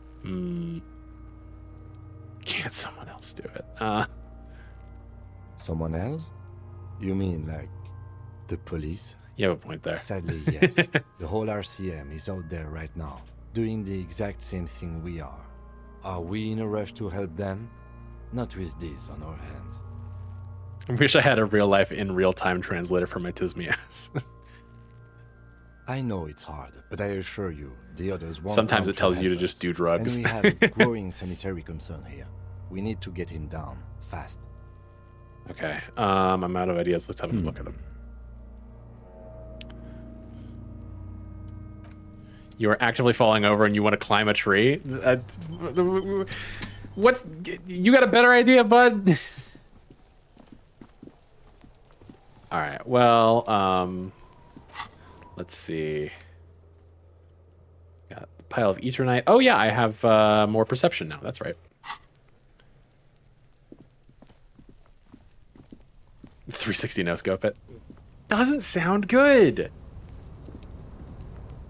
Can't someone else do it? Someone else? You mean like the police? You have a point there. Sadly, yes. The whole RCM is out there right now, doing the exact same thing we are. Are we in a rush to help them? Not with this on our hands. I wish I had a real life in real time translator for my Tismias. I know it's hard, but I assure you, the others won't. Sometimes come it tells you to help just us. do drugs. And we have a growing sanitary concern here. We need to get him down fast. Okay, I'm out of ideas. Let's have a look at him. You are actively falling over and you want to climb a tree? What? You got a better idea, bud? All right, well, let's see. Got a pile of Eternite. Oh yeah, I have more perception now. That's right. 360 no scope it. Doesn't sound good.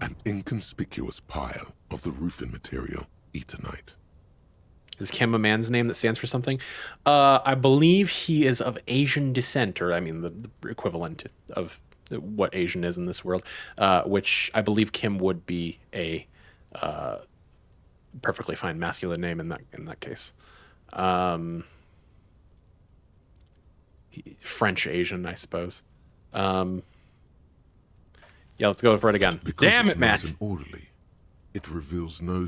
An inconspicuous pile of the roofing material, Eternite. Is Kim a man's name that stands for something? I believe he is of Asian descent, or I mean the equivalent of what Asian is in this world, which I believe Kim would be a perfectly fine masculine name in that case. French Asian, I suppose. Yeah, let's go for it again. Because Damn it's it, Matt. nice and orderly, it reveals no.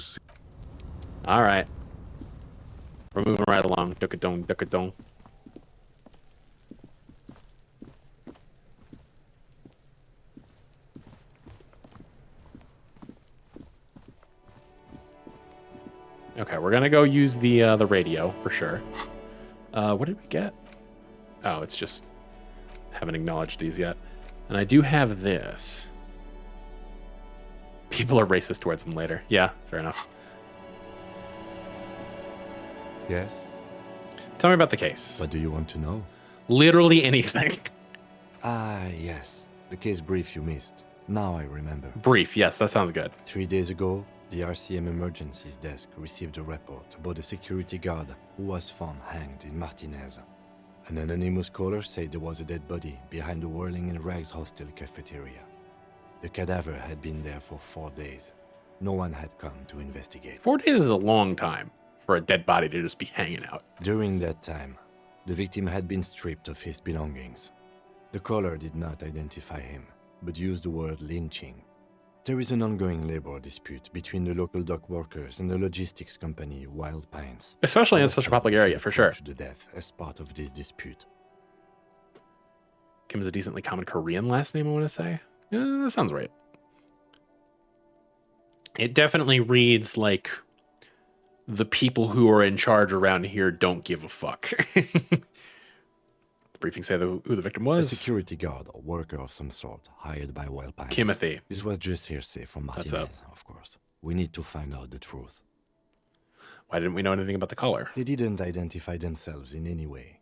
All right. We're moving right along. Duck-a-dong, duck-a-dong. Okay, we're gonna go use the radio for sure. What did we get? Oh, it's just haven't acknowledged these yet. And I do have this. People are racist towards him later. Yeah, fair enough. Yes? Tell me about the case. What do you want to know? Literally anything. Ah, yes. The case brief you missed. Now I remember. Brief, yes, that sounds good. 3 days ago, the RCM Emergencies Desk received a report about a security guard who was found hanged in Martinez. An anonymous caller said there was a dead body behind the Whirling in Rags hostel cafeteria. The cadaver had been there for 4 days. No one had come to investigate. 4 days is a long time for a dead body to just be hanging out. During that time, the victim had been stripped of his belongings. The caller did not identify him, but used the word lynching. There is an ongoing labor dispute between the local dock workers and the logistics company Wild Pines. Especially in such a public area, for sure. To death as part of this dispute. Kim is a decently common Korean last name, I want to say. Yeah, that sounds right. It definitely reads like the people who are in charge around here don't give a fuck. The briefing said who the victim was. A security guard or worker of some sort, hired by Wild Pines. Timothy. This was just hearsay from Martinez, of course. We need to find out the truth. Why didn't we know anything about the caller? They didn't identify themselves in any way.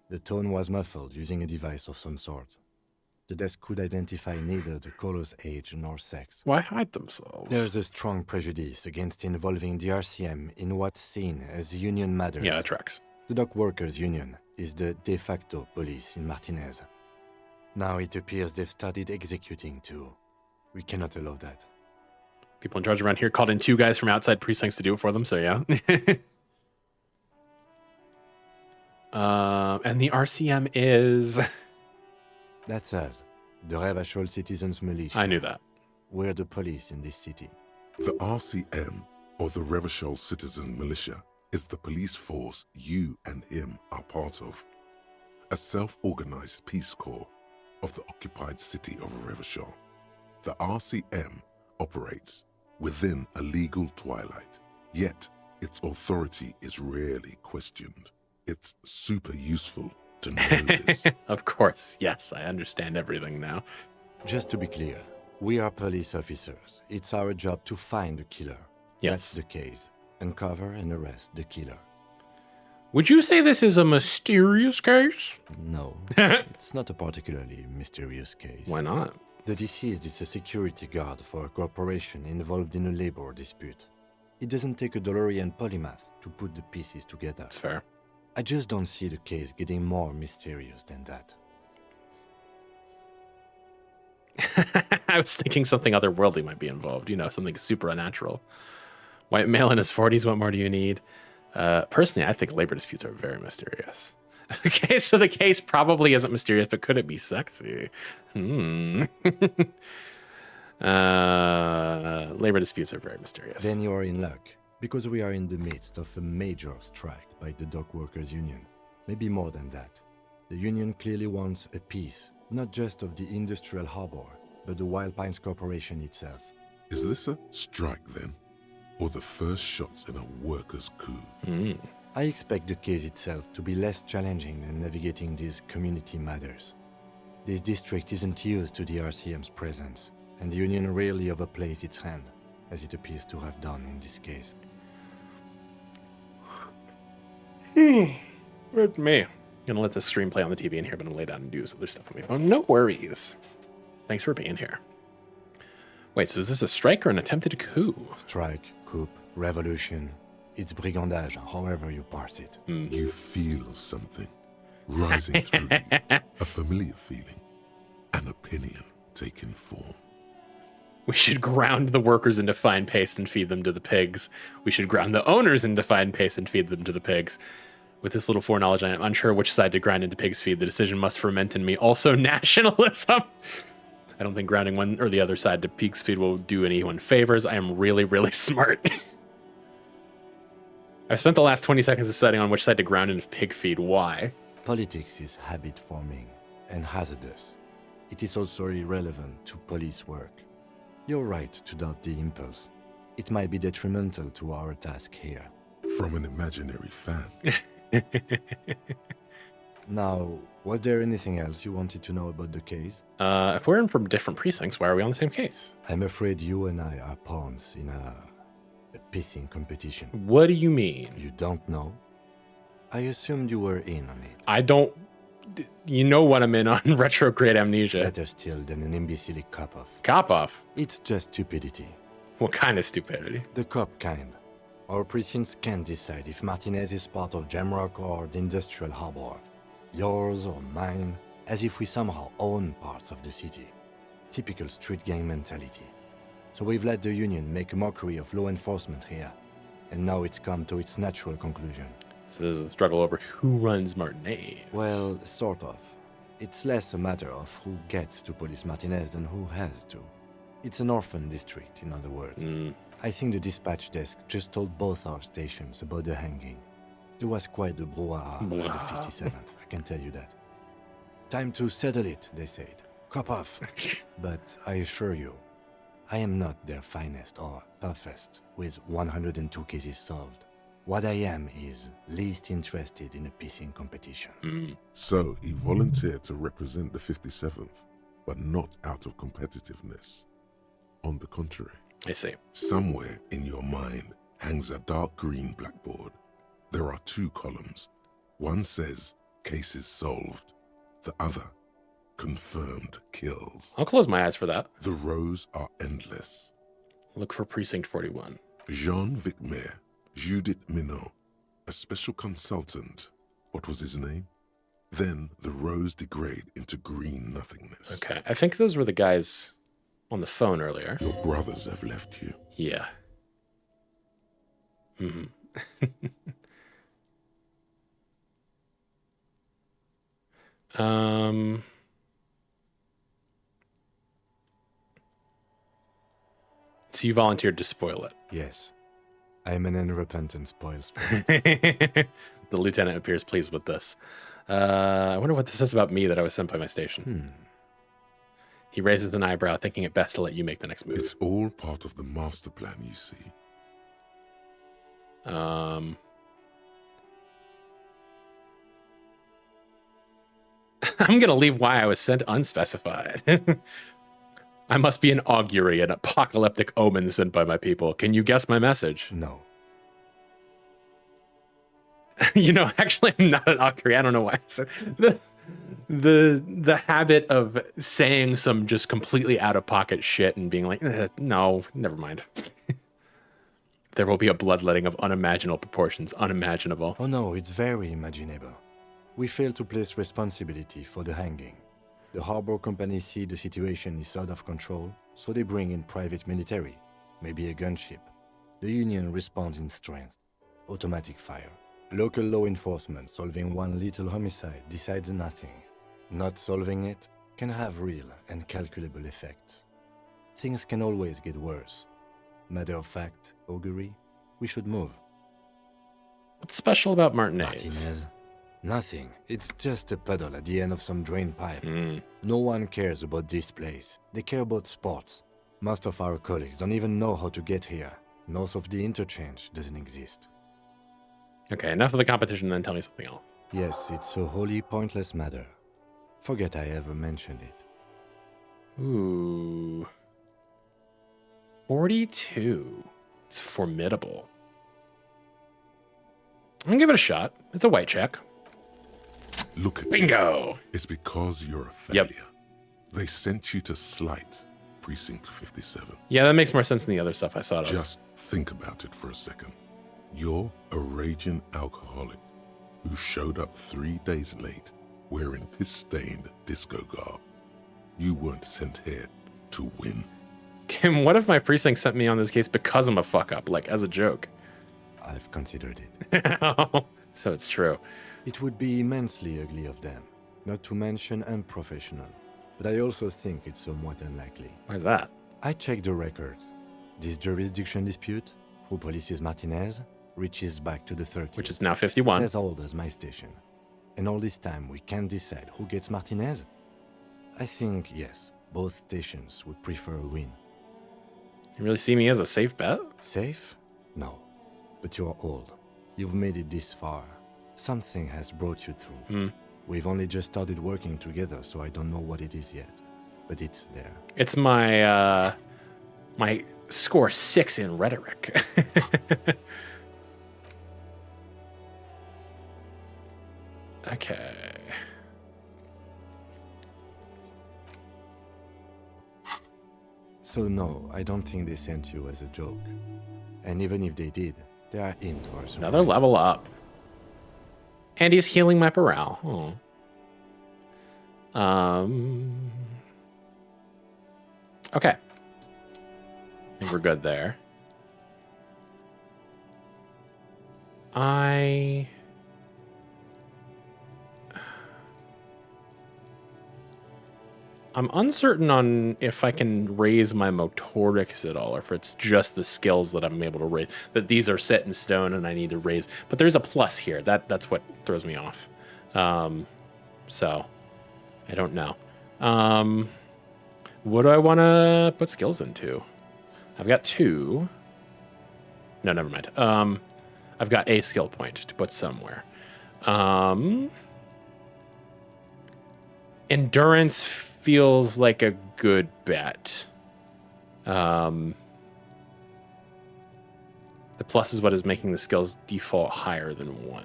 The tone was muffled using a device of some sort. the desk could identify neither the caller's age nor sex. Why hide themselves? There's a strong prejudice against involving the RCM in what's seen as union matters. Yeah, that tracks. The dock workers' union is the de facto police in Martinez. Now it appears they've started executing too. We cannot allow that. People in charge around here called in 2 guys from outside precincts to do it for them, so yeah. And the RCM is... That's us, the Revachol Citizens Militia. I knew that. We're the police in this city. The RCM, or the Revachol Citizen Militia, is the police force you and him are part of. A self-organized peace corps of the occupied city of Revachol. The RCM operates within a legal twilight, yet its authority is rarely questioned. It's super useful to know this. Of course, yes, I understand everything now. Just to be clear, we are police officers. It's our job to find the killer. Yes. That's the case. Uncover and arrest the killer. Would you say this is a mysterious case? No, it's not a particularly mysterious case. Why not? The deceased is a security guard for a corporation involved in a labor dispute. It doesn't take a DeLorean polymath to put the pieces together. That's fair. I just don't see the case getting more mysterious than that. I was thinking something otherworldly might be involved, you know, something supernatural. White male in his 40s, what more do you need? Personally, I think labor disputes are very mysterious. Okay, so the case probably isn't mysterious, but could it be sexy? Labor disputes are very mysterious. Then you are in luck, because we are in the midst of a major strike by the dock workers' union. Maybe more than that. The union clearly wants a piece, not just of the industrial harbor, but the Wild Pines Corporation itself. Is this a strike then? Or the first shots in a workers' coup? I expect the case itself to be less challenging than navigating these community matters. This district isn't used to the RCM's presence, and the union rarely overplays its hand, as it appears to have done in this case. With me. Gonna let the stream play on the TV in here, but I'm gonna lay down and do some other stuff on my phone. No worries. Thanks for being here. Wait, so is this a strike or an attempted coup? Strike, coup, revolution. It's brigandage, however you parse it. You feel something rising through you, a familiar feeling, an opinion taking form. We should ground the workers into fine paste and feed them to the pigs. We should ground the owners into fine paste and feed them to the pigs. With this little foreknowledge, I am unsure which side to grind into pig's feed. The decision must ferment in me. Also, nationalism. I don't think grounding one or the other side to pig's feed will do anyone favors. I am really, really smart. I've spent the last 20 seconds deciding on which side to ground into pig feed. Why? Politics is habit-forming and hazardous. It is also irrelevant to police work. You're right to doubt the impulse. It might be detrimental to our task here. From an imaginary fan. Now, was there anything else you wanted to know about the case? If we're in from different precincts, why are we on the same case? I'm afraid you and I are pawns in a pissing competition. What do you mean? You don't know? I assumed you were in on it. I don't... You know what I'm in on. Retrograde amnesia. Better still than an imbecilic cop-off. Cop-off? It's just stupidity. What kind of stupidity? The cop kind. Our precincts can't decide if Martinez is part of Jamrock or the industrial harbor. Yours or mine, as if we somehow own parts of the city. Typical street gang mentality. So we've let the union make a mockery of law enforcement here. And now it's come to its natural conclusion. So this is a struggle over who runs Martinez. Well, sort of. It's less a matter of who gets to police Martinez than who has to. It's an orphan district, in other words. I think the dispatch desk just told both our stations about the hanging. There was quite the brouhaha at the 57th, I can tell you that. Time to settle it, they said. Cop off. But I assure you, I am not their finest or toughest with 102 cases solved. What I am is least interested in a pissing competition. So he volunteered to represent the 57th, but not out of competitiveness. On the contrary. I see. Somewhere in your mind hangs a dark green blackboard. There are 2 columns. One says, cases solved. The other, confirmed kills. I'll close my eyes for that. The rows are endless. Look for Precinct 41. Jean Vicmer, Judith Minot, a special consultant. What was his name? Then the rows degrade into green nothingness. Okay, I think those were the guys on the phone earlier. Your brothers have left you. Yeah. Mm-hmm. So you volunteered to spoil it. Yes. I'm an unrepentant spoil sport. The lieutenant appears pleased with this. I wonder what this says about me that I was sent by my station. He raises an eyebrow, thinking it best to let you make the next move. It's all part of the master plan, you see. I'm gonna leave why I was sent unspecified. I must be an augury, an apocalyptic omen sent by my people. Can you guess my message? No. You know, actually, I'm not an augury. I don't know why I said the habit of saying some just completely out of pocket shit and being like, no, never mind. There will be a bloodletting of unimaginable proportions, unimaginable. Oh no, it's very imaginable. We fail to place responsibility for the hanging. The harbor company see the situation is out of control, so they bring in private military, maybe a gunship. The Union responds in strength. Automatic fire. Local law enforcement solving one little homicide decides nothing. Not solving it can have real and calculable effects. Things can always get worse. Matter of fact, augury, we should move. What's special about Martinez? Martinez? Nothing. It's just a puddle at the end of some drain pipe. No one cares about this place. They care about sports. Most of our colleagues don't even know how to get here. North of the interchange doesn't exist. Okay, enough of the competition, then tell me something else. Yes, it's a wholly pointless matter. Forget I ever mentioned it. Ooh. 42. It's formidable. I'm gonna give it a shot. It's a white check. Look at Bingo! You. It's because you're a failure. They sent you to Slight, Precinct 57. Yeah, that makes more sense than the other stuff I saw. Just think about it for a second. You're a raging alcoholic who showed up 3 days late wearing piss-stained disco garb. You weren't sent here to win. Kim, what if my precinct sent me on this case because I'm a fuck-up, like, as a joke? I've considered it. So it's true. It would be immensely ugly of them, not to mention unprofessional. But I also think it's somewhat unlikely. Why is that? I checked the records. This jurisdiction dispute, who polices Martinez, reaches back to the 30s. Which is now 51. It's as old as my station. And all this time we can't decide who gets Martinez? I think, yes, both stations would prefer a win. You really see me as a safe bet? Safe? No. But you're old. You've made it this far. Something has brought you through. We've only just started working together, so I don't know what it is yet. But it's there. It's my, my score 6 in rhetoric. Okay. So no, I don't think they sent you as a joke. And even if they did, they are in for us. Another level up. And he's healing my morale. Okay. I think we're good there. I'm uncertain on if I can raise my motorics at all, or if it's just the skills that I'm able to raise. That these are set in stone and I need to raise. But there's a plus here. That's what throws me off. So, I don't know. What do I want to put skills into? I've got 2. No, never mind. I've got a skill point to put somewhere. Endurance feels like a good bet. The plus is what is making the skills default higher than 1.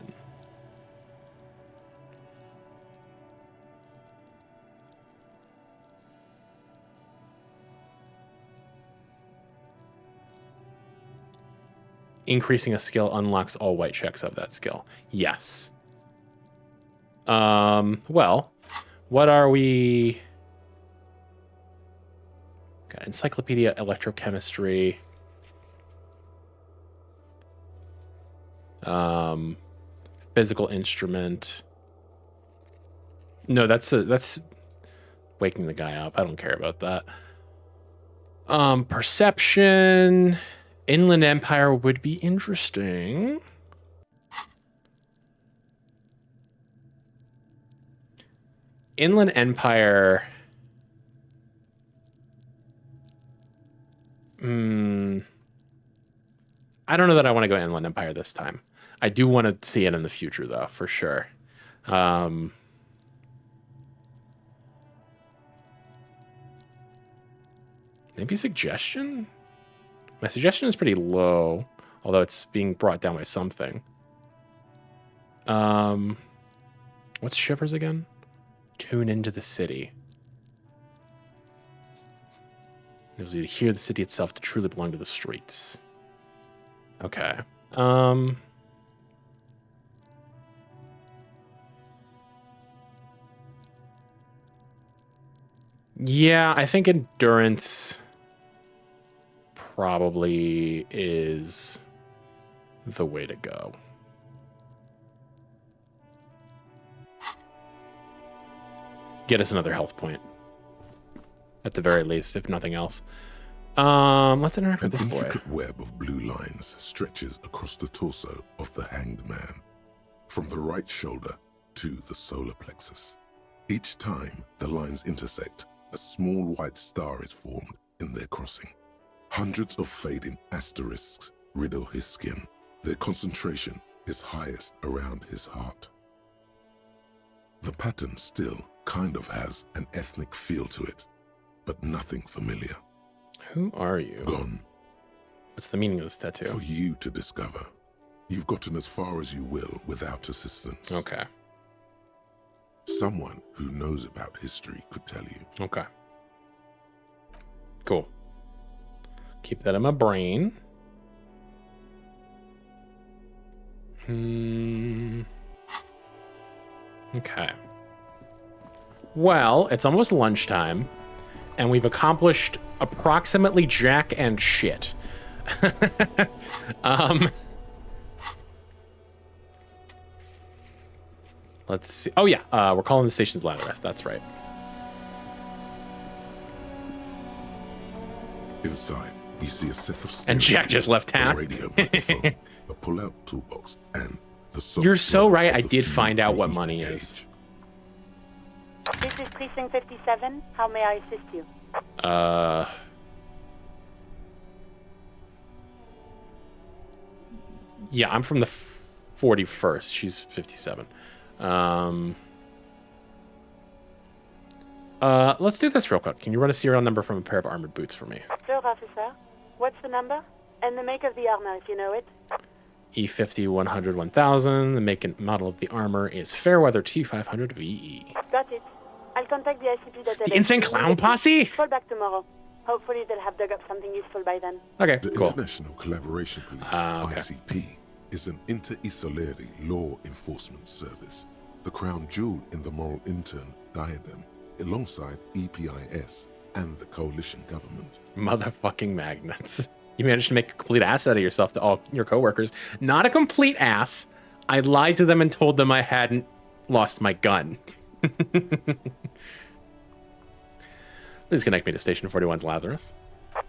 Increasing a skill unlocks all white checks of that skill. Yes. Well, what are we? Got encyclopedia, electrochemistry. Physical instrument. No, that's waking the guy up. I don't care about that. Perception. Inland Empire would be interesting. Inland Empire. I don't know that I want to go Inland Empire this time. I do want to see it in the future, though, for sure. Maybe suggestion? My suggestion is pretty low, although it's being brought down by something. What's Shivers again? Tune into the city. It was you to hear the city itself to truly belong to the streets. Okay. Yeah, I think endurance probably is the way to go. Get us another health point. At the very least, if nothing else. Let's interact with this boy. An intricate web of blue lines stretches across the torso of the hanged man, from the right shoulder to the solar plexus. Each time the lines intersect, a small white star is formed in their crossing. Hundreds of fading asterisks riddle his skin. Their concentration is highest around his heart. The pattern still kind of has an ethnic feel to it, but nothing familiar. Who are you? Gone. What's the meaning of this tattoo? For you to discover. You've gotten as far as you will without assistance. Okay. Someone who knows about history could tell you. Okay. Cool. Keep that in my brain. Okay. Well, it's almost lunchtime, and we've accomplished approximately jack and shit. Let's see. Oh yeah, we're calling the station's Lathereth. That's right. Inside, you see a set of And Jack just left town. a radio microphone, a pull-out toolbox, and the soft You're so glow right. of I the did few find out what preheated money gauge. is. This is Precinct 57. How may I assist you? Yeah, I'm from the 41st. She's 57. Let's do this real quick. Can you run a serial number from a pair of armored boots for me? Sure, officer. What's the number? And the make of the armor, if you know it. E50 100 1000. The make and model of the armor is Fairweather T500 VE. Got it. I'll contact the ICP database. The Insane Clown Posse? Call back tomorrow. Hopefully they'll have dug up something useful by then. Okay, The cool. International Collaboration Police, Okay. ICP, is an inter-Isolari law enforcement service, the crown jewel in the moral intern diadem, alongside EPIS and the coalition government. Motherfucking magnets. You managed to make a complete ass out of yourself to all your coworkers. Not a complete ass. I lied to them and told them I hadn't lost my gun. Please connect me to Station 41's Lazarus.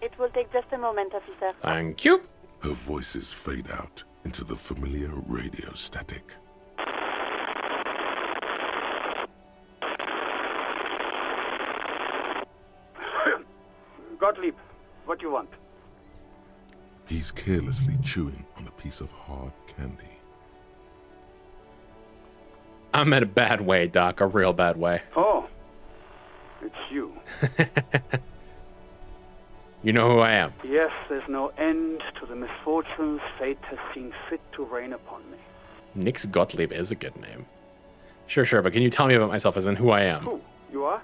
It will take just a moment, officer. Thank you. Her voices fade out into the familiar radio static. Gottlieb, what do you want? He's carelessly chewing on a piece of hard candy. I'm in a bad way, Doc. A real bad way. Oh, it's you. You know who I am. Yes, there's no end to the misfortunes fate has seen fit to rain upon me. Nix Gottlieb is a good name. Sure, but can you tell me about myself as in who I am? Who? You are?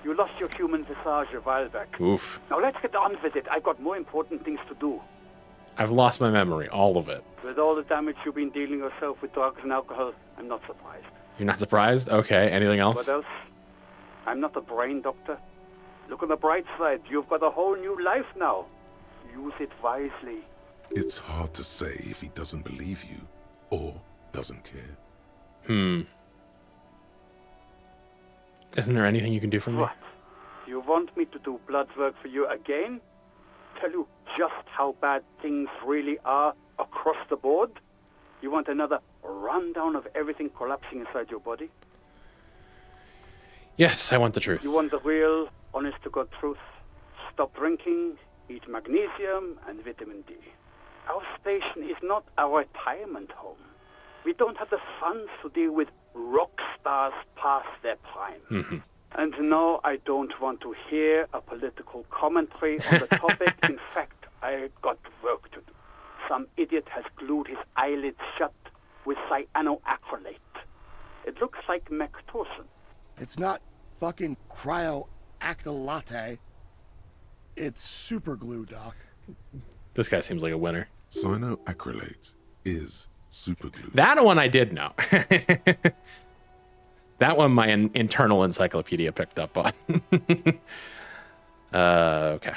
You lost your human visage a while back. Oof. Now let's get on with it. I've got more important things to do. I've lost my memory, all of it. With all the damage you've been dealing yourself with drugs and alcohol, I'm not surprised. You're not surprised? Okay, anything else? What else? I'm not a brain doctor. Look on the bright side. You've got a whole new life now. Use it wisely. It's hard to say if he doesn't believe you or doesn't care. Isn't there anything you can do for me? What? You want me to do blood work for you again? Tell you just how bad things really are across the board? You want another rundown of everything collapsing inside your body? Yes, I want the truth. You want the real, honest-to-God truth? Stop drinking, eat magnesium and vitamin D. Our station is not a retirement home. We don't have the funds to deal with rock stars past their prime. And no, I don't want to hear a political commentary on the topic. In fact, I got work to do. Some idiot has glued his eyelids shut with cyanoacrylate. It looks like Mactorson. It's not fucking cryoacrylate. It's super glue, Doc. This guy seems like a winner. Cyanoacrylate is super glue. That one I did know. That one my internal encyclopedia picked up on. Okay.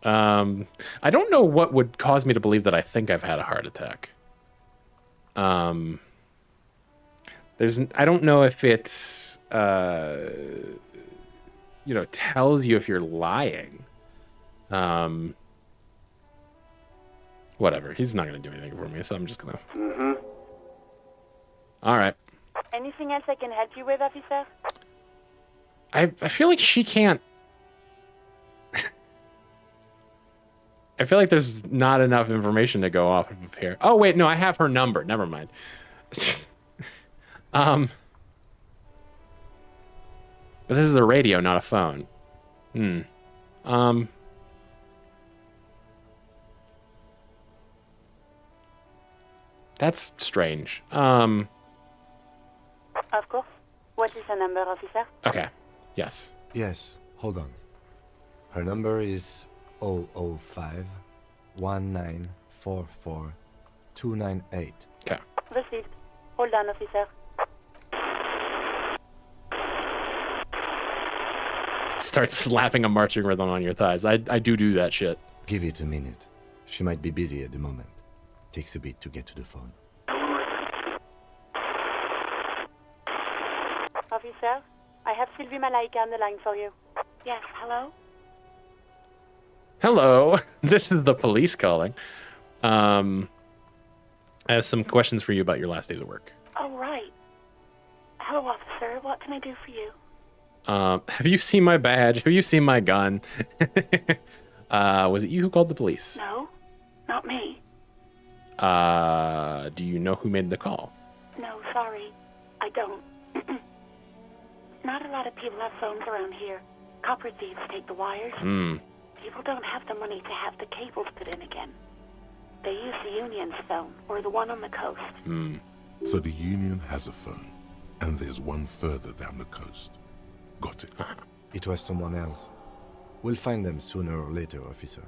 I don't know what would cause me to believe that I think I've had a heart attack. I don't know if it's, tells you if you're lying. Whatever. He's not going to do anything for me, so I'm just going to... All right. Anything else I can help you with, officer? I feel like she can't... I feel like there's not enough information to go off of here. Oh, wait, no, I have her number. Never mind. But this is a radio, not a phone. That's strange. Of course. What is the number, officer? Okay. Yes. Yes, hold on. Her number is 005 1944 298. Okay. Received. Hold on, officer. Start slapping a marching rhythm on your thighs. I do that shit. Give it a minute. She might be busy at the moment. Takes a bit to get to the phone. Officer, I have Sylvie Malaika on the line for you. Yes, hello? Hello. This is the police calling. I have some questions for you about your last days at work. Oh, right. Hello, officer. What can I do for you? Have you seen my badge? Have you seen my gun? Was it you who called the police? No, not me. Do you know who made the call? No, sorry. I don't. Not a lot of people have phones around here. Copper thieves take the wires. People don't have the money to have the cables put in again. They use the Union's phone, or the one on the coast. So the Union has a phone, and there's one further down the coast. Got it. It was someone else. We'll find them sooner or later, officer.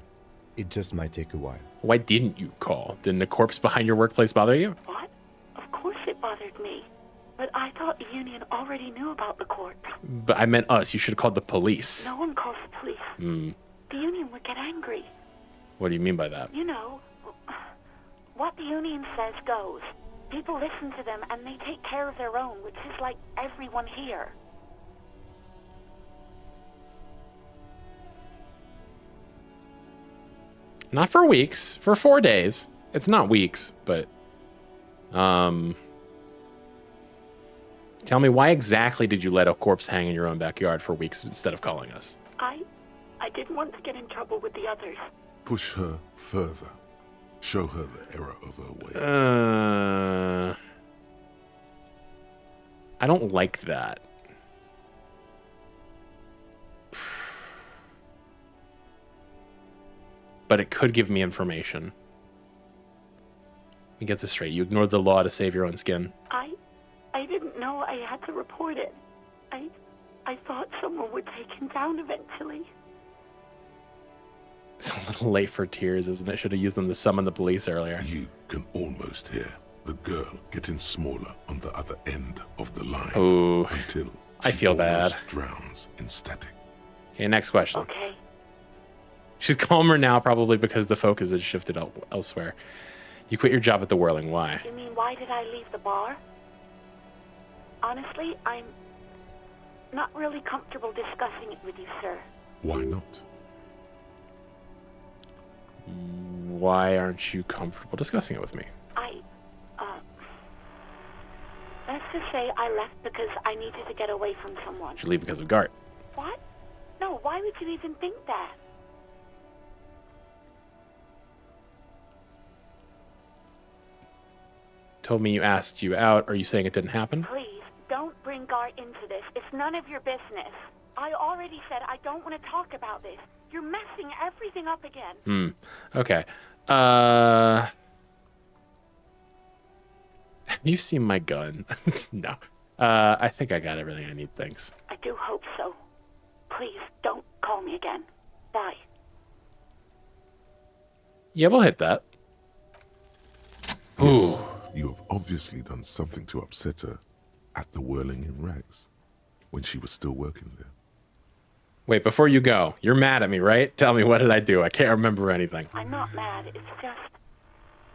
It just might take a while. Why didn't you call? Didn't the corpse behind your workplace bother you? What? Of course it bothered me. But I thought the Union already knew about the corpse. But I meant us. You should have called the police. No one calls the police. The Union would get angry. What do you mean by that? You know, what the Union says goes. People listen to them and they take care of their own, which is like everyone here. Not for weeks. For 4 days. It's not weeks, but... Tell me, why exactly did you let a corpse hang in your own backyard for weeks instead of calling us? I didn't want to get in trouble with the others. Push her further. Show her the error of her ways. I don't like that. But it could give me information. Let me get this straight. You ignored the law to save your own skin. I didn't know I had to report it. I thought someone would take him down eventually. It's a little late for tears, isn't it? Should have used them to summon the police earlier. You can almost hear the girl getting smaller on the other end of the line. Ooh, until I feel bad. Drowns in static. Okay, next question. Okay. She's calmer now, probably because the focus has shifted elsewhere. You quit your job at the Whirling. Why? You mean, why did I leave the bar? Honestly, I'm not really comfortable discussing it with you, sir. Why not? Why aren't you comfortable discussing it with me? Let's just say I left because I needed to get away from someone. You should leave because of Gart. What? No, why would you even think that? Told me you asked you out. Are you saying it didn't happen? Please, don't bring Gart into this. It's none of your business. I already said I don't want to talk about this. You're messing everything up again. Okay. Have you seen my gun? No. I think I got everything I need, thanks. I do hope so. Please, don't call me again. Bye. Yeah, we'll hit that. Yes, you have obviously done something to upset her at the Whirling in Rags when she was still working there. Wait, before you go, you're mad at me, right? Tell me, what did I do? I can't remember anything. I'm not mad. It's just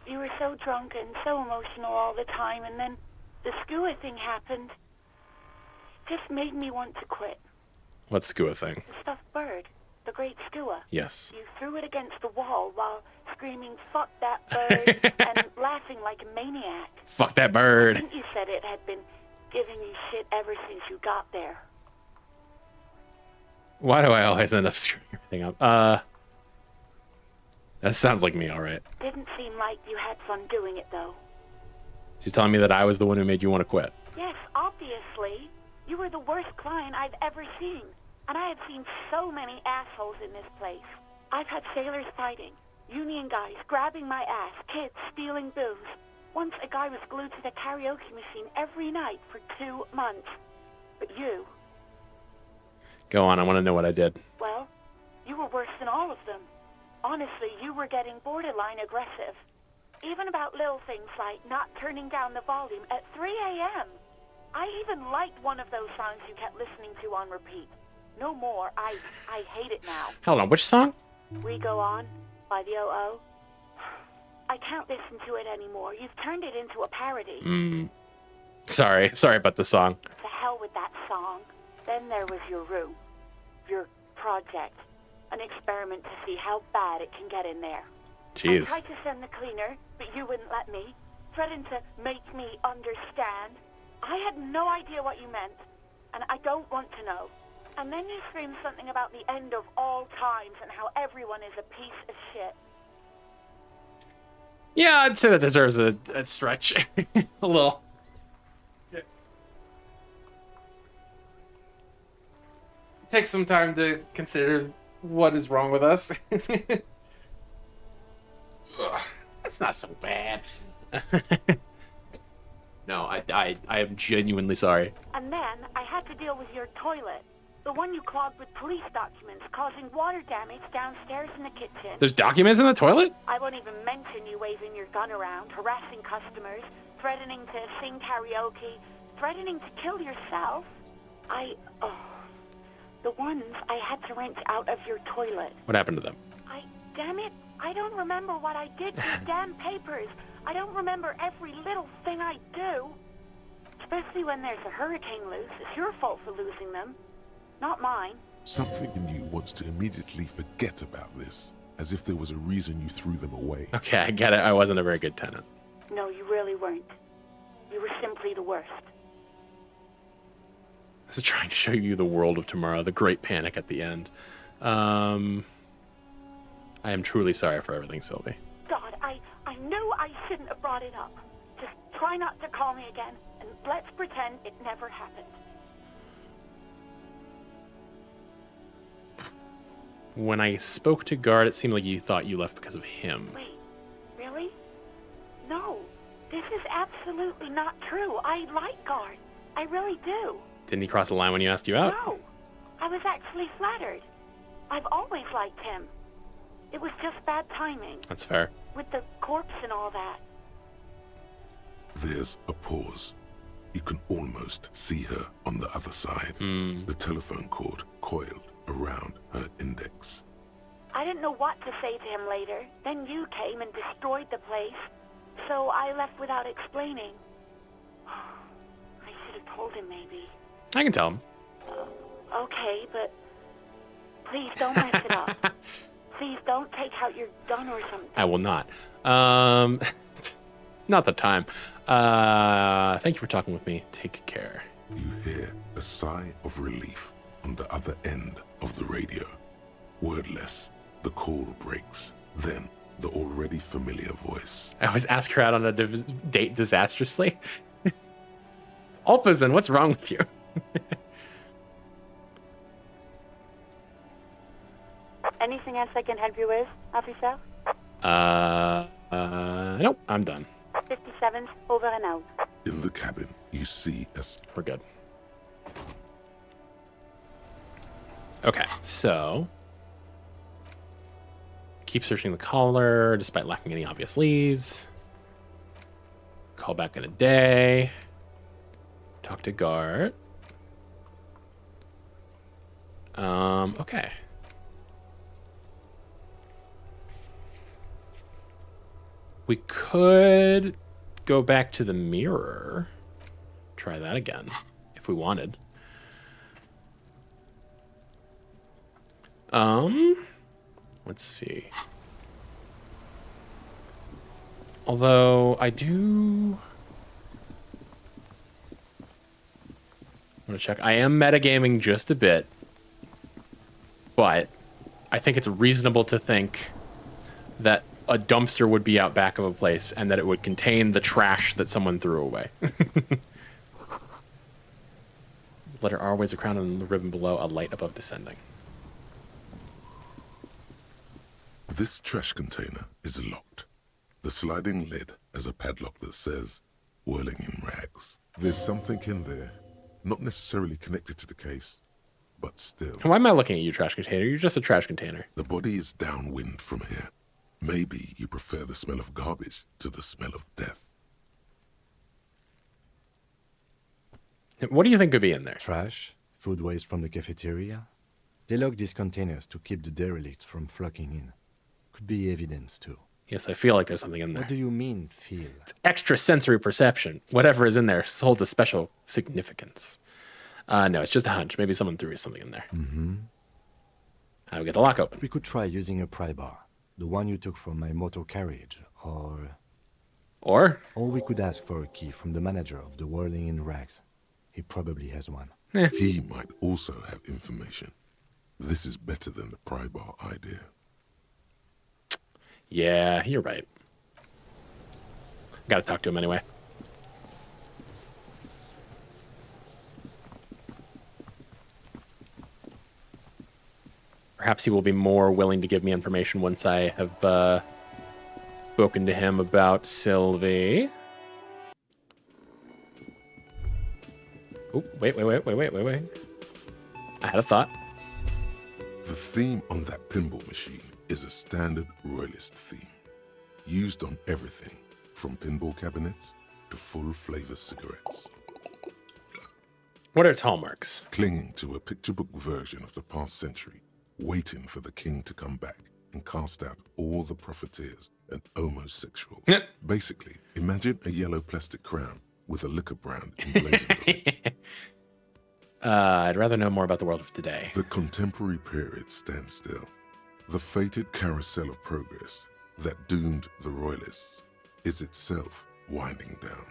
you were so drunk and so emotional all the time, and then the skua thing happened. It just made me want to quit. What skua thing? The stuffed bird. The great skua. Yes. You threw it against the wall while screaming, "Fuck that bird," and laughing like a maniac. Fuck that bird. I think you said it had been giving you shit ever since you got there. Why do I always end up screwing everything up? That sounds like me, all right. Didn't seem like you had fun doing it, though. She's telling me that I was the one who made you want to quit. Yes, obviously. You were the worst client I've ever seen. And I have seen so many assholes in this place. I've had sailors fighting, union guys grabbing my ass, kids stealing booze. Once a guy was glued to the karaoke machine every night for 2 months. But you... Go on, I want to know what I did. Well, you were worse than all of them. Honestly, you were getting borderline aggressive. Even about little things like not turning down the volume at 3 a.m. I even liked one of those songs you kept listening to on repeat. No more. I hate it now. Hold on, which song? We Go On by the O.O. I can't listen to it anymore. You've turned it into a parody. Sorry about the song. To hell with that song. Then there was your room. Your project. An experiment to see how bad it can get in there. Jeez. I tried to send the cleaner, but you wouldn't let me. Threatened to make me understand. I had no idea what you meant, and I don't want to know. And then you screamed something about the end of all times and how everyone is a piece of shit. Yeah, I'd say that deserves a stretch. A little. Take some time to consider what is wrong with us. Ugh, that's not so bad. No, I am genuinely sorry. And then I had to deal with your toilet. The one you clogged with police documents, causing water damage downstairs in the kitchen. There's documents in the toilet? I won't even mention you waving your gun around, harassing customers, threatening to sing karaoke, threatening to kill yourself. The ones I had to wrench out of your toilet. What happened to them? Damn it, I don't remember what I did to your damn papers. I don't remember every little thing I do. Especially when there's a hurricane loose. It's your fault for losing them, not mine. Something in you wants to immediately forget about this, as if there was a reason you threw them away. Okay, I get it. I wasn't a very good tenant. No, you really weren't. You were simply the worst. I was trying to show you the world of tomorrow, the great panic at the end. I am truly sorry for everything, Sylvie. God, I knew I shouldn't have brought it up. Just try not to call me again, and let's pretend it never happened. When I spoke to Guard, it seemed like you thought you left because of him. Wait, really? No, this is absolutely not true. I like Guard. I really do. Didn't he cross the line when you asked you out? No, I was actually flattered. I've always liked him. It was just bad timing. That's fair. With the corpse and all that. There's a pause. You can almost see her on the other side. The telephone cord coiled around her index. I didn't know what to say to him later. Then you came and destroyed the place. So I left without explaining. I should have told him, maybe. I can tell him. Okay, but please don't mess it up. Please don't take out your gun or something. I will not. Not the time. Thank you for talking with me. Take care. You hear a sigh of relief on the other end of the radio. Wordless, the call breaks. Then, the already familiar voice. I always ask her out on a date disastrously. Alpazin, what's wrong with you? Anything else I can help you with, officer? Nope, I'm done. 57's over and out. In the cabin, you see We're good. Okay, so keep searching the collar despite lacking any obvious leads. Call back in a day. Talk to Gart. Okay. We could go back to the mirror. Try that again, if we wanted. Let's see. Although I do want to check. I am metagaming just a bit, but I think it's reasonable to think that a dumpster would be out back of a place and that it would contain the trash that someone threw away. Letter R weighs a crown on the ribbon below, a light above descending. This trash container is locked. The sliding lid has a padlock that says, whirling in rags. There's something in there, not necessarily connected to the case, but still. Why am I looking at you, trash container? You're just a trash container. The body is downwind from here. Maybe you prefer the smell of garbage to the smell of death. What do you think could be in there? Trash, food waste from the cafeteria. They lock these containers to keep the derelicts from flocking in. Could be evidence too. Yes, I feel like there's something in there. What do you mean, feel? It's extra sensory perception. Whatever is in there holds a special significance. No, it's just a hunch. Maybe someone threw something in there. Mm-hmm. How do we get the lock open? We could try using a pry bar. The one you took from my motor carriage, or we could ask for a key from the manager of the Whirling in Rags. He probably has one. He might also have information. This is better than the pry bar idea. Yeah, you're right. Gotta talk to him anyway. Perhaps he will be more willing to give me information once I have spoken to him about Sylvie. Oh, wait. I had a thought. The theme on that pinball machine is a standard royalist theme, used on everything from pinball cabinets to full-flavor cigarettes. What are its hallmarks? Clinging to a picture book version of the past century, waiting for the king to come back and cast out all the profiteers and homosexuals. Basically, imagine a yellow plastic crown with a liquor brand emblazoned on it. I'd rather know more about the world of today. The contemporary period stands still. The fated carousel of progress that doomed the royalists is itself winding down.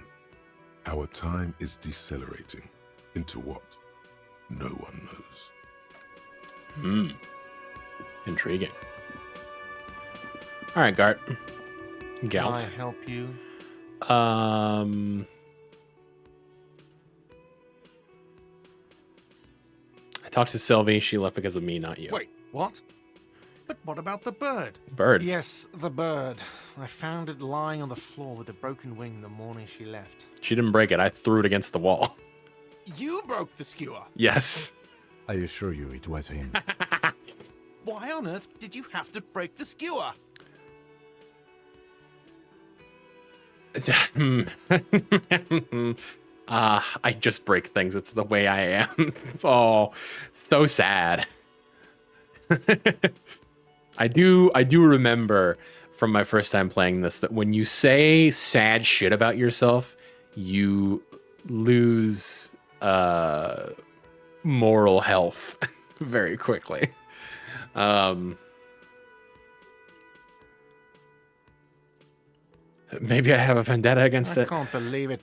Our time is decelerating into what no one knows. Intriguing. All right, Gart. Gout. Can I help you? I talked to Sylvie. She left because of me, not you. Wait, what? But what about the bird? Bird? Yes, the bird. I found it lying on the floor with a broken wing the morning she left. She didn't break it. I threw it against the wall. You broke the skewer. Yes. I assure you it was him. Why on earth did you have to break the skewer? I just break things. It's the way I am. Oh, so sad. I do remember from my first time playing this that when you say sad shit about yourself, you lose moral health very quickly. Maybe I have a vendetta against I it. can't believe it.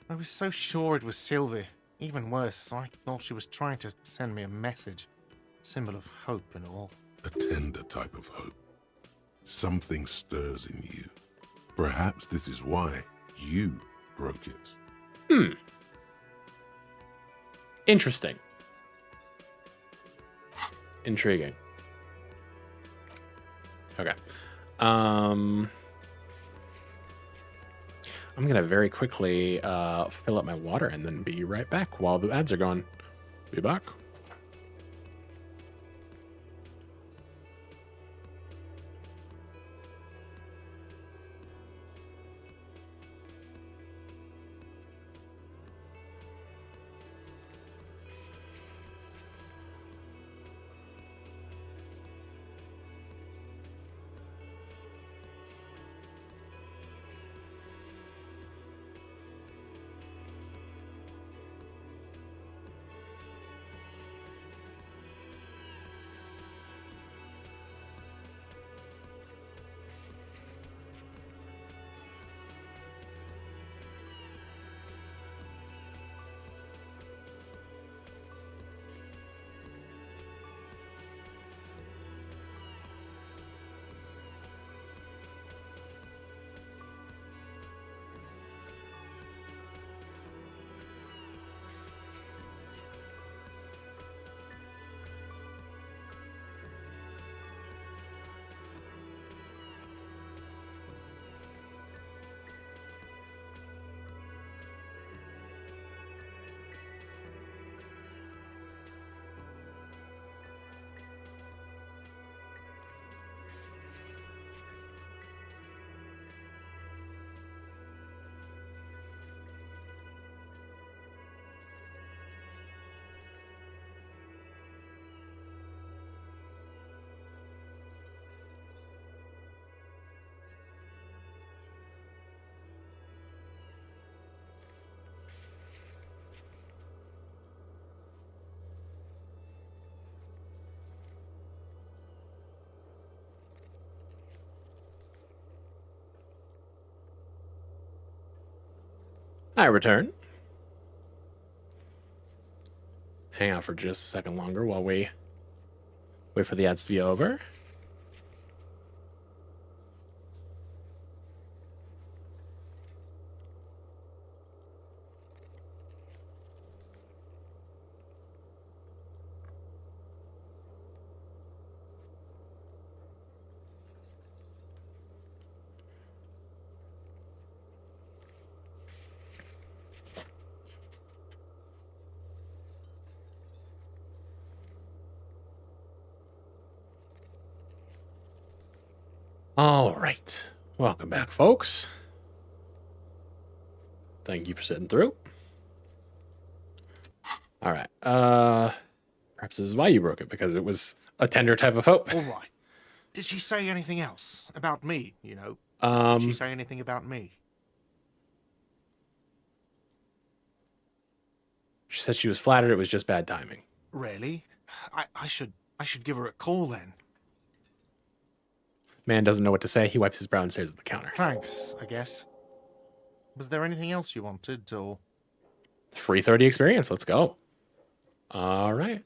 I was so sure it was Sylvie. Even worse, I thought she was trying to send me a message. Symbol of hope and all. A tender type of hope. Something stirs in you. Perhaps this is why you broke it. Interesting. Intriguing. Okay. I'm gonna very quickly fill up my water and then be right back while the ads are gone. Be back. I return. Hang out for just a second longer while we wait for the ads to be over. All right. Welcome back, folks. Thank you for sitting through. All right. Perhaps this is why you broke it, because it was a tender type of hope. All right. Did she say anything else about me, you know? Did she say anything about me? She said she was flattered it was just bad timing. Really? I should give her a call then. Man doesn't know what to say. He wipes his brow and stares at the counter. Thanks, I guess. Was there anything else you wanted, or? Free 30 experience. Let's go. All right.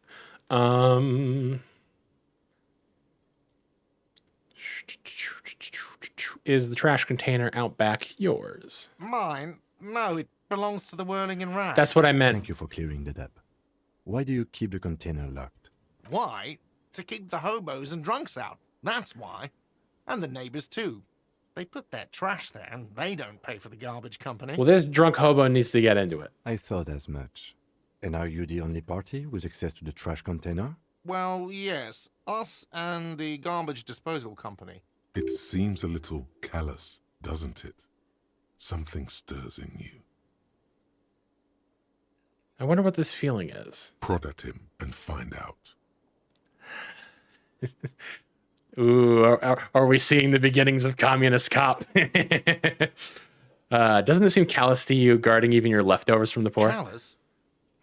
Is the trash container out back yours? Mine? No, it belongs to the Whirling and Rats. That's what I meant. Thank you for clearing that up. Why do you keep the container locked? Why? To keep the hobos and drunks out. That's why. And the neighbors, too. They put their trash there, and they don't pay for the garbage company. Well, this drunk hobo needs to get into it. I thought as much. And are you the only party with access to the trash container? Well, yes. Us and the garbage disposal company. It seems a little callous, doesn't it? Something stirs in you. I wonder what this feeling is. Prod at him and find out. Ooh, are we seeing the beginnings of Communist Cop? Doesn't it seem callous to you, guarding even your leftovers from the poor? Callous?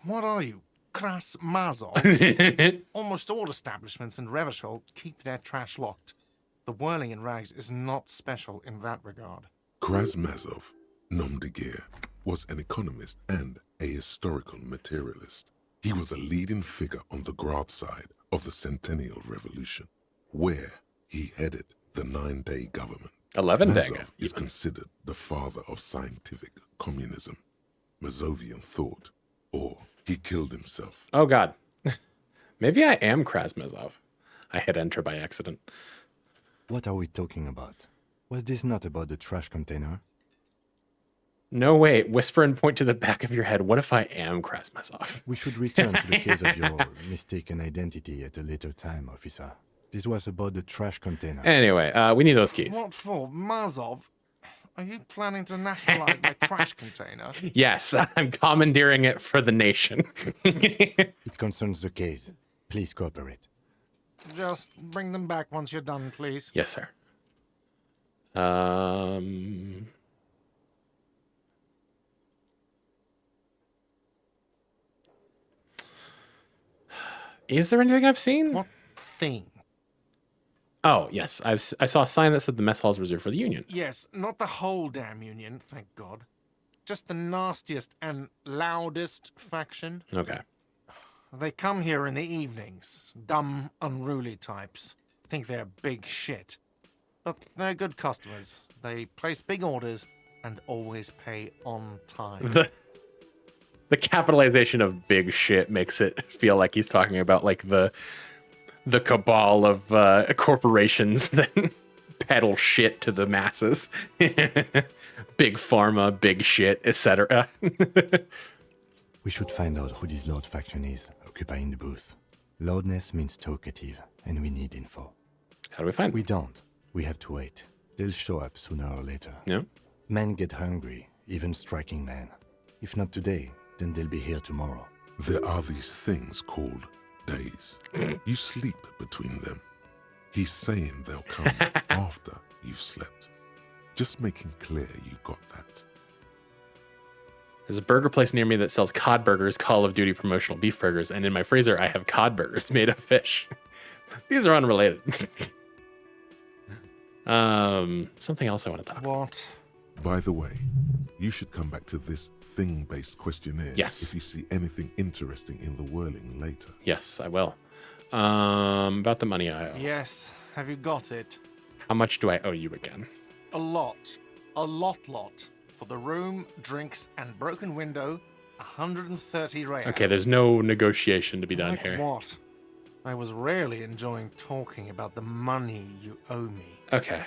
What are you, Kras Mazov? Almost all establishments in Revachol keep their trash locked. The whirling in rags is not special in that regard. Krasmazov, nom de guerre, was an economist and a historical materialist. He was a leading figure on the Grad side of the Centennial Revolution, where he headed the 9-day government. 11-day Mazov is considered the father of scientific communism, Mazovian thought, or he killed himself. Oh, God. Maybe I am Krasmazov. I hit enter by accident. What are we talking about? Was this not about the trash container? No, wait. Whisper and point to the back of your head. What if I am Krasmazov? We should return to the case of your mistaken identity at a later time, officer. This was about the trash container. Anyway, we need those keys. What for? Mazov? Are you planning to nationalize my trash container? Yes, I'm commandeering it for the nation. It concerns the case. Please cooperate. Just bring them back once you're done, please. Yes, sir. Is there anything I've seen? What thing? Oh, yes. I saw a sign that said the mess hall is reserved for the Union. Yes, not the whole damn Union, thank God. Just the nastiest and loudest faction. Okay. They come here in the evenings. Dumb, unruly types. Think they're big shit. But they're good customers. They place big orders and always pay on time. The capitalization of big shit makes it feel like he's talking about like the cabal of corporations that peddle shit to the masses. Big pharma, big shit, etc. We should find out who this Lord faction is occupying the booth. Loudness means talkative, and we need info. How do we find them? We don't. We have to wait. They'll show up sooner or later. Yeah. Men get hungry, even striking men. If not today, then they'll be here tomorrow. There are these things called days. You sleep between them. He's saying they'll come after you've slept. Just making clear you got that. There's a burger place near me that sells cod burgers, Call of Duty promotional beef burgers, and in my freezer I have cod burgers made of fish. These are unrelated. Something else I want to talk about. What? By the way, you should come back to this thing-based questionnaire if you see anything interesting in the whirling later. Yes, I will. About the money I owe. Yes, have you got it? How much do I owe you again? A lot. A lot. For the room, drinks, and broken window, 130 real. Okay, there's no negotiation to be done Like here. what? I was rarely enjoying talking about the money you owe me. Okay.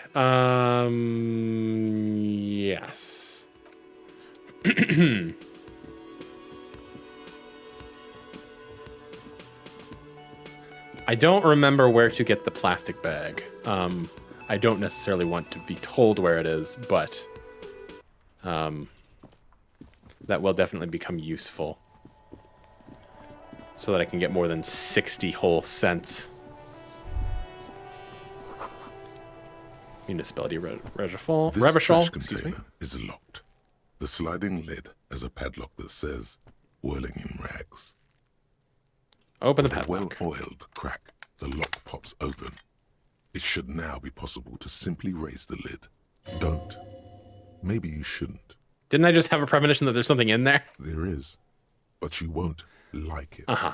Yes. I don't remember where to get the plastic bag. I don't necessarily want to be told where it is, but that will definitely become useful so that I can get more than 60 whole cents. Municipality Revachol. This trash Excuse me. container is locked. The sliding lid has a padlock that says "Whirling in Rags." Open the With a padlock. well-oiled crack, the lock pops open. It should now be possible to simply raise the lid. Don't. Maybe you shouldn't. Didn't I just have a premonition that there's something in there? There is, but you won't like it. Uh-huh.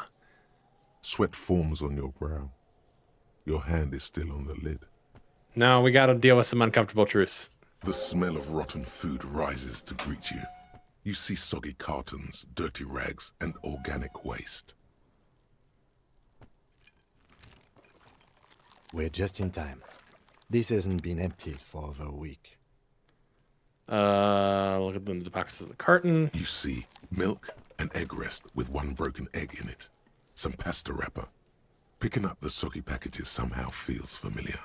Sweat forms on your brow. Your hand is still on the lid. No, we gotta deal with some uncomfortable truths. The smell of rotten food rises to greet you. You see soggy cartons, dirty rags, and organic waste. We're just in time. This hasn't been emptied for over a week. Look at the boxes of the carton. You see milk and egg rest with one broken egg in it. Some pasta wrapper. Picking up the soggy packages somehow feels familiar.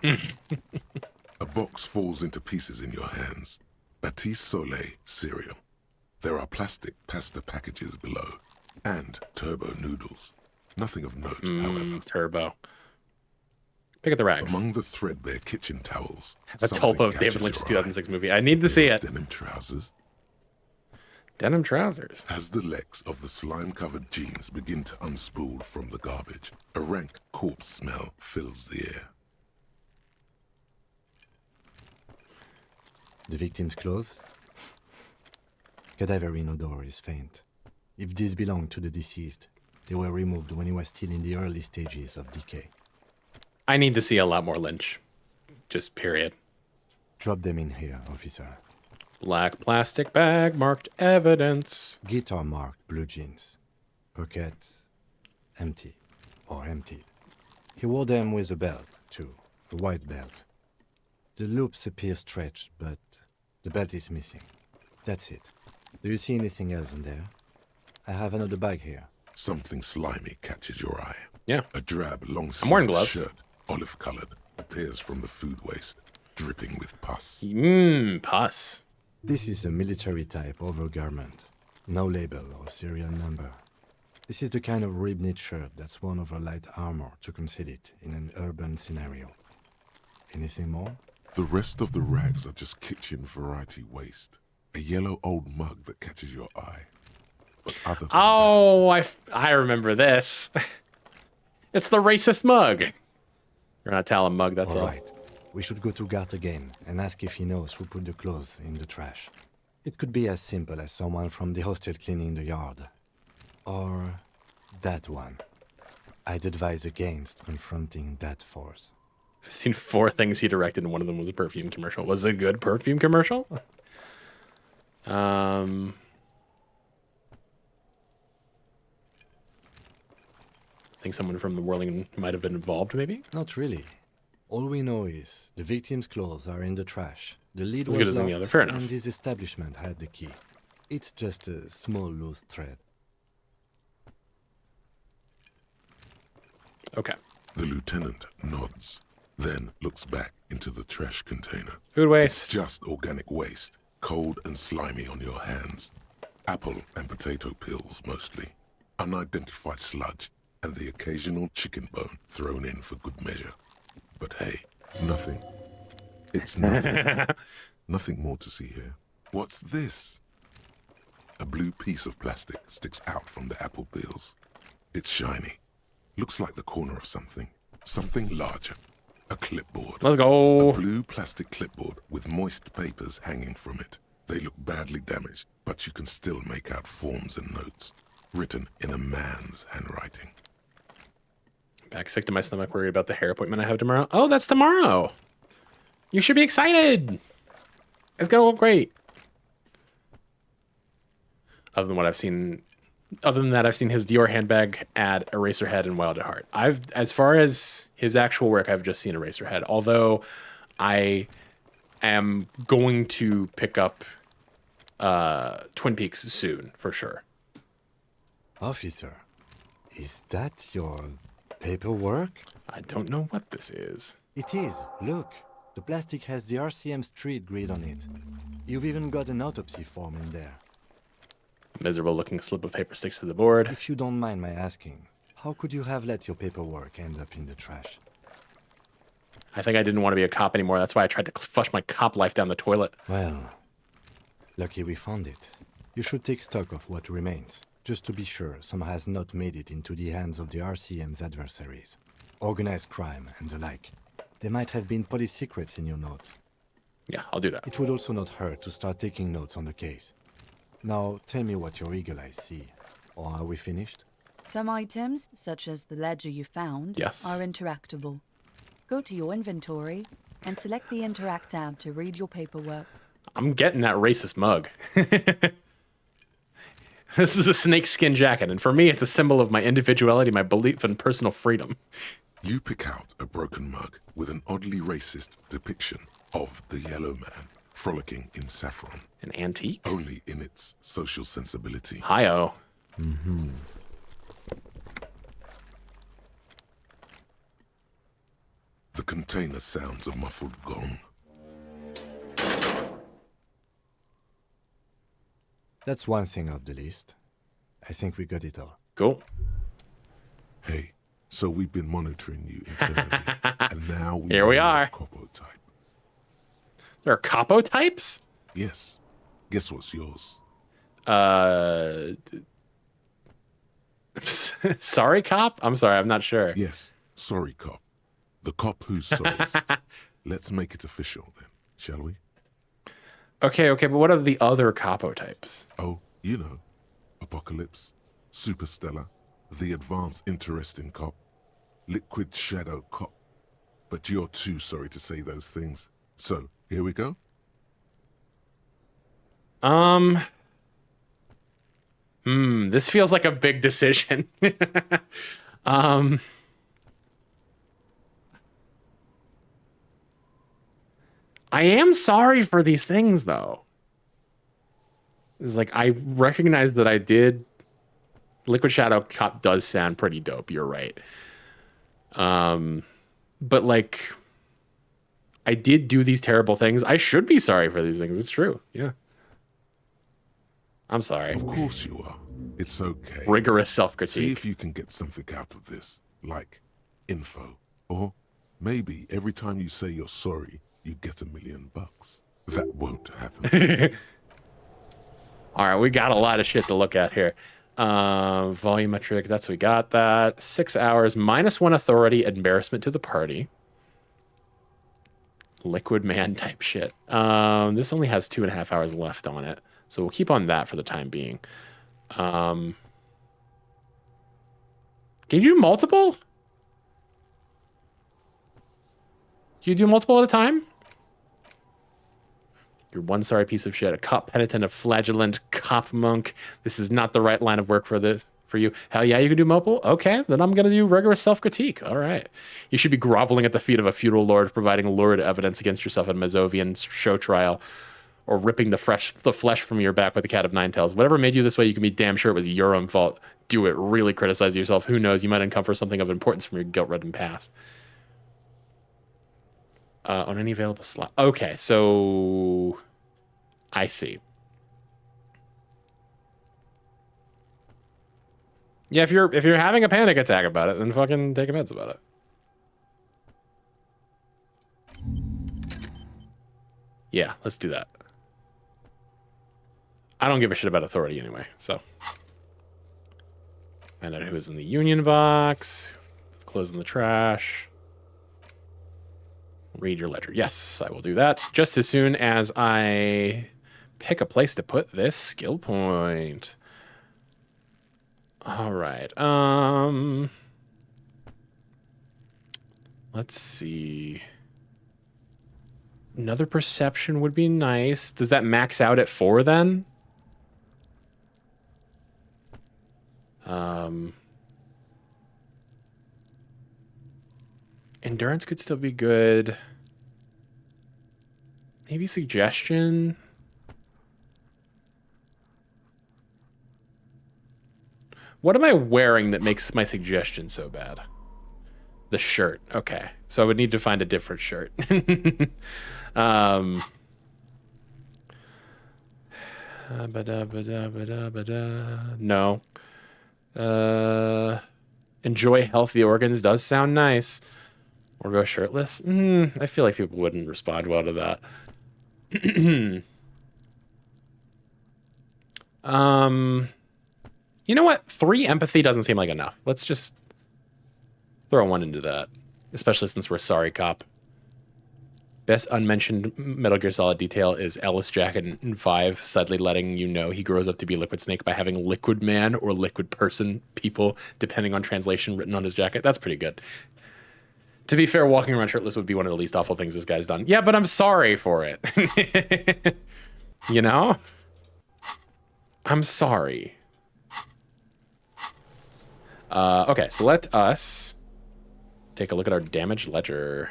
A box falls into pieces in your hands. Batiste Soleil cereal. There are plastic pasta packages below. And turbo noodles. Nothing of note, however. Turbo. Pick at the rags. Among the threadbare kitchen towels, The Tulpa of David Lynch's 2006 movie. I need to see it. Denim trousers. Denim trousers. As the legs of the slime-covered jeans begin to unspool from the garbage, a rank corpse smell fills the air. The victim's clothes? Cadaverine odor is faint. If these belong to the deceased, they were removed when he was still in the early stages of decay. I need to see a lot more Lynch. Just period. Drop them in here, officer. Black plastic bag marked evidence. Guitar marked blue jeans. Pockets empty or emptied. He wore them with a belt, too. A white belt. The loops appear stretched, but the belt is missing. That's it. Do you see anything else in there? I have another bag here. Something slimy catches your eye. Yeah. A drab, I'm wearing long-sleeved gloves. shirt, olive-colored, appears from the food waste, dripping with pus. Pus. This is a military-type overgarment. No label or serial number. This is the kind of rib-knit shirt that's worn over light armor to conceal it in an urban scenario. Anything more? The rest of the rags are just kitchen variety waste. A yellow old mug that catches your eye. But other than I remember this. It's the racist mug. You're not telling mug, that's all. Right. We should go to Gart again and ask if he knows who put the clothes in the trash. It could be as simple as someone from the hostel cleaning the yard. Or that one. I'd advise against confronting that force. I've seen 4 things he directed, and one of them was a perfume commercial. Was it a good perfume commercial? I think someone from the Whirling might have been involved, maybe? Not really. All we know is the victim's clothes are in the trash. The lead As was good as any locked, other, fair enough. and his establishment had the key. It's just a small loose thread. Okay. The lieutenant nods, then looks back into the trash container. Food waste. It's just organic waste, cold and slimy on your hands. Apple and potato peels, mostly. Unidentified sludge, and the occasional chicken bone thrown in for good measure. But hey, nothing. It's nothing. Nothing more to see here. What's this? A blue piece of plastic sticks out from the apple peels. It's shiny. Looks like the corner of something. Something larger. A clipboard. Let's go. A blue plastic clipboard with moist papers hanging from it. They look badly damaged, but you can still make out forms and notes. Written in a man's handwriting. Back sick to my stomach, worried about the hair appointment I have tomorrow. Oh, that's tomorrow. You should be excited. It's gonna look great. Other than that, I've seen his Dior handbag ad, Eraserhead, and Wild at Heart. As far as his actual work, I've just seen Eraserhead. Although I am going to pick up Twin Peaks soon, for sure. Officer, is that your paperwork? I don't know what this is. It is. Look. The plastic has the RCM street grid on it. You've even got an autopsy form in there. Miserable looking slip of paper sticks to the board. If you don't mind my asking, how could you have let your paperwork end up in the trash? I think I didn't want to be a cop anymore. That's why I tried to flush my cop life down the toilet. Well, lucky we found it. You should take stock of what remains, just to be sure some has not made it into the hands of the RCM's adversaries. Organized crime and the like. There might have been police secrets in your notes. Yeah, I'll do that. It would also not hurt to start taking notes on the case. Now, tell me what your eagle eyes see. Or are we finished? Some items, such as the ledger you found, Yes. are interactable. Go to your inventory and select the Interact tab to read your paperwork. I'm getting that racist mug. This is a snakeskin jacket, and for me, it's a symbol of my individuality, my belief in personal freedom. You pick out a broken mug with an oddly racist depiction of the yellow man frolicking in saffron. An antique? Only in its social sensibility. Hi-oh. Mm-hmm. The container sounds a muffled gong. That's one thing off the list. I think we got it all. Cool. Hey, so we've been monitoring you internally, and now Here we are. Capo type. There are capo types? Yes. Guess what's yours? Sorry, cop? I'm sorry, I'm not sure. Yes, sorry, cop. The cop who's sorriest. Let's make it official then, shall we? Okay, but what are the other capo types? Oh, you know. Apocalypse, Superstellar, the Advanced Interesting Cop, Liquid Shadow Cop. But you're too sorry to say those things. So, here we go? This feels like a big decision. I am sorry for these things, though. It's like, I recognize that I did... Liquid Shadow Cop does sound pretty dope, you're right. But, like... I did do these terrible things. I should be sorry for these things. It's true, yeah. I'm sorry. Of course you are. It's okay. Rigorous self-critique. See if you can get something out of this, like info. Or maybe every time you say you're sorry, you get $1 million. That won't happen. All right, we got a lot of shit to look at here. Volumetric, we got that. 6 hours, -1 authority, embarrassment to the party. Liquid man type shit. This only has 2.5 hours left on it. So we'll keep on that for the time being. Can you do multiple? Can you do multiple at a time? You're one sorry piece of shit. A cop penitent, a flagellant, cop monk. This is not the right line of work for you. Hell yeah, you can do multiple? Okay, then I'm gonna do rigorous self-critique. All right. You should be groveling at the feet of a feudal lord, providing lurid evidence against yourself at a Mazovian show trial, or ripping the flesh from your back with a cat of nine tails. Whatever made you this way, you can be damn sure it was your own fault. Do it. Really criticize yourself. Who knows? You might uncover something of importance from your guilt-ridden past. On any available slot. Okay, so I see. Yeah, if you're having a panic attack about it, then fucking take a meds about it. Yeah, let's do that. I don't give a shit about authority anyway, so. Find out who is in the union box. Closing the trash. Read your ledger. Yes, I will do that just as soon as I pick a place to put this skill point. All right. Let's see. Another perception would be nice. Does that max out at 4 then? Endurance could still be good. Maybe suggestion. What am I wearing that makes my suggestion so bad? The shirt. Okay. So I would need to find a different shirt. No. Enjoy healthy organs does sound nice. Or go shirtless. I feel like people wouldn't respond well to that. You know what? 3 empathy doesn't seem like enough. Let's just throw 1 into that. Especially since we're sorry, cop. Best unmentioned Metal Gear Solid detail is Ellis Jacket in 5 sadly letting you know he grows up to be Liquid Snake by having Liquid Man or Liquid Person people, depending on translation, written on his jacket. That's pretty good. To be fair, walking around shirtless would be one of the least awful things this guy's done. Yeah, but I'm sorry for it. You know? I'm sorry. Okay, so let us take a look at our damage ledger.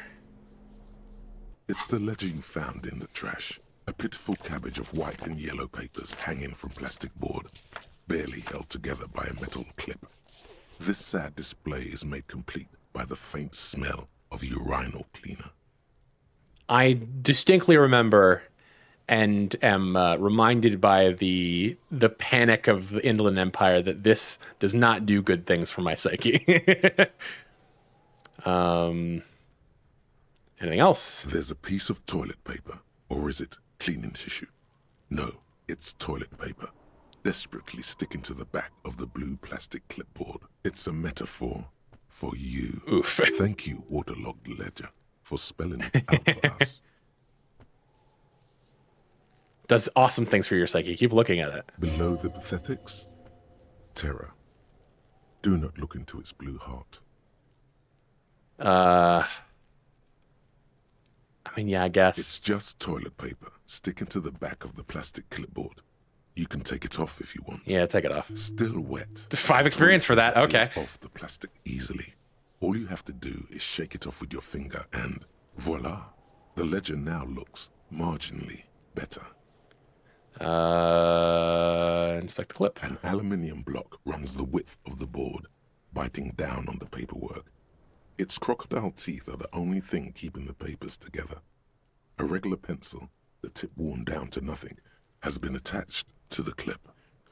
It's the ledger you found in the trash. A pitiful cabbage of white and yellow papers hanging from plastic board, barely held together by a metal clip. This sad display is made complete by the faint smell of urinal cleaner. I distinctly remember and am reminded by the panic of the Inland Empire that this does not do good things for my psyche. Anything else? There's a piece of toilet paper, or is it cleaning tissue? No, it's toilet paper, desperately sticking to the back of the blue plastic clipboard. It's a metaphor for you. Oof. Thank you, waterlogged ledger, for spelling it out for us. Does awesome things for your psyche. Keep looking at it. Below the pathetics, terror. Do not look into its blue heart. I mean, yeah, I guess. It's just toilet paper sticking to the back of the plastic clipboard. You can take it off if you want. Yeah, take it off. Still wet. 5 experience for that. Okay. Off the plastic easily. All you have to do is shake it off with your finger and voila. The ledger now looks marginally better. Inspect the clip. An aluminium block runs the width of the board, biting down on the paperwork. Its crocodile teeth are the only thing keeping the papers together. A regular pencil, the tip worn down to nothing, has been attached to the clip.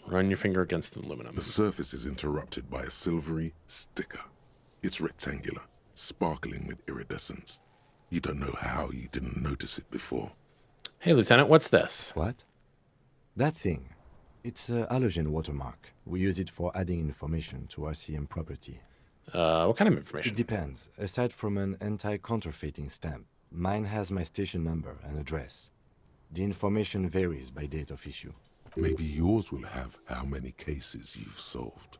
Run your finger against the aluminum. The surface is interrupted by a silvery sticker. It's rectangular, sparkling with iridescence. You don't know how you didn't notice it before. Hey, Lieutenant, what's this? What? That thing. It's a halogen watermark. We use it for adding information to RCM property. What kind of information? It depends. Aside from an anti-counterfeiting stamp, mine has my station number and address. The information varies by date of issue. Maybe yours will have how many cases you've solved.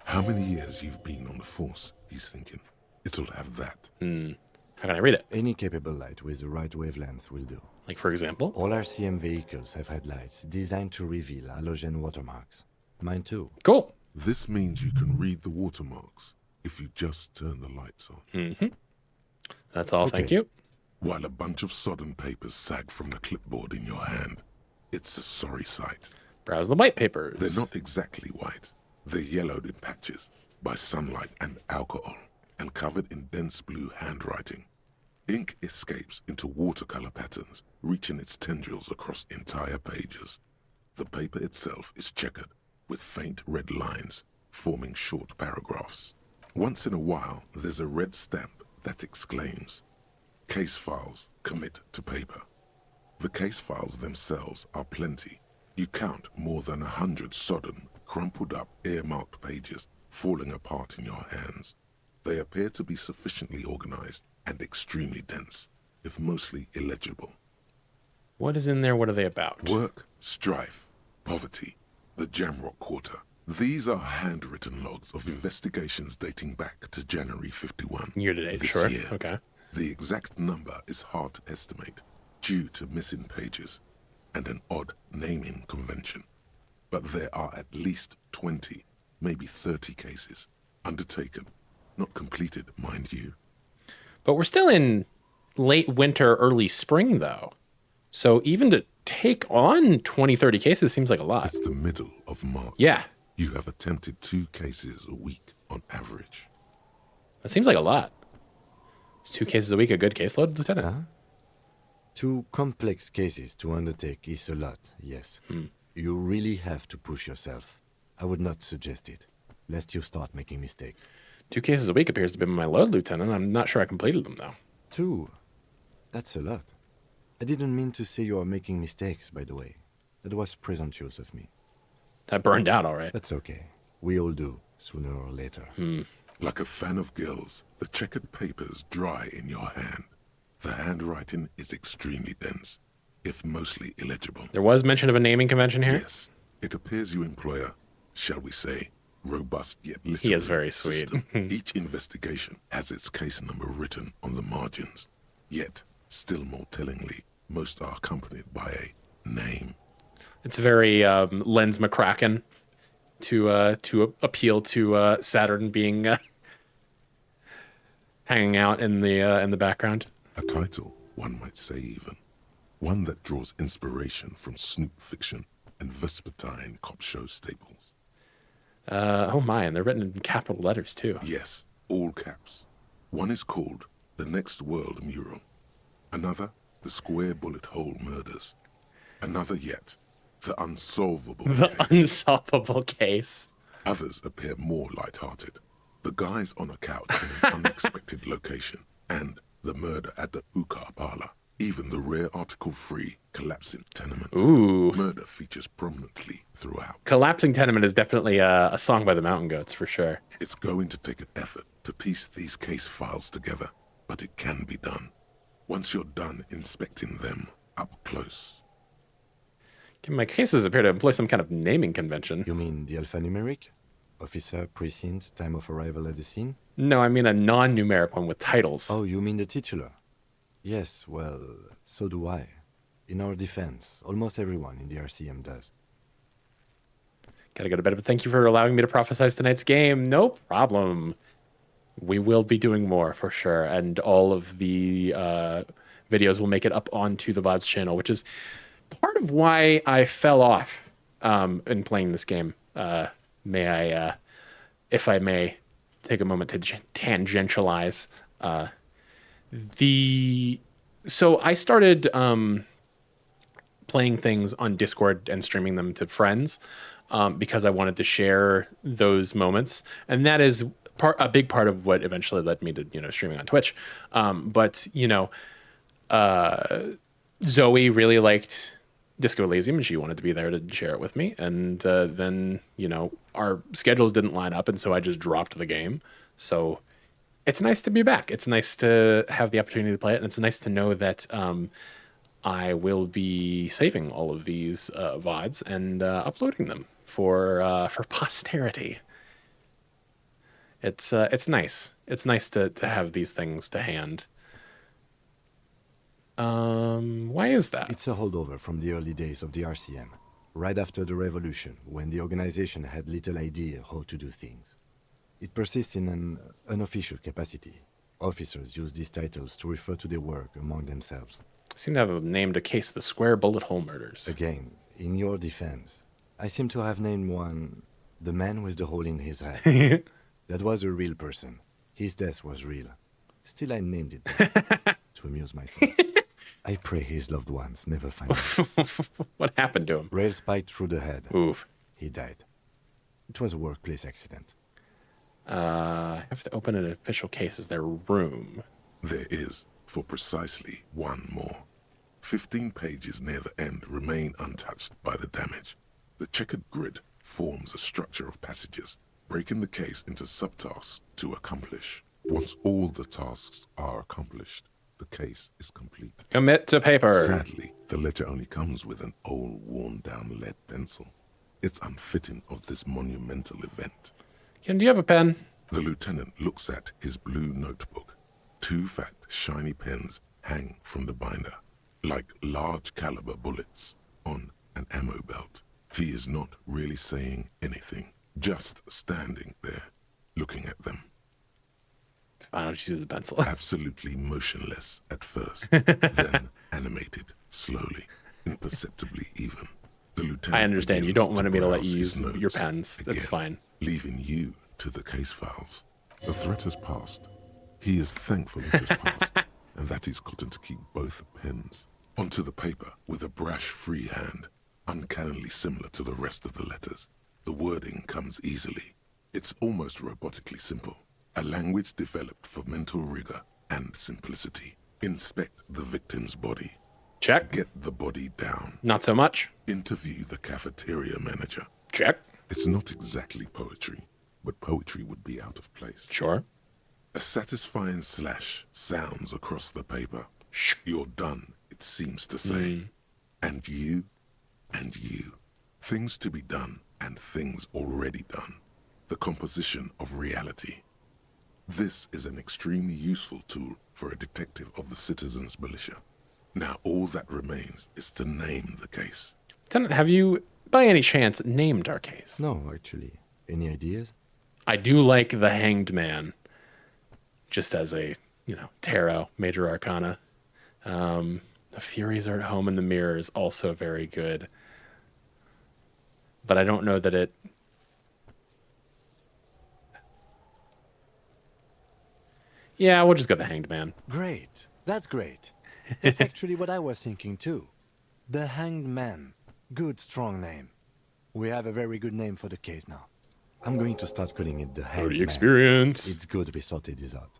How many years you've been on the force, he's thinking. It'll have that. How can I read it? Any capable light with the right wavelength will do. Like, for example? All RCM vehicles have headlights designed to reveal halogen watermarks. Mine too. Cool. This means you can read the watermarks if you just turn the lights on. Mm-hmm. That's all, thank you. While a bunch of sodden papers sag from the clipboard in your hand, it's a sorry sight. Browse the white papers. They're not exactly white. They're yellowed in patches by sunlight and alcohol, and covered in dense blue handwriting. Ink escapes into watercolor patterns, reaching its tendrils across entire pages. The paper itself is checkered, with faint red lines, forming short paragraphs. Once in a while, there's a red stamp that exclaims, "Case files commit to paper." The case files themselves are plenty. You count more than 100 sodden, crumpled up, earmarked pages falling apart in your hands. They appear to be sufficiently organized and extremely dense, if mostly illegible. What is in there? What are they about? Work, strife, poverty, the Jamrock Quarter. These are handwritten logs of investigations dating back to January 51. Year to date, this sure. year. Okay. The exact number is hard to estimate due to missing pages and an odd naming convention. But there are at least 20, maybe 30 cases undertaken, not completed, mind you. But we're still in late winter, early spring, though. So even to take on 20, 30 cases seems like a lot. It's the middle of March. Yeah. You have attempted 2 cases a week on average. That seems like a lot. Is 2 cases a week a good caseload, Lieutenant? Huh? 2 complex cases to undertake is a lot, yes. You really have to push yourself. I would not suggest it, lest you start making mistakes. 2 cases a week appears to be my load, Lieutenant. I'm not sure I completed them, though. 2? That's a lot. I didn't mean to say you are making mistakes, by the way. That was presumptuous of me. That burned out, all right. That's okay. We all do, sooner or later. Like a fan of gills, the checkered papers dry in your hand. The handwriting is extremely dense, if mostly illegible. There was mention of a naming convention here? Yes. It appears you employ a, shall we say, robust yet He is very sweet. Each investigation has its case number written on the margins. Yet, still more tellingly, most are accompanied by a name. It's very Lenz McCracken to appeal to Saturn being hanging out in the background. A title, one might say even. One that draws inspiration from Snoop fiction and Vespertine cop show staples. Oh my, and they're written in capital letters too. Yes, all caps. One is called the Next World mural. Another, the Square Bullet Hole murders. Another yet, the unsolvable The case. unsolvable case. Others appear more light-hearted. The guys on a couch in an unexpected location, and the murder at the Ukar parlor. Even the rare article-free collapsing tenement. Ooh. Murder features prominently throughout. Collapsing Tenement is definitely a song by the Mountain Goats, for sure. It's going to take an effort to piece these case files together, but it can be done. Once you're done inspecting them up close. My cases appear to employ some kind of naming convention. You mean the alphanumeric? Officer, precinct, time of arrival at the scene? No, I mean a non-numeric one with titles. Oh, you mean the titular? Yes, well, so do I. In our defense, almost everyone in the RCM does. Gotta go to bed, but thank you for allowing me to prophesize tonight's game. No problem. We will be doing more for sure, and all of the videos will make it up onto the VOD's channel, which is part of why I fell off in playing this game. May I, if I may, take a moment to tangentialize. So I started playing things on Discord and streaming them to friends because I wanted to share those moments, and that is a big part of what eventually led me to streaming on Twitch. But Zoe really liked Disco Elysium, and she wanted to be there to share it with me. And then our schedules didn't line up, and so I just dropped the game. So it's nice to be back. It's nice to have the opportunity to play it, and it's nice to know that I will be saving all of these VODs and uploading them for posterity. It's nice. It's nice to have these things to hand. Why is that? It's a holdover from the early days of the RCM, right after the revolution, when the organization had little idea how to do things. It persists in an unofficial capacity. Officers use these titles to refer to their work among themselves. Seem to have named a case the Square Bullet Hole murders. Again, in your defense, I seem to have named one the man with the hole in his head. That was a real person. His death was real. Still, I named it to amuse myself. I pray his loved ones never find him. What happened to him? Rail spiked through the head. Oof. He died. It was a workplace accident. I have to open an official case as their room. There is, for precisely one more. 15 pages near the end remain untouched by the damage. The checkered grid forms a structure of passages, breaking the case into subtasks to accomplish. Once all the tasks are accomplished, the case is complete. Commit to paper. Sadly, the ledger only comes with an old, worn-down lead pencil. It's unfitting of this monumental event. Ken, do you have a pen? The lieutenant looks at his blue notebook. 2 fat, shiny pens hang from the binder, like large-caliber bullets on an ammo belt. He is not really saying anything, just standing there, looking at them. Fine, I'll just use the pencil. Absolutely motionless at first, then animated slowly, imperceptibly even. The lieutenant I understand. You don't want me to let you browse use his your notes pens. That's again, fine. Leaving you to the case files. The threat has passed. He is thankful it has passed, and that he's gotten to keep both pens. Onto the paper with a brash free hand, uncannily similar to the rest of the letters. The wording comes easily. It's almost robotically simple. A language developed for mental rigor and simplicity. Inspect the victim's body. Check. Get the body down. Not so much. Interview the cafeteria manager. Check. It's not exactly poetry, but poetry would be out of place. Sure. A satisfying slash sounds across the paper. You're done, it seems to say. And you, and you. Things to be done and things already done. The composition of reality. This is an extremely useful tool for a detective of the citizens' militia. Now all that remains is to name the case. Lieutenant, have you, by any chance, named our case? No, actually. Any ideas? I do like the Hanged Man, just as a, tarot, major arcana. The Furies Are at Home in the Mirror is also very good. But I don't know that it... Yeah, we'll just go the Hanged Man. Great. That's great. That's actually what I was thinking too. The Hanged Man. Good, strong name. We have a very good name for the case now. I'm going to start calling it the Hanged Man. Experience. It's good we sorted this out.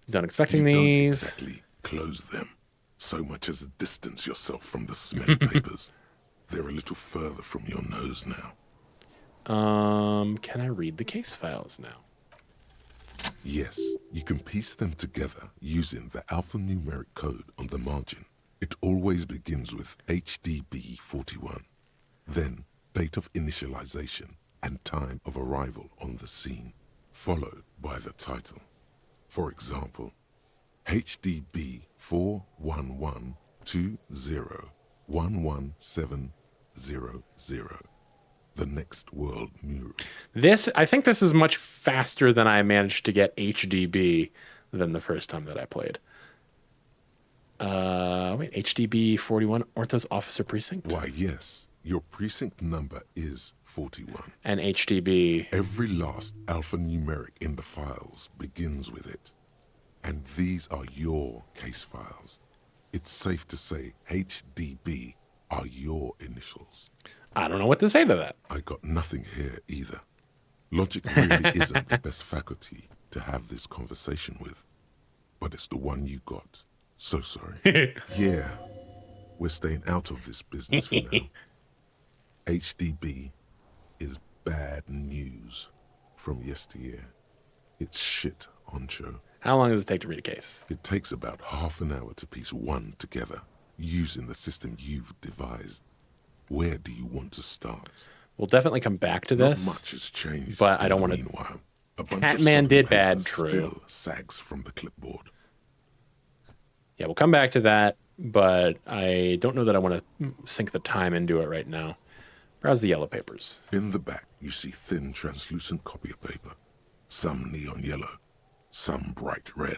Done expecting You don't these. exactly close them, so much as distance yourself from the smelly papers. They're a little further from your nose now. Can I read the case files now? Yes, you can piece them together using the alphanumeric code on the margin. It always begins with HDB 41, then date of initialization and time of arrival on the scene, followed by the title. For example, HDB 41120111700, the next world mural. I think this is much faster than I managed to get HDB than the first time that I played. Wait, HDB 41, Orthos Officer Precinct? Why, yes, your precinct number is 41. And HDB. Every last alphanumeric in the files begins with it. And these are your case files. It's safe to say HDB are your initials. I don't know what to say to that. I got nothing here either. Logic really isn't the best faculty to have this conversation with. But it's the one you got. So sorry. Yeah, we're staying out of this business for now. HDB is bad news from yesteryear. It's shit, honcho. How long does it take to read a case? It takes about half an hour to piece one together, using the system you've devised. Where do you want to start? We'll definitely come back to this. Not much has changed. But I don't want to. Meanwhile, a bunch Catman of did sodden bad, papers true. Still sags from the clipboard. Yeah, we'll come back to that, but I don't know that I want to sink the time into it right now. Browse the yellow papers. In the back, you see thin, translucent copy of paper. Some neon yellow, some bright red,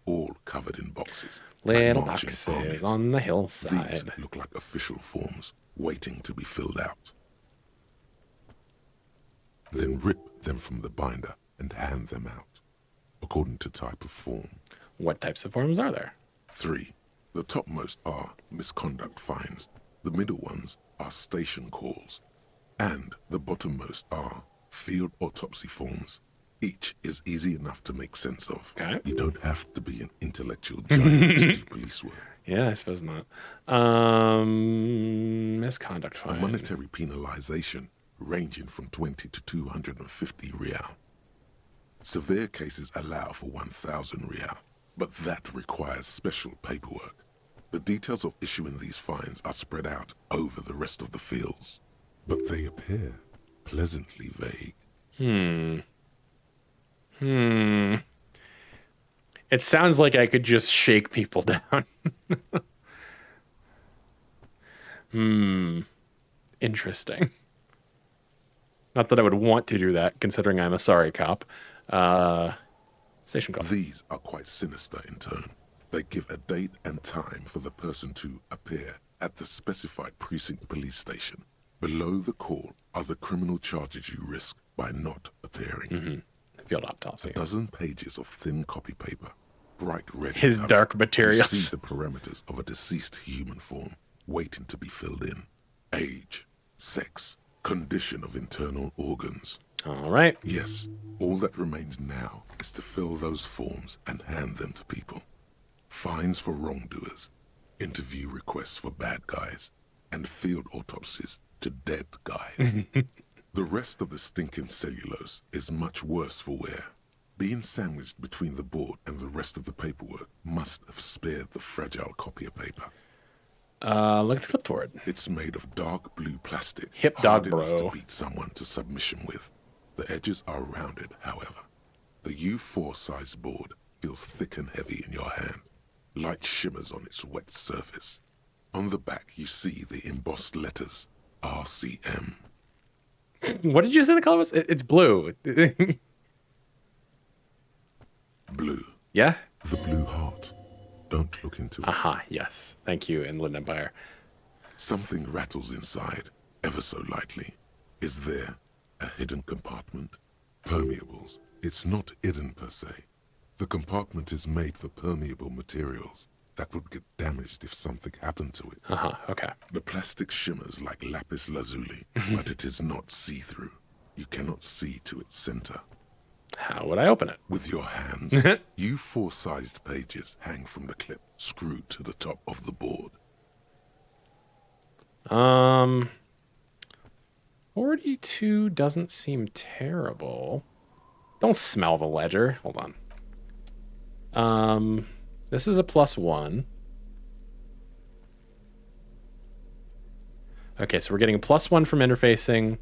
all covered in boxes. Little like marching boxes armies. on the hillside. These look like official forms, waiting to be filled out. Then rip them from the binder and hand them out, according to type of form. What types of forms are there? 3. The topmost are misconduct fines. The middle ones are station calls. And the bottommost are field autopsy forms. Each is easy enough to make sense of. Okay. You don't have to be an intellectual giant to do police work. Yeah, I suppose not. Misconduct fine. A monetary penalization ranging from 20 to 250 real. Severe cases allow for 1,000 real, but that requires special paperwork. The details of issuing these fines are spread out over the rest of the fields, but they appear pleasantly vague. It sounds like I could just shake people down. Interesting. Not that I would want to do that, considering I'm a sorry cop. Station call. These are quite sinister in tone. They give a date and time for the person to appear at the specified precinct police station. Below the call are the criminal charges you risk by not appearing. Field autopsy. A dozen pages of thin copy paper, bright red. His cover. dark materials. You see the parameters of a deceased human form waiting to be filled in. Age, sex, condition of internal organs. All right. Yes, all that remains now is to fill those forms and hand them to people. Fines for wrongdoers, interview requests for bad guys, and field autopsies to dead guys. The rest of the stinking cellulose is much worse for wear. Being sandwiched between the board and the rest of the paperwork must have spared the fragile copy of paper. Look at the clipboard. It's made of dark blue plastic. Hip dog, hard enough bro. to beat someone to submission with. The edges are rounded, however. The U4 size board feels thick and heavy in your hand. Light shimmers on its wet surface. On the back, you see the embossed letters RCM. What did you say the color was? It's blue. Blue. Yeah? The blue heart. Don't look into it. Aha, yes. Thank you, Inland Empire. Something rattles inside, ever so lightly. Is there a hidden compartment? Permeables, It's not hidden per se. The compartment is made for permeable materials that would get damaged if something happened to it. Okay. The plastic shimmers like lapis lazuli, but it is not see-through. You cannot see to its center. How would I open it? With your hands. You 4-sized pages hang from the clip screwed to the top of the board. 42 doesn't seem terrible. Don't smell the ledger. Hold on. This is a +1. Okay, so we're getting a +1 from interfacing.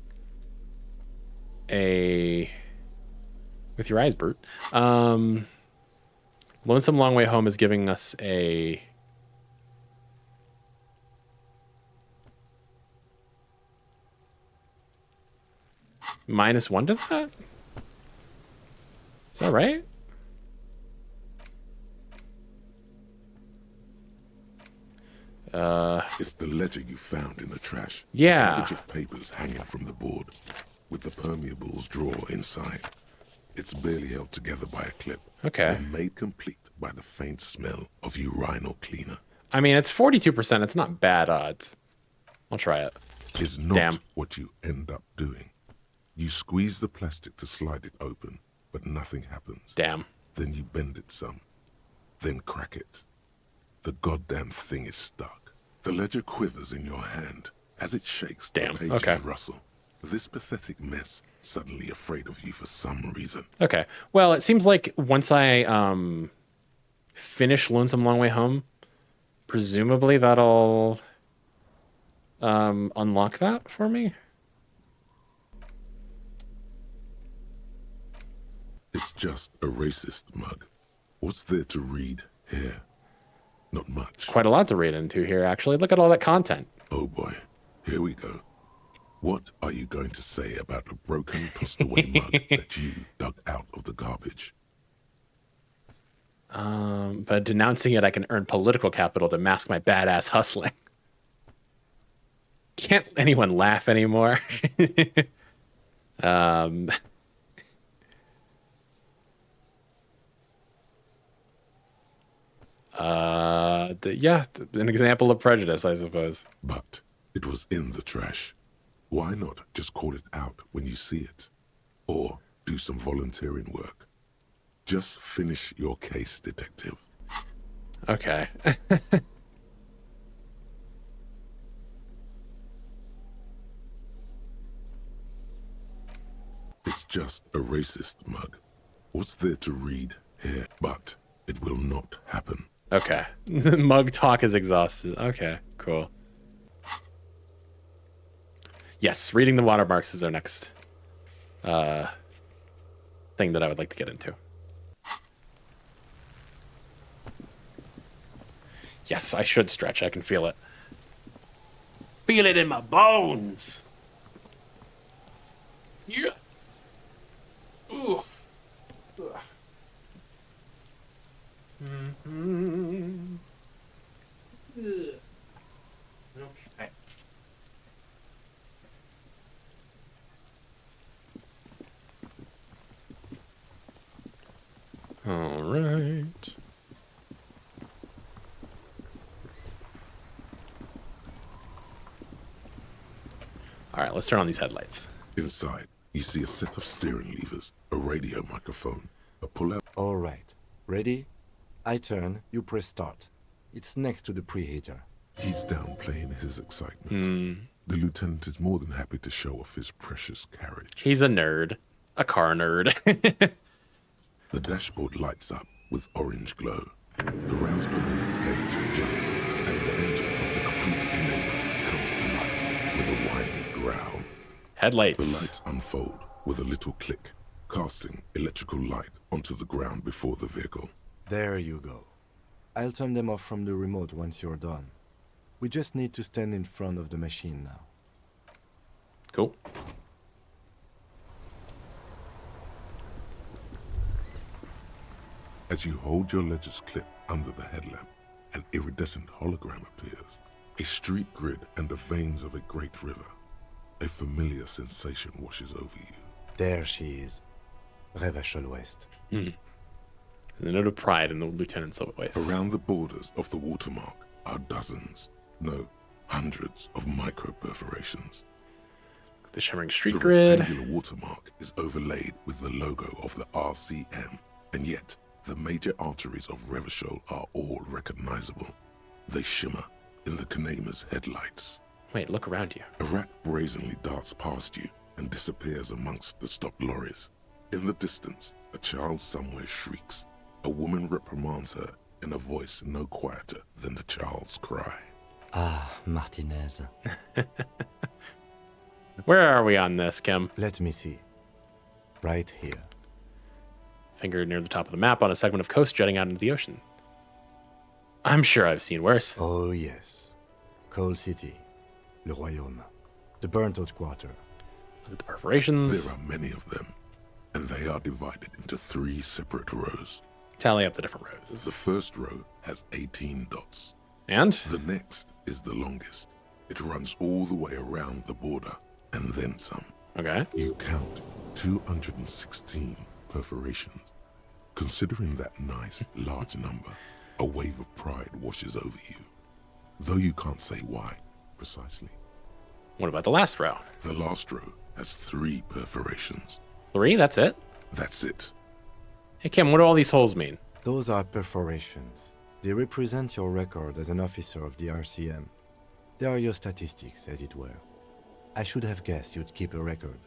With your eyes, Brute. Lonesome Long Way Home is giving us a -1 to that? Is that right? It's the ledger you found in the trash. Yeah. A package of papers hanging from the board, with the permeables drawer inside. It's barely held together by a clip. Okay. And made complete by the faint smell of urinal cleaner. I mean, it's 42%. It's not bad odds. I'll try it. Is not Damn. what you end up doing. You squeeze the plastic to slide it open, but nothing happens. Damn. Then you bend it some. Then crack it. The goddamn thing is stuck. The ledger quivers in your hand. As it shakes, Damn. the pages Okay. rustle. This pathetic mess, suddenly afraid of you for some reason. Okay. Well, it seems like once I finish Lonesome Long Way Home, presumably that'll unlock that for me. It's just a racist mug. What's there to read here? Not much. Quite a lot to read into here, actually. Look at all that content. Oh boy, here we go. What are you going to say about a broken, tossed-away mug that you dug out of the garbage? By denouncing it, I can earn political capital to mask my badass hustling. Can't anyone laugh anymore? Yeah, an example of prejudice, I suppose. But it was in the trash. Why not just call it out when you see it? Or do some volunteering work. Just finish your case, detective. Okay. It's just a racist mug. What's there to read here? But it will not happen. Okay. Mug talk is exhausted. Okay, cool. Yes, reading the watermarks is our next thing that I would like to get into. Yes, I should stretch. I can feel it. Feel it in my bones. Yeah. Ooh. Mm-hmm. Okay. All right. All right, let's turn on these headlights. Inside, you see a set of steering levers, a radio microphone, a pull-out. All right. Ready? I turn, you press start. It's next to the preheater. He's downplaying his excitement. The lieutenant is more than happy to show off his precious carriage. He's a nerd. A car nerd. The dashboard lights up with orange glow. The rounds per minute gauge jumps, and the engine of the Caprice Enigma comes to life with a whiny growl. Headlights. The lights unfold with a little click, casting electrical light onto the ground before the vehicle. There you go. I'll turn them off from the remote once you're done. We just need to stand in front of the machine now. Cool. As you hold your ledger's clip under the headlamp, an iridescent hologram appears. A street grid and the veins of a great river. A familiar sensation washes over you. There she is. Revachol West. The note of pride in the lieutenant's voice. Around the borders of the watermark are dozens, no, hundreds of micro-perforations. The shimmering street the grid. The rectangular watermark is overlaid with the logo of the RCM, and yet the major arteries of Revachol are all recognizable. They shimmer in the Kanema's headlights. Wait, look around you. A rat brazenly darts past you and disappears amongst the stopped lorries. In the distance, a child somewhere shrieks. A woman reprimands her in a voice no quieter than the child's cry. Ah, Martinez. Where are we on this, Kim? Let me see. Right here. Finger near the top of the map on a segment of coast jutting out into the ocean. I'm sure I've seen worse. Oh, yes. Coal City. Le Royaume. The burnt-out quarter. Look at the perforations. There are many of them, and they are divided into 3 separate rows. Tally up the different rows. The first row has 18 dots. And? The next is the longest. It runs all the way around the border, and then some. Okay. You count 216 perforations. Considering that nice, large number, a wave of pride washes over you. Though you can't say why, precisely. What about the last row? The last row has 3 perforations. 3? That's it? That's it. Hey, Kim, what do all these holes mean? Those are perforations. They represent your record as an officer of the RCM. They are your statistics, as it were. I should have guessed you'd keep a record.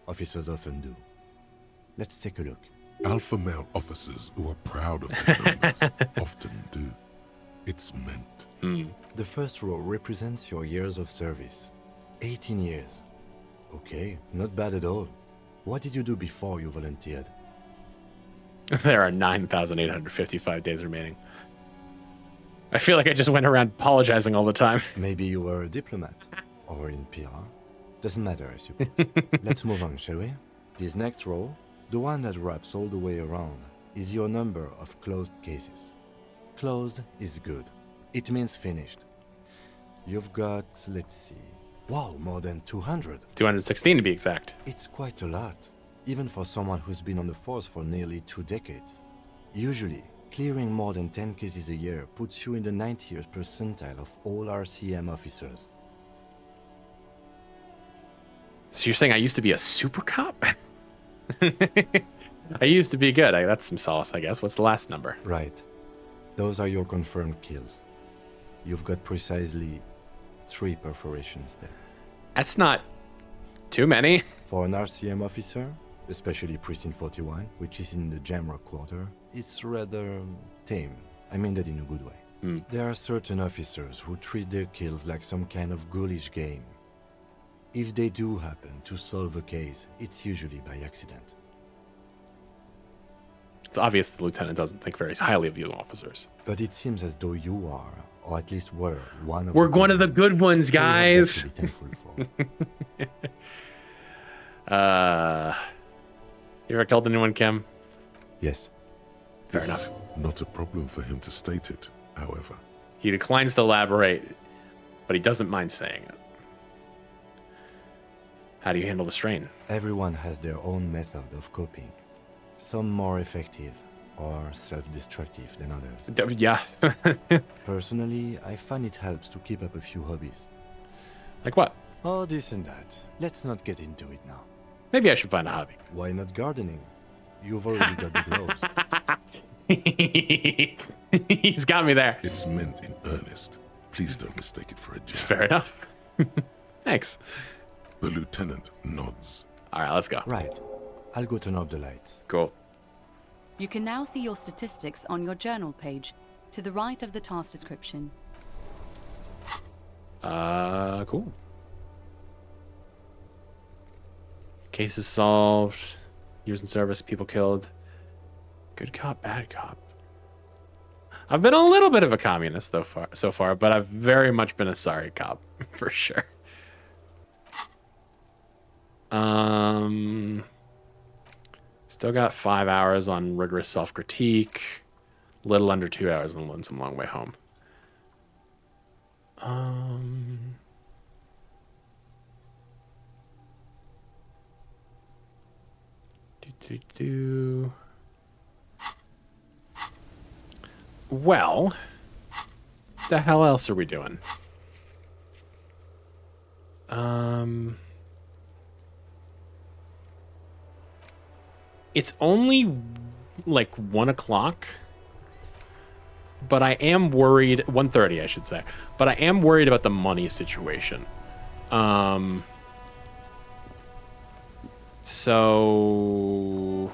Officers often do. Let's take a look. Alpha male officers who are proud of their numbers often do. It's meant. The first row represents your years of service. 18 years. Okay, not bad at all. What did you do before you volunteered? There are 9,855 days remaining. I feel like I just went around apologizing all the time. Maybe you were a diplomat. Or in PR. Doesn't matter, I suppose. Let's move on, shall we? This next row, the one that wraps all the way around, is your number of closed cases. Closed is good. It means finished. You've got, let's see... Wow, more than 200. 216 to be exact. It's quite a lot, even for someone who's been on the force for nearly 2 decades. Usually, clearing more than 10 cases a year puts you in the 90th percentile of all RCM officers. So you're saying I used to be a super cop? I used to be good. That's some solace, I guess. What's the last number? Right. Those are your confirmed kills. You've got precisely 3 perforations there. That's not too many. For an RCM officer, especially Precinct 41, which is in the Jamrock quarter, it's rather tame. I mean that in a good way. There are certain officers who treat their kills like some kind of ghoulish game. If they do happen to solve a case, it's usually by accident. It's obvious the lieutenant doesn't think very highly of these officers. But it seems as though you are, or at least were, one of We're one of the good ones, guys. To be thankful for. You ever killed anyone, Kim? Yes. Fair That's enough. not a problem for him to state it, however. He declines to elaborate, but he doesn't mind saying it. How do you handle the strain? Everyone has their own method of coping. Some more effective or self-destructive than others. Yeah. Personally, I find it helps to keep up a few hobbies. Like what? Oh, this and that. Let's not get into it now. Maybe I should find a hobby. Why not gardening? You've already got the gloves. He's got me there. It's meant in earnest. Please don't mistake it for a joke. It's fair enough. Thanks. The lieutenant nods. All right, let's go. Right. I'll go turn off the lights. Cool. You can now see your statistics on your journal page, to the right of the task description. Cool. Cases solved. Years in service, people killed. Good cop, bad cop. I've been a little bit of a communist so far, but I've very much been a sorry cop, for sure. Still got 5 hours on rigorous self-critique. Little under 2 hours on Lonesome Long Way Home. Well, the hell else are we doing? It's only like 1 o'clock, but I am worried. 1:30, I should say. But I am worried about the money situation. So,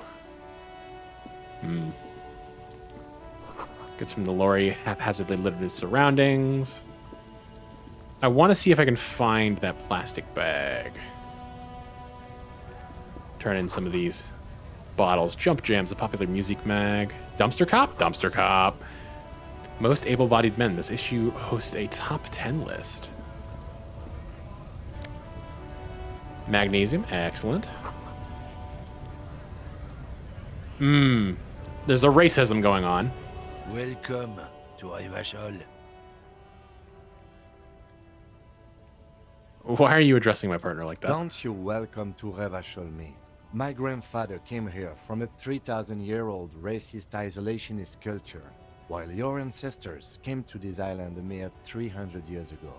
gets from the lorry, haphazardly littered surroundings. I want to see if I can find that plastic bag. Turn in some of these bottles. Jump Jams, a popular music mag. Dumpster Cop? Dumpster Cop. Most able-bodied men. This issue hosts a top 10 list. Magnesium. Excellent. There's a racism going on. Welcome to Rivachol. Why are you addressing my partner like that? Don't you welcome to Revachol me. My grandfather came here from a 3,000-year-old racist isolationist culture, while your ancestors came to this island a mere 300 years ago.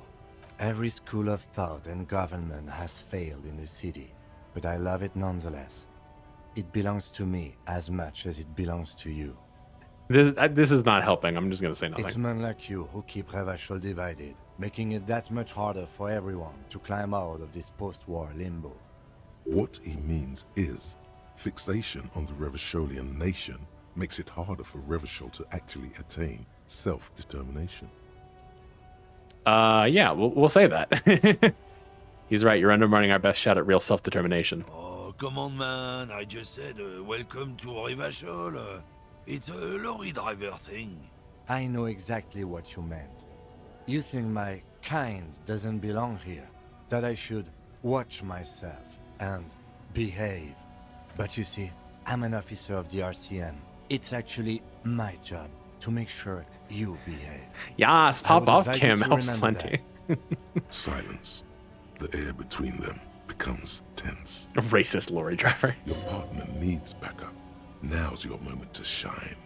Every school of thought and government has failed in the city, but I love it nonetheless. It belongs to me as much as it belongs to you. This is not helping. I'm just going to say nothing. It's men like you who keep Revachol divided, making it that much harder for everyone to climb out of this post-war limbo. What he means is, fixation on the Revacholian nation makes it harder for Revachol to actually attain self-determination. Yeah, we'll say that. He's right. You're undermining our best shot at real self-determination. Oh, come on, man. I just said, welcome to Rivachol. It's a lorry driver thing. I know exactly what you meant. You think my kind doesn't belong here, that I should watch myself and behave. But you see, I'm an officer of the RCM. It's actually my job to make sure you behave. Yes, pop off, Kim. Helps plenty. Silence. The air between them becomes tense. A racist lorry driver. Your partner needs backup. Now's your moment to shine.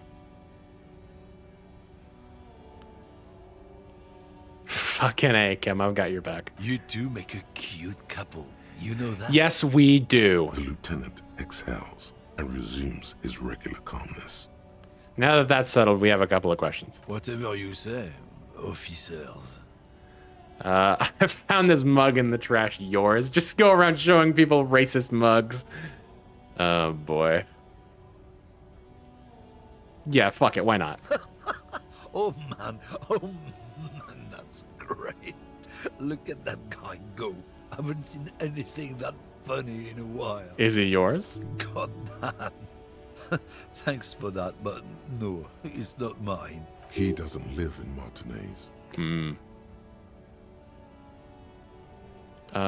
Fucking A, Kim. I've got your back. You two make a cute couple. You know that? Yes, we do. The lieutenant exhales and resumes his regular calmness. Now that that's settled, we have a couple of questions. Whatever you say, officers. I found this mug in the trash. Yours? Just go around showing people racist mugs. Oh, boy. Yeah, fuck it. Why not? Oh, man. Oh, man. That's great. Look at that guy go. I haven't seen anything that funny in a while. Is it yours? God damn. Thanks for that, but no, it's not mine. He doesn't live in Martinez. What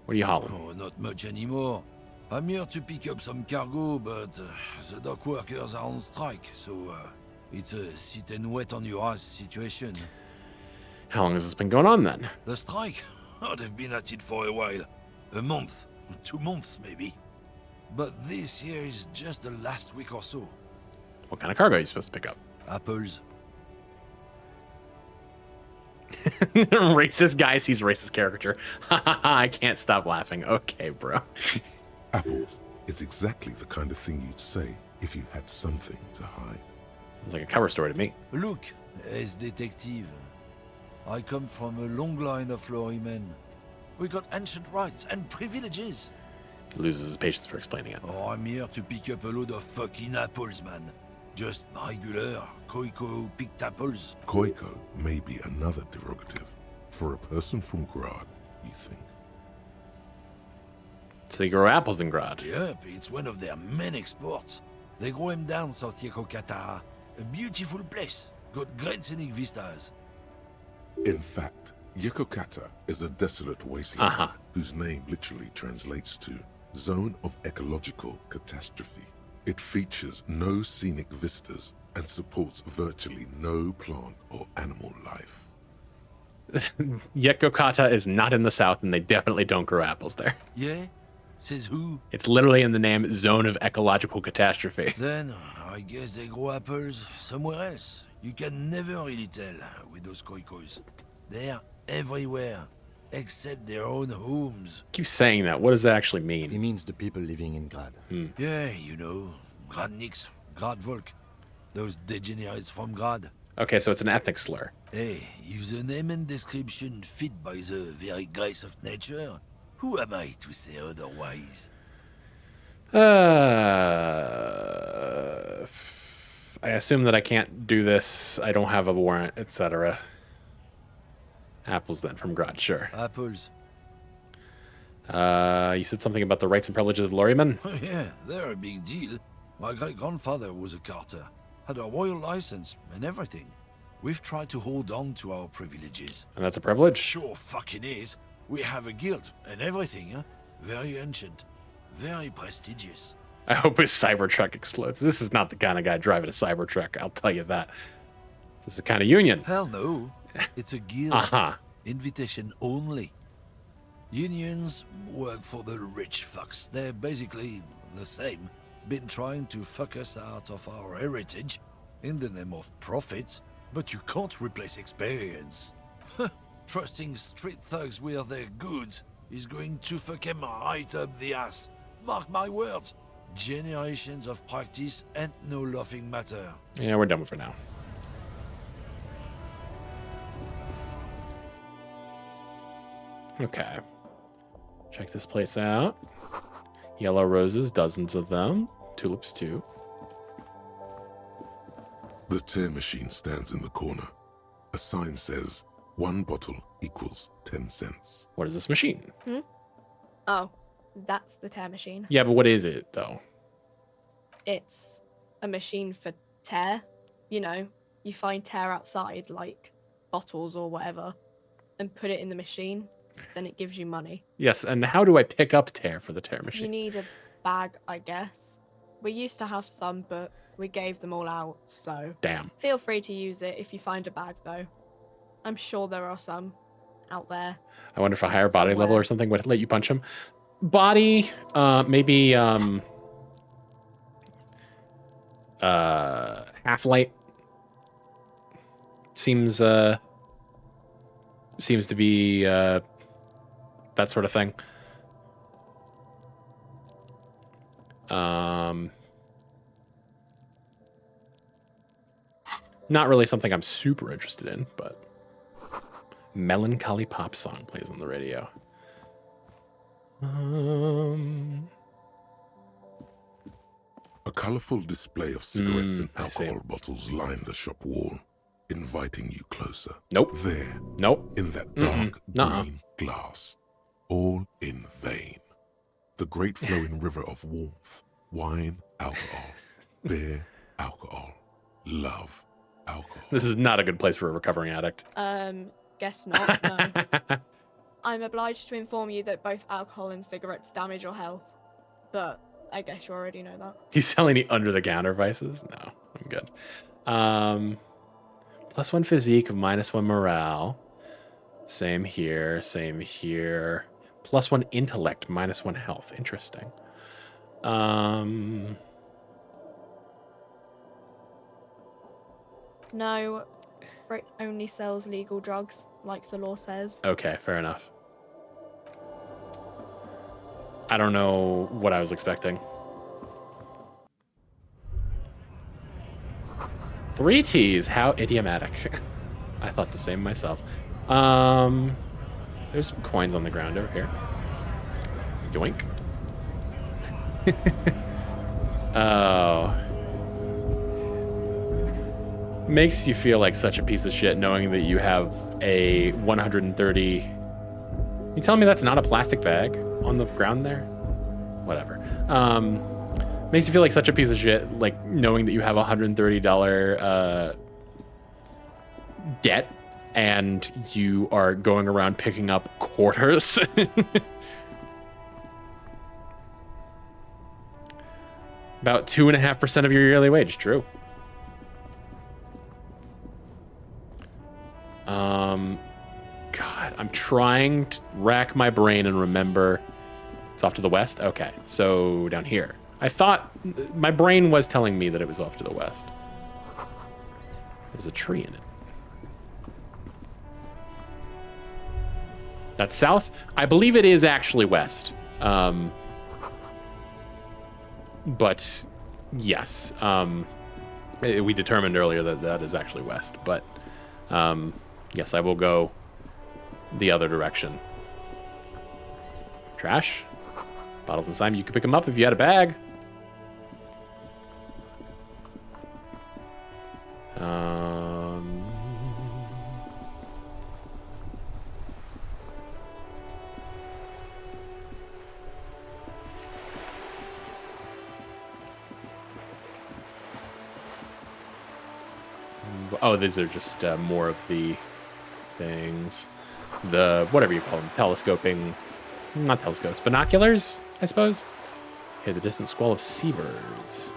are you hauling? Oh, not much anymore. I'm here to pick up some cargo, but the dock workers are on strike, so it's a sit and wait on your ass situation. How long has this been going on then? The strike? Oh, they've been at it for a while. A month, 2 months maybe. But this here is just the last week or so. What kind of cargo are you supposed to pick up? Apples. Racist guy sees racist caricature. I can't stop laughing. Okay, bro. Apples is exactly the kind of thing you'd say if you had something to hide. It's like a cover story to me. Look, as detective, I come from a long line of lorrymen. We got ancient rights and privileges. He loses his patience for explaining it. Oh, I'm here to pick up a load of fucking apples, man. Just regular Koiko-picked apples. Koiko may be another derogative. For a person from Grad, you think? So they grow apples in Grad? Yep, it's one of their main exports. They grow them down South Yekokata. A beautiful place. Got great scenic vistas. In fact, Yekokata is a desolate wasteland whose name literally translates to Zone of Ecological Catastrophe. It features no scenic vistas and supports virtually no plant or animal life. Yekokata is not in the south, and they definitely don't grow apples there. Yeah? Says who? It's literally in the name, Zone of Ecological Catastrophe. Then, I guess they grow apples somewhere else. You can never really tell with those koikos. They're everywhere, except their own homes. Keep saying that. What does that actually mean? He means the people living in Grad. Yeah, you know, Gradniks, Gradvolk. Those degenerates from Grad. Okay, so it's an ethnic slur. Hey, if the name and description fit by the very grace of nature, who am I to say otherwise? I assume that I can't do this. I don't have a warrant, etc. Apples then from Grad, sure. Apples. You said something about the rights and privileges of lorrymen? Yeah, they're a big deal. My great-grandfather was a carter, had a royal license and everything. We've tried to hold on to our privileges. And that's a privilege? Sure fucking is. We have a guild and everything, huh? Very ancient. Very prestigious. I hope his Cybertruck explodes. This is not the kind of guy driving a Cybertruck, I'll tell you that. This is the kind of union. Hell no. It's a guild. Uh-huh. Invitation only. Unions work for the rich fucks. They're basically the same. Been trying to fuck us out of our heritage in the name of profit, but you can't replace experience. Trusting street thugs with their goods is going to fuck them right up the ass. Mark my words. Generations of practice and no laughing matter. Yeah, we're done for now. Okay. Check this place out. Yellow roses, dozens of them. Tulips too. The tear machine stands in the corner. A sign says, 1 bottle equals 10 cents. What is this machine? Oh, that's the tear machine. Yeah, but what is it, though? It's a machine for tear. You know, you find tear outside, like bottles or whatever, and put it in the machine. Then it gives you money. Yes, and how do I pick up tear for the tear machine? You need a bag, I guess. We used to have some, but we gave them all out, so... Damn. Feel free to use it if you find a bag, though. I'm sure there are some out there. I wonder if a higher body level or something would let you punch him. Body, maybe, half-light. Seems to be, that sort of thing. Not really something I'm super interested in, but melancholy pop song plays on the radio. A colorful display of cigarettes and alcohol bottles line the shop wall, inviting you closer. Nope. There. Nope. In that dark green glass. All in vain. The great flowing river of warmth, wine, alcohol, beer, alcohol, love, alcohol. This is not a good place for a recovering addict. Guess not, no. I'm obliged to inform you that both alcohol and cigarettes damage your health, but I guess you already know that. Do you sell any under-the-counter vices? No, I'm good. +1 physique, -1 morale. Same here, same here. +1 intellect, -1 health. Interesting. No, Frit only sells legal drugs, like the law says. Okay, fair enough. I don't know what I was expecting. 3 T's, how idiomatic. I thought the same myself. There's some coins on the ground over here. Yoink. Oh. Makes you feel like such a piece of shit knowing that you have a 130... You telling me that's not a plastic bag on the ground there? Whatever. Makes you feel like such a piece of shit, like knowing that you have a $130 debt and you are going around picking up quarters. About 2.5% of your yearly wage, true. God, I'm trying to rack my brain and remember It's off to the west? Okay, so down here. I thought, my brain was telling me that it was off to the west. There's a tree in it. That's south? I believe it is actually west. But yes, we determined earlier that that is actually west, but yes, I will go the other direction. Trash. Bottles and slime. You could pick them up if you had a bag. Oh, these are just more of the things. The, whatever you call them, telescoping, not telescopes, binoculars, I suppose. Hear the distant squall of seabirds.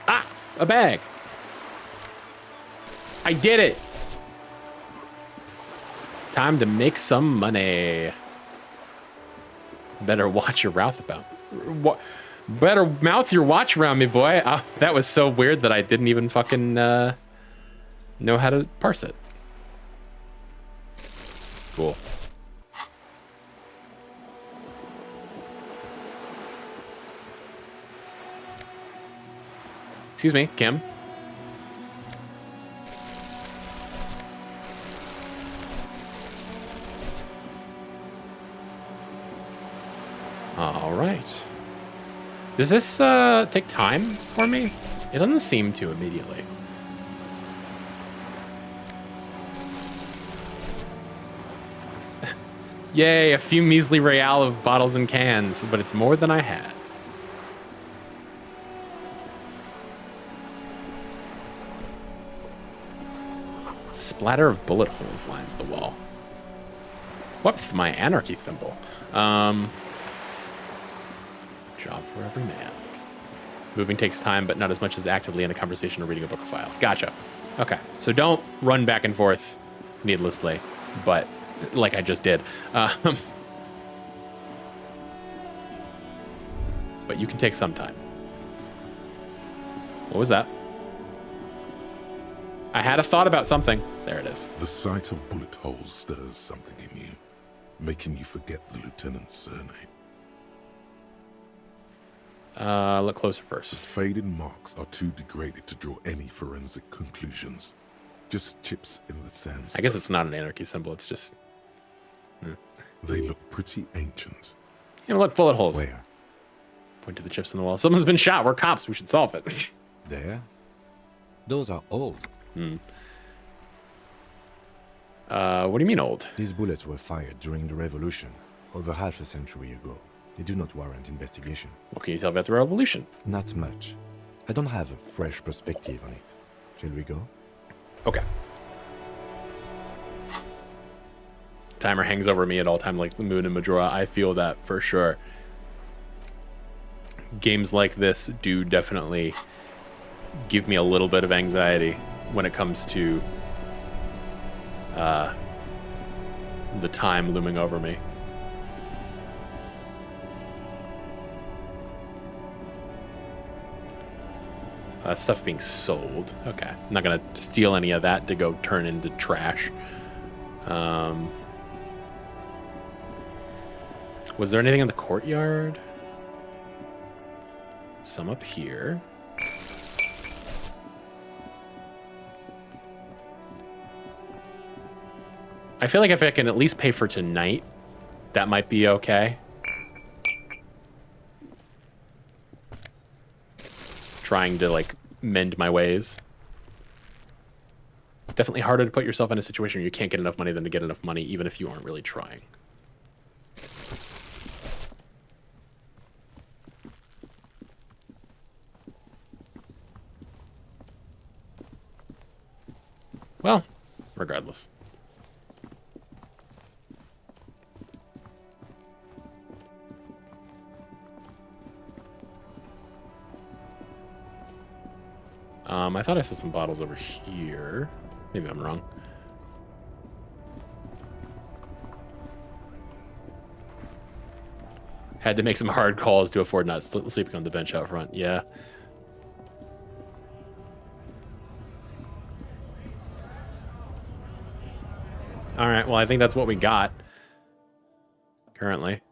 Ah, a bag. I did it. Time to make some money. Better watch your mouth about. What? Better mouth your watch around me, boy. That was so weird that I didn't even fucking know how to parse it. Cool. Excuse me, Kim. All right. Does this take time for me? It doesn't seem to immediately. Yay, a few measly real of bottles and cans, but it's more than I had. Splatter of bullet holes lines the wall. Whoop, my anarchy thimble. Job for every man. Moving takes time, but not as much as actively in a conversation or reading a book or file. Gotcha. Okay, so don't run back and forth needlessly, but like I just did. But you can take some time. What was that? I had a thought about something. There it is. The sight of bullet holes stirs something in you, making you forget the lieutenant's surname. Look closer first. The faded marks are too degraded to draw any forensic conclusions. Just chips in the sand. I guess it's not an anarchy symbol. It's just... They look pretty ancient. You know, look, bullet holes. Where? Point to the chips in the wall. Someone's been shot. We're cops. We should solve it. There? Those are old. What do you mean old? These bullets were fired during the Revolution, over half a century ago. They do not warrant investigation. What can you tell about the Revolution? Not much. I don't have a fresh perspective on it. Shall we go? Okay. Timer hangs over me at all time like the moon in Majora. I feel that for sure. Games like this do definitely give me a little bit of anxiety when it comes to the time looming over me. That stuff being sold. Okay. I'm not gonna steal any of that to go turn into trash. Was there anything in the courtyard? Some up here. I feel like if I can at least pay for tonight, that might be okay. Trying to, like, mend my ways. It's definitely harder to put yourself in a situation where you can't get enough money than to get enough money, even if you aren't really trying. Well, regardless. I thought I saw some bottles over here. Maybe I'm wrong. Had to make some hard calls to afford not sleeping on the bench out front. Yeah. All right. Well, I think that's what we got currently.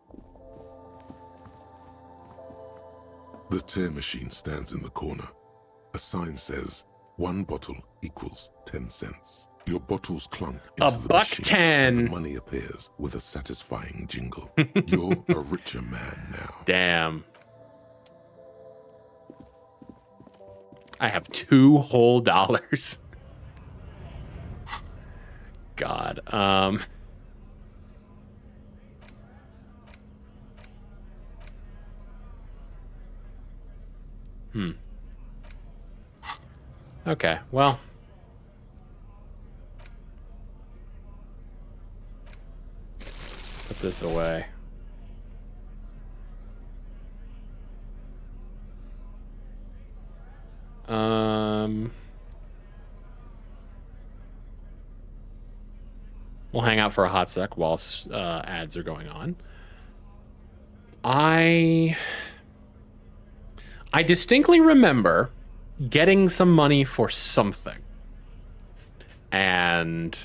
The tear machine stands in the corner. A sign says 1 bottle equals 10 cents. Your bottles clunk into the machine, $1.10. and the money appears with a satisfying jingle. You're a richer man now. Damn. I have $2 whole. God. Okay, well. Put this away. We'll hang out for a hot sec while ads are going on. I distinctly remember getting some money for something. And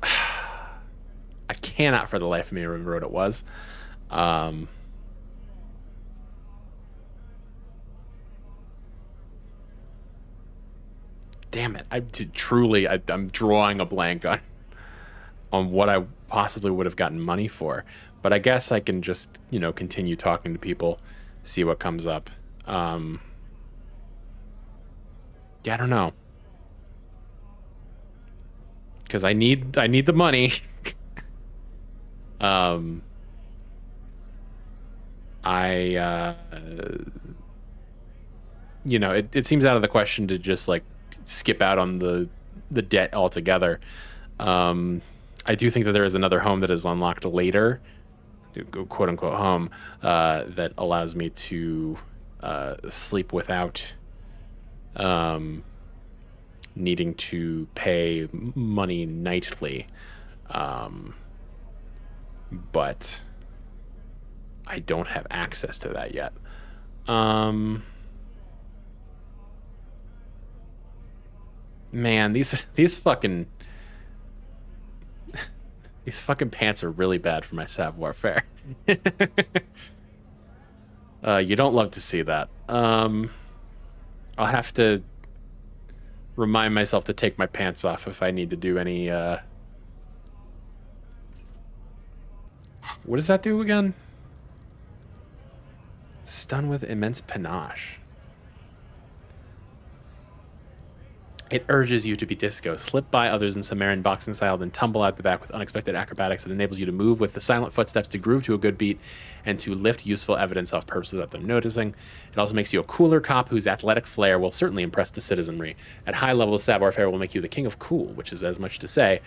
I cannot for the life of me remember what it was. Damn it. I'm drawing a blank on what I possibly would have gotten money for. But I guess I can just, continue talking to people, see what comes up. Yeah, I don't know. Because I need the money. It seems out of the question to just skip out on the debt altogether. I do think that there is another home that is unlocked later, quote unquote home, that allows me to sleep without needing to pay money nightly. But I don't have access to that yet. Man, these fucking pants are really bad for my savoir faire. You don't love to see that. I'll have to remind myself to take my pants off if I need to do any what does that do again? Stun with immense panache. It urges you to be disco, slip by others in Sumerian boxing style, then tumble out the back with unexpected acrobatics. It enables you to move with the silent footsteps, to groove to a good beat, and to lift useful evidence off purpose without them noticing. It also makes you a cooler cop whose athletic flair will certainly impress the citizenry. At high levels, savoir-faire will make you the king of cool, which is as much to say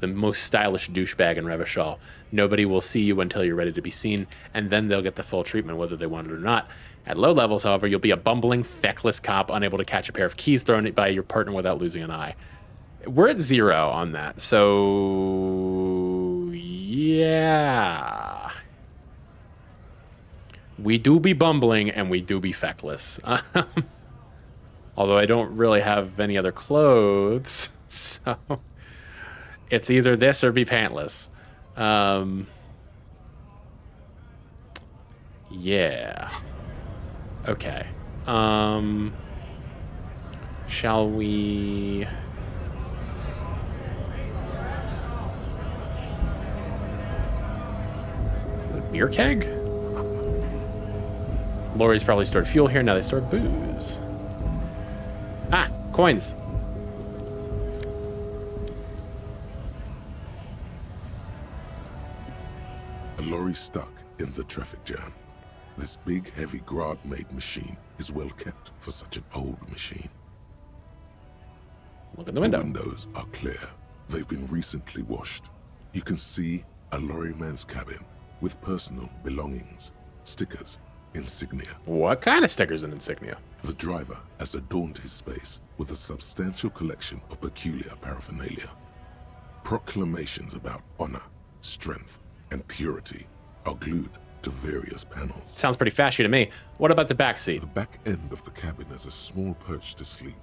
the most stylish douchebag in Revachol. Nobody will see you until you're ready to be seen, and then they'll get the full treatment whether they want it or not. At low levels, however, you'll be a bumbling, feckless cop unable to catch a pair of keys thrown by your partner without losing an eye. We're at 0 on that, so yeah. We do be bumbling and we do be feckless. Although I don't really have any other clothes, so it's either this or be pantless. Yeah. Okay. Shall we... Is it a beer keg? Lori's probably stored fuel here. Now they store booze. Ah, coins. A lorry stuck in the traffic jam. This big, heavy Grad-made machine is well kept for such an old machine. Look at the window. The windows are clear. They've been recently washed. You can see a lorryman's cabin with personal belongings, stickers, insignia. What kind of stickers and insignia? The driver has adorned his space with a substantial collection of peculiar paraphernalia. Proclamations about honor, strength, and purity are glued to various panels. Sounds pretty fashy to me. What about the back seat? The back end of the cabin has a small perch to sleep,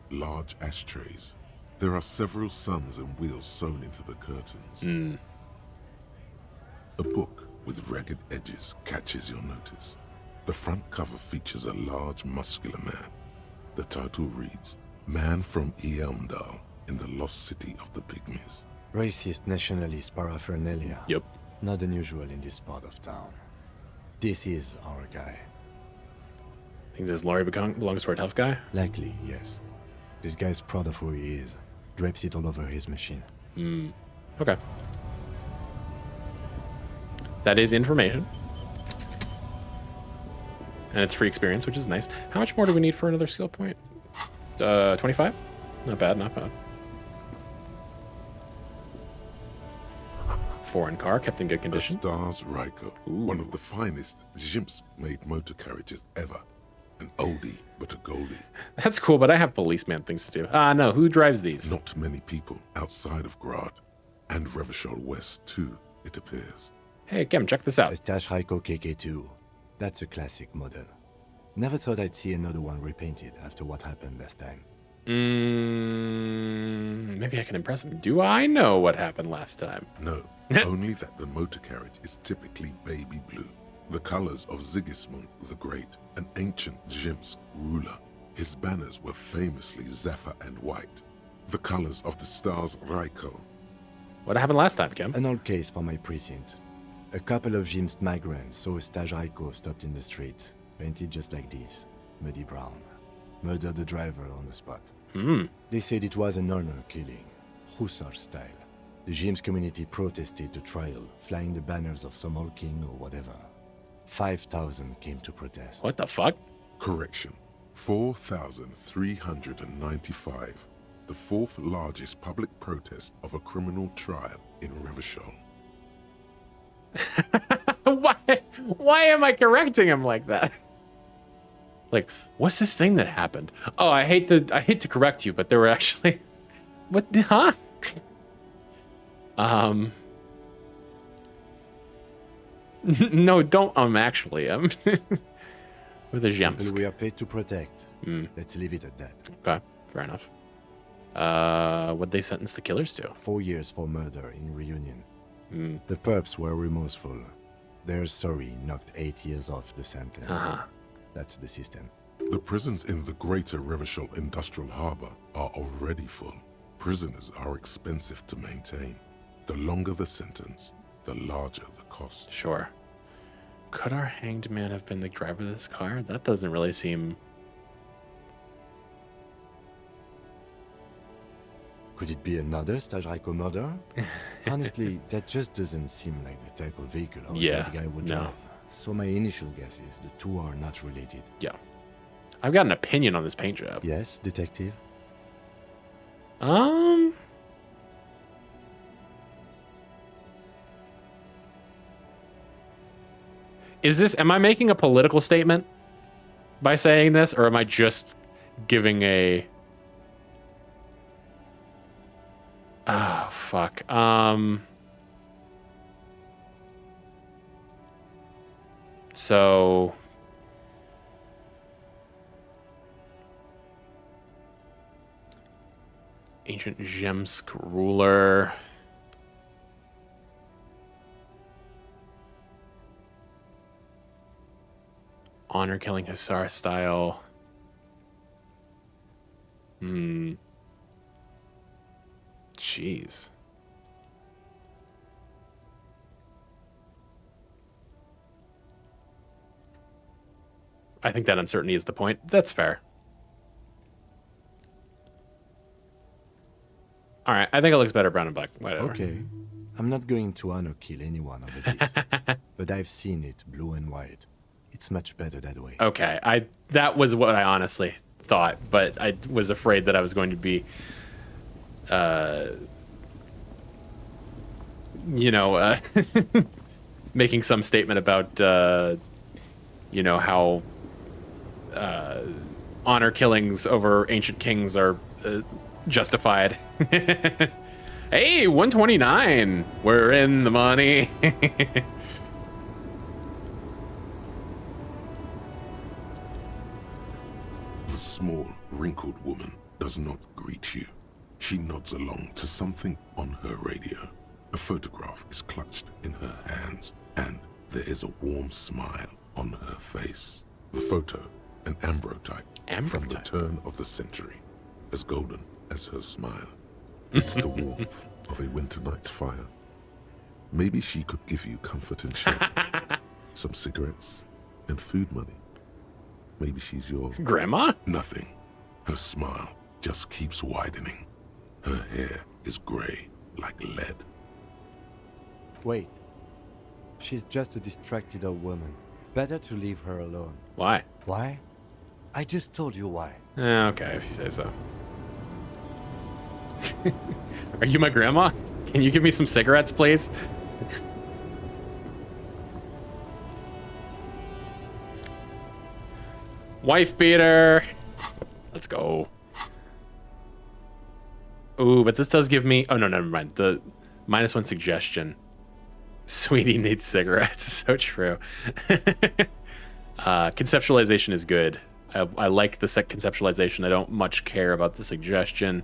large ashtrays. There are several suns and wheels sewn into the curtains. A book with ragged edges catches your notice. The front cover features a large, muscular man. The title reads, Man from Eamdal in the Lost City of the Pygmies. Racist nationalist paraphernalia. Yep. Not unusual in this part of town. This is our guy. Think this Laurie belongs to our tough guy? Likely, yes. This guy's proud of who he is. Drapes it all over his machine. Okay. That is information. And it's free experience, which is nice. How much more do we need for another skill point? 25? Not bad, not bad. Foreign car, kept in good condition. The Stars Ryko, one of the finest Zhimsk-made motor carriages ever. An oldie, but a goldie. That's cool, but I have policeman things to do. No, who drives these? Not many people outside of Grad. And Revachol West, too, it appears. Hey, Kim, check this out. The Stash Ryko KK2. That's a classic model. Never thought I'd see another one repainted after what happened last time. Maybe I can impress him. Do I know what happened last time? No, only that the motor carriage is typically baby blue. The colors of Sigismund the Great, an ancient Zhimsk ruler. His banners were famously zephyr and white. The colors of the Stars Ryko. What happened last time, Kim? An old case for my precinct. A couple of Zhimsk migrants saw a Staj Ryko stopped in the street, painted just like this, muddy brown. Murdered the driver on the spot. They said it was an honor killing, Hussar style. The Zhimsk community protested the trial, flying the banners of some old king or whatever. 5,000 came to protest. What the fuck? Correction. 4,395. The fourth largest public protest of a criminal trial in Revachol. Why am I correcting him like that? Like, what's this thing that happened? Oh, I hate to correct you, but there were actually what the huh? No, don't actually with the gems. People we are paid to protect. Let's leave it at that. Okay, fair enough. What'd they sentence the killers to? 4 years for murder in Reunion. The perps were remorseful. Their sorry knocked 8 years off the sentence. That's the system. The prisons in the greater Revachol Industrial Harbor are already full. Prisoners are expensive to maintain. The longer the sentence, the larger the cost. Sure. Could our hanged man have been the driver of this car? That doesn't really seem... Could it be another Staj Ryko murder? Honestly, that just doesn't seem like the type of vehicle that guy would drive. So my initial guess is the two are not related. Yeah. I've got an opinion on this paint job. Yes, detective? Am I making a political statement by saying this, or am I just giving a... Oh, fuck. So... Ancient Zhimsk ruler... Honor killing Hussar style. Jeez. I think that uncertainty is the point. That's fair. All right, I think it looks better brown and black. Whatever. Okay. I'm not going to honor kill anyone over this, but I've seen it blue and white. It's much better that way. Okay, that was what I honestly thought, but I was afraid that I was going to be, making some statement about, how honor killings over ancient kings are justified. Hey, 129. We're in the money. The small, wrinkled woman does not greet you. She nods along to something on her radio. A photograph is clutched in her hands, and there is a warm smile on her face. The photo, an ambrotype from the turn of the century, as golden as her smile. It's the warmth of a winter night's fire. Maybe she could give you comfort and shelter, some cigarettes, and food money. Maybe she's your... Grandma? Nothing. Her smile just keeps widening. Her hair is gray like lead. Wait. She's just a distracted old woman. Better to leave her alone. Why? Why? I just told you why. Okay, if you say so. Are you my grandma? Can you give me some cigarettes, please? Wife beater. Let's go. Ooh, but this does give me... Oh, no, never mind. The -1 suggestion. Sweetie needs cigarettes. So true. Conceptualization is good. I like the conceptualization. I don't much care about the suggestion.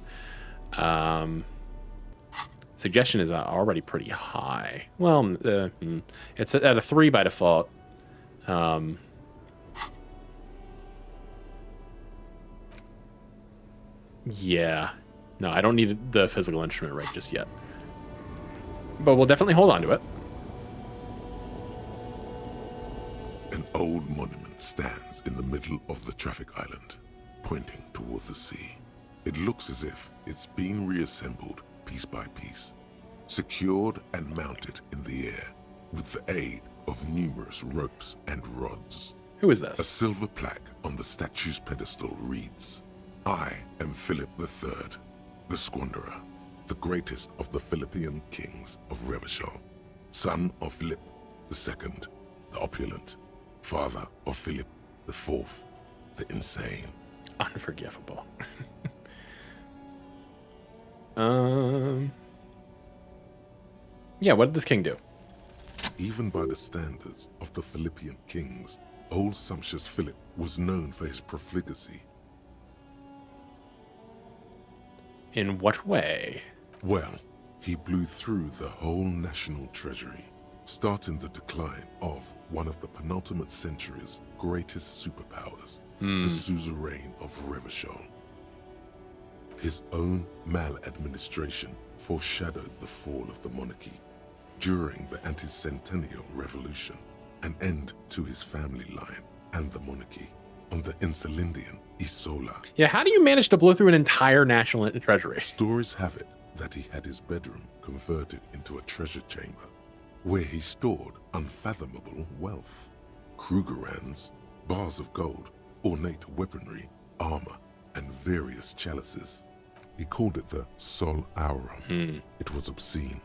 Suggestion is already pretty high. Well, it's at a 3 by default. Yeah. No, I don't need the physical instrument right just yet. But we'll definitely hold on to it. An old monument stands in the middle of the traffic island, pointing toward the sea. It looks as if it's been reassembled piece by piece, secured and mounted in the air with the aid of numerous ropes and rods. Who is this? A silver plaque on the statue's pedestal reads, "I am Philip III, the Squanderer, the greatest of the Philippian kings of Revachol, son of Philip II, the opulent, father of Philip IV, the insane." Unforgivable. Yeah, what did this king do? Even by the standards of the Philippian kings, old sumptuous Philip was known for his profligacy. In what way? Well, he blew through the whole national treasury, starting the decline of one of the penultimate century's greatest superpowers, the suzerain of Revachol. His own maladministration foreshadowed the fall of the monarchy. During the anti-centennial revolution, an end to his family line and the monarchy on the Insulindian Isola. Yeah, how do you manage to blow through an entire national treasury? Stories have it that he had his bedroom converted into a treasure chamber, where he stored unfathomable wealth. Krugerrands, bars of gold, ornate weaponry, armor, and various chalices. He called it the Sol Aurum. It was obscene.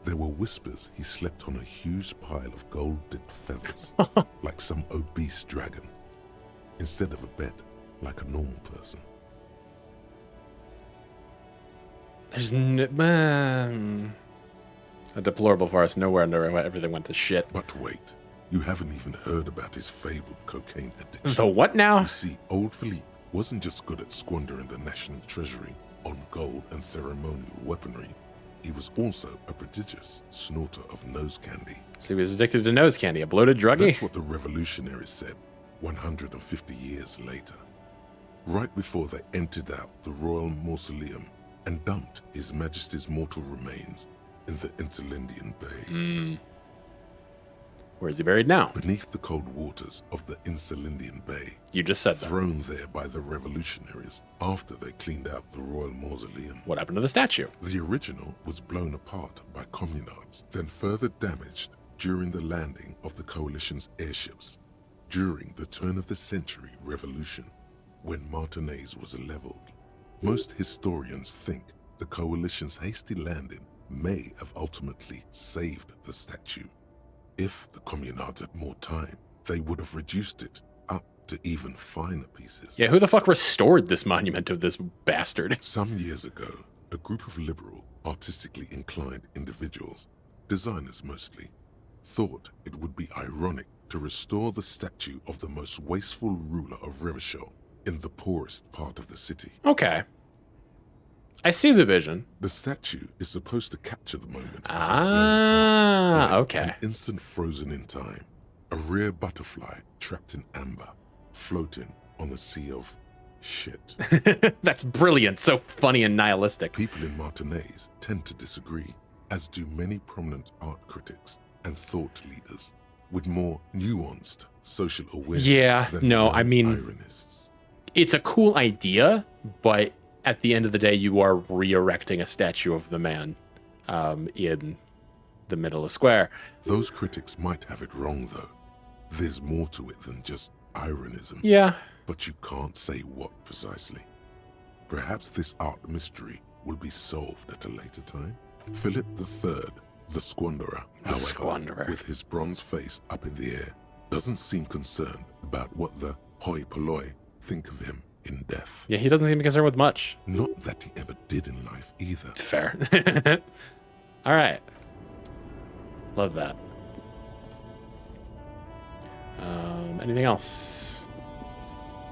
There were whispers he slept on a huge pile of gold-dipped feathers, like some obese dragon, instead of a bed, like a normal person. There's a deplorable farce. Nowhere near everything went to shit. But wait, you haven't even heard about his fabled cocaine addiction. The what now? You see, old Philippe wasn't just good at squandering the national treasury on gold and ceremonial weaponry. He was also a prodigious snorter of nose candy. So he was addicted to nose candy, a bloated druggie? That's what the revolutionaries said 150 years later. Right before they emptied out the royal mausoleum and dumped His Majesty's mortal remains in the Insulindian Bay. Where is he buried now? Beneath the cold waters of the Insulindian Bay. You just said that. Thrown there by the revolutionaries after they cleaned out the royal mausoleum. What happened to the statue? The original was blown apart by communards, then further damaged during the landing of the coalition's airships during the turn-of-the-century revolution, when Martinez was leveled. Most historians think the coalition's hasty landing may have ultimately saved the statue. If the communards had more time, they would have reduced it up to even finer pieces. Yeah, who the fuck restored this monument of this bastard? Some years ago, a group of liberal, artistically inclined individuals, designers mostly, thought it would be ironic to restore the statue of the most wasteful ruler of Revachol in the poorest part of the city. Okay. I see the vision. The statue is supposed to capture the moment. Okay. An instant frozen in time. A rare butterfly trapped in amber, floating on a sea of shit. That's brilliant. So funny and nihilistic. People in Martinez tend to disagree, as do many prominent art critics and thought leaders with more nuanced social awareness. Yeah, than no, young I mean, ironists. it's a cool idea, but at the end of the day, you are re-erecting a statue of the man in the middle of the square. Those critics might have it wrong, though. There's more to it than just ironism. Yeah. But you can't say what precisely. Perhaps this art mystery will be solved at a later time. Philip III, the Squanderer, however, with his bronze face up in the air, doesn't seem concerned about what the hoi polloi think of him in death. Yeah, he doesn't seem concerned with much. Not that he ever did in life either. Fair. All right. Love that. Anything else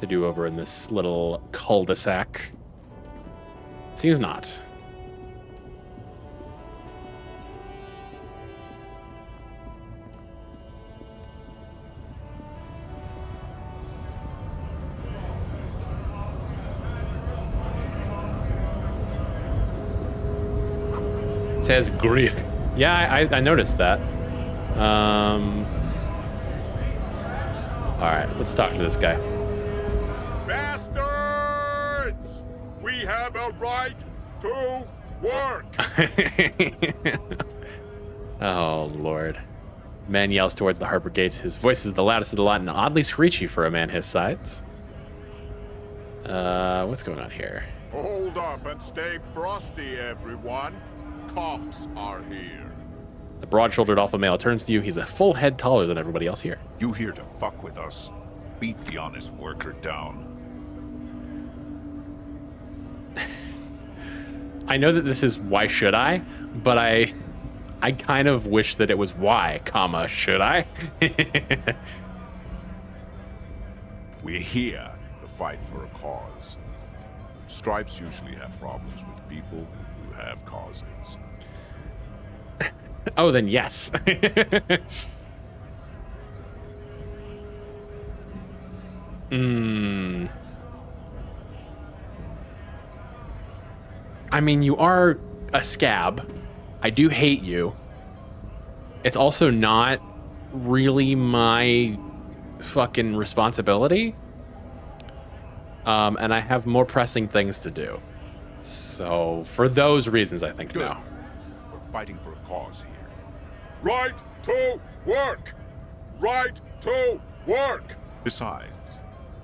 to do over in this little cul-de-sac? Seems not. It says grief. Yeah, I noticed that. All right, let's talk to this guy. Bastards! We have a right to work! Oh, Lord. Man yells towards the Harper gates. His voice is the loudest of the lot and oddly screechy for a man his size. What's going on here? Hold up and stay frosty, everyone. Cops are here. The broad-shouldered alpha male turns to you. He's a full head taller than everybody else here. You here to fuck with us? Beat the honest worker down. I know that this is why should I, but I kind of wish that it was why, comma, should I? We're here to fight for a cause. Stripes usually have problems with people who have causes. Oh, then yes. I mean, you are a scab. I do hate you. It's also not really my fucking responsibility. And I have more pressing things to do. So, for those reasons, I think no. We're fighting for a cause here. Right to work! Right to work! Besides,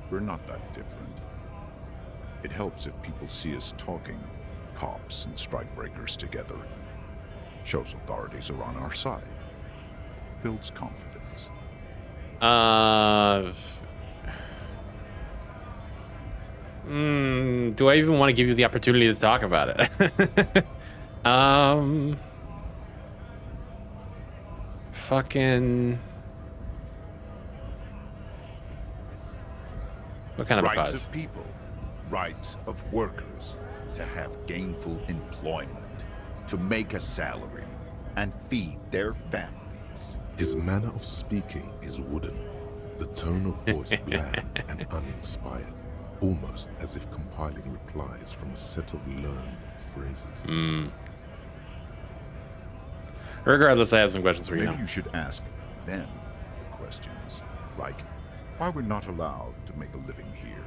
we're not that different. It helps if people see us talking, cops and strikebreakers together. Shows authorities are on our side. Builds confidence. Do I even want to give you the opportunity to talk about it? Fucking... What kind of a Rights cause? of people, rights of workers, to have gainful employment, to make a salary, and feed their families. His manner of speaking is wooden, the tone of voice bland and uninspired, almost as if compiling replies from a set of learned phrases. Regardless, I have some questions for you Maybe now. you should ask them the questions, like why we're not allowed to make a living here.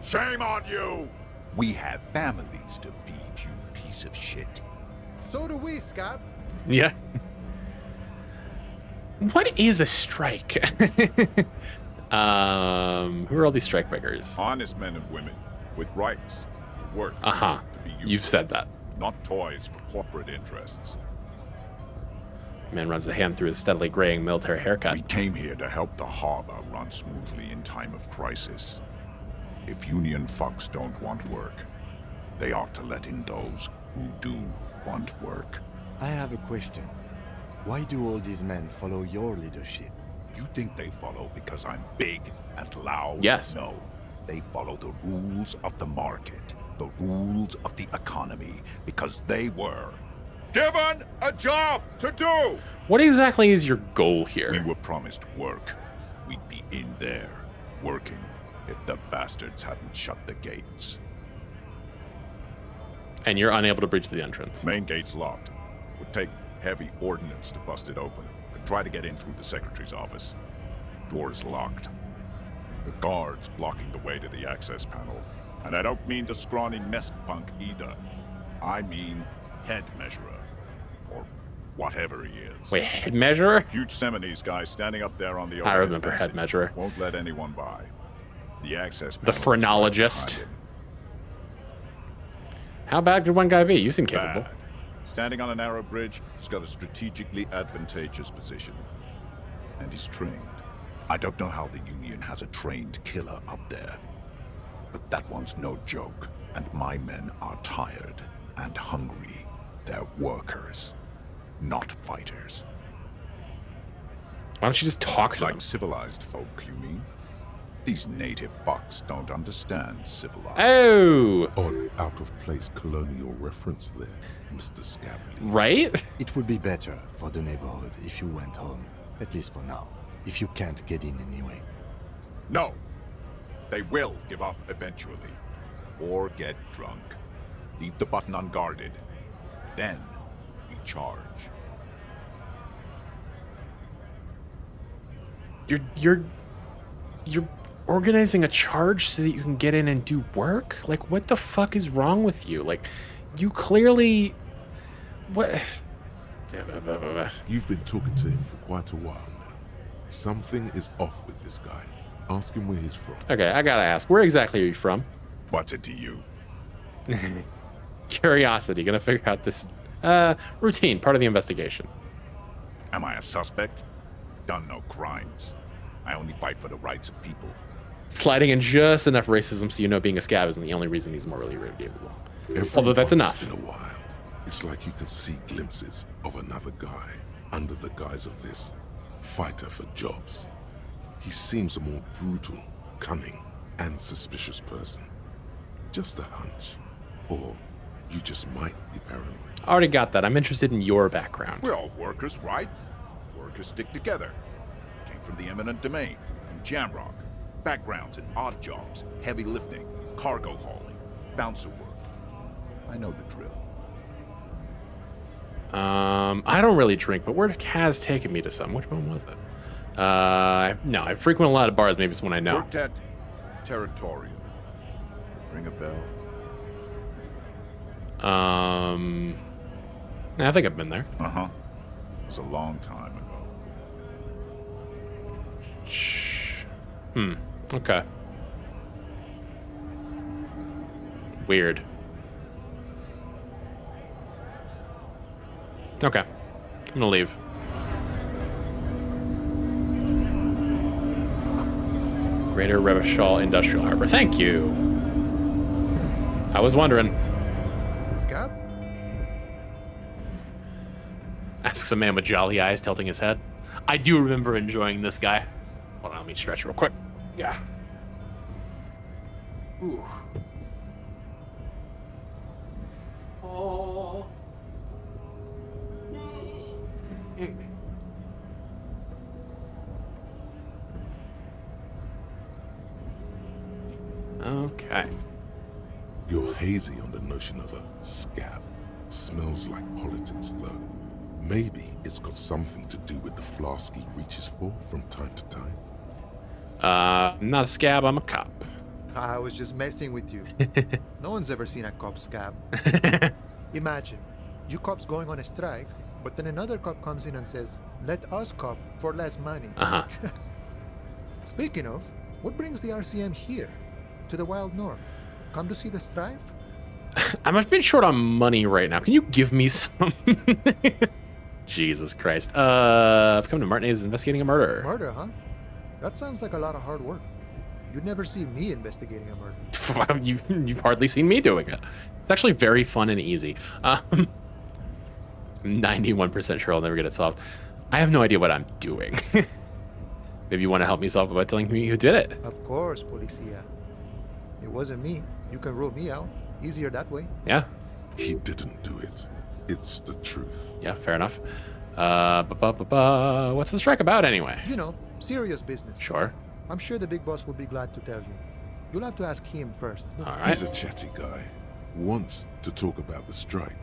Shame on you! We have families to feed, you piece of shit. So do we, Scott. Yeah. What is a strike? Who are all these strikebreakers? Honest men and women with rights to work. Uh-huh. To be useful, You've said that. not toys for corporate interests. Man runs a hand through his steadily graying military haircut. We came here to help the harbor run smoothly in time of crisis. If union fucks don't want work, They ought to let in those who do want work. I have a question. Why do all these men follow your leadership? You think they follow because I'm big and loud? Yes. No. They follow the rules of the market, the rules of the economy, because they were given a job to do! What exactly is your goal here? We were promised work. We'd be in there, working, if the bastards hadn't shut the gates. And you're unable to breach the entrance. Main gate's locked. Would take heavy ordnance to bust it open. Could try to get in through the secretary's office. Door's locked. The guard's blocking the way to the access panel. And I don't mean the scrawny mess punk either. I mean head measurer. Or whatever he is. Wait, head measurer? Huge Seminese guy standing up there on the I overhead remember head passage. measurer. Won't let anyone by. The access The panel is right phrenologist. behind him. How bad could one guy be? You seem capable. Bad. Standing on a narrow bridge, he's got a strategically advantageous position. And he's trained. I don't know how the Union has a trained killer up there. But that one's no joke. And my men are tired and hungry. They're workers, not fighters. Why don't you just talk to Like them? civilized folk, you mean? These native fucks don't understand civilized. Oh! Odd, out-of-place colonial reference there, Mr. Scabby. Right? It would be better for the neighborhood if you went home, at least for now, if you can't get in anyway. No! They will give up eventually. Or get drunk. Leave the button unguarded. Then we charge. You're organizing a charge so that you can get in and do work? Like, what the fuck is wrong with you? Like, you clearly... What? You've been talking to him for quite a while now. Something is off with this guy. Ask him where he's from. Okay, I gotta ask, where exactly are you from? What's it to you? Curiosity, gonna figure out this routine, part of the investigation. Am I a suspect? Done no crimes. I only fight for the rights of people. Sliding in just enough racism so you know being a scab isn't the only reason he's morally redeemable. Although that's enough. In a while, it's like you can see glimpses of another guy under the guise of this fighter for jobs. He seems a more brutal, cunning, and suspicious person. Just a hunch. Or you just might be paranoid. I already got that. I'm interested in your background. We're all workers, right? Workers stick together. Came from the eminent domain, in Jamrock. Backgrounds in odd jobs, heavy lifting, cargo hauling, bouncer work. I know the drill. I don't really drink, but where Kaz taken me to some? Which one was it? No, I frequent a lot of bars. Maybe it's one I know. Worked at Territorial. Ring a bell? I think I've been there. Uh-huh. It was a long time ago. Okay. Weird. Okay. I'm gonna leave. Greater Revachol Industrial Harbor. Thank you. I was wondering. Scab? Asks a man with jolly eyes tilting his head. I do remember enjoying this guy. Hold on, let me stretch real quick. Yeah. Ooh. Oh. Okay. You're hazy on the notion of a scab. Smells like politics, though. Maybe it's got something to do with the flask he reaches for from time to time. I'm not a scab, I'm a cop. I was just messing with you. No one's ever seen a cop scab. Imagine, you cops going on a strike, but then another cop comes in and says, "Let us cop for less money." Uh-huh. Speaking of, what brings the RCM here? To the Wild North? Come to see the strife? I'm a bit short on money right now. Can you give me some? Jesus Christ. I've come to Martinez investigating a murder. Murder, huh? That sounds like a lot of hard work. You'd never see me investigating a murder. You've hardly seen me doing it. It's actually very fun and easy. 91% sure I'll never get it solved. I have no idea what I'm doing. Maybe you want to help me solve it by telling me who did it. Of course, Policia. It wasn't me. You can rule me out. Easier that way. Yeah. He didn't do it. It's the truth. Yeah, fair enough. What's the strike about anyway? You know, serious business. Sure. I'm sure the big boss will be glad to tell you. You'll have to ask him first. All right. He's a chatty guy. Wants to talk about the strike.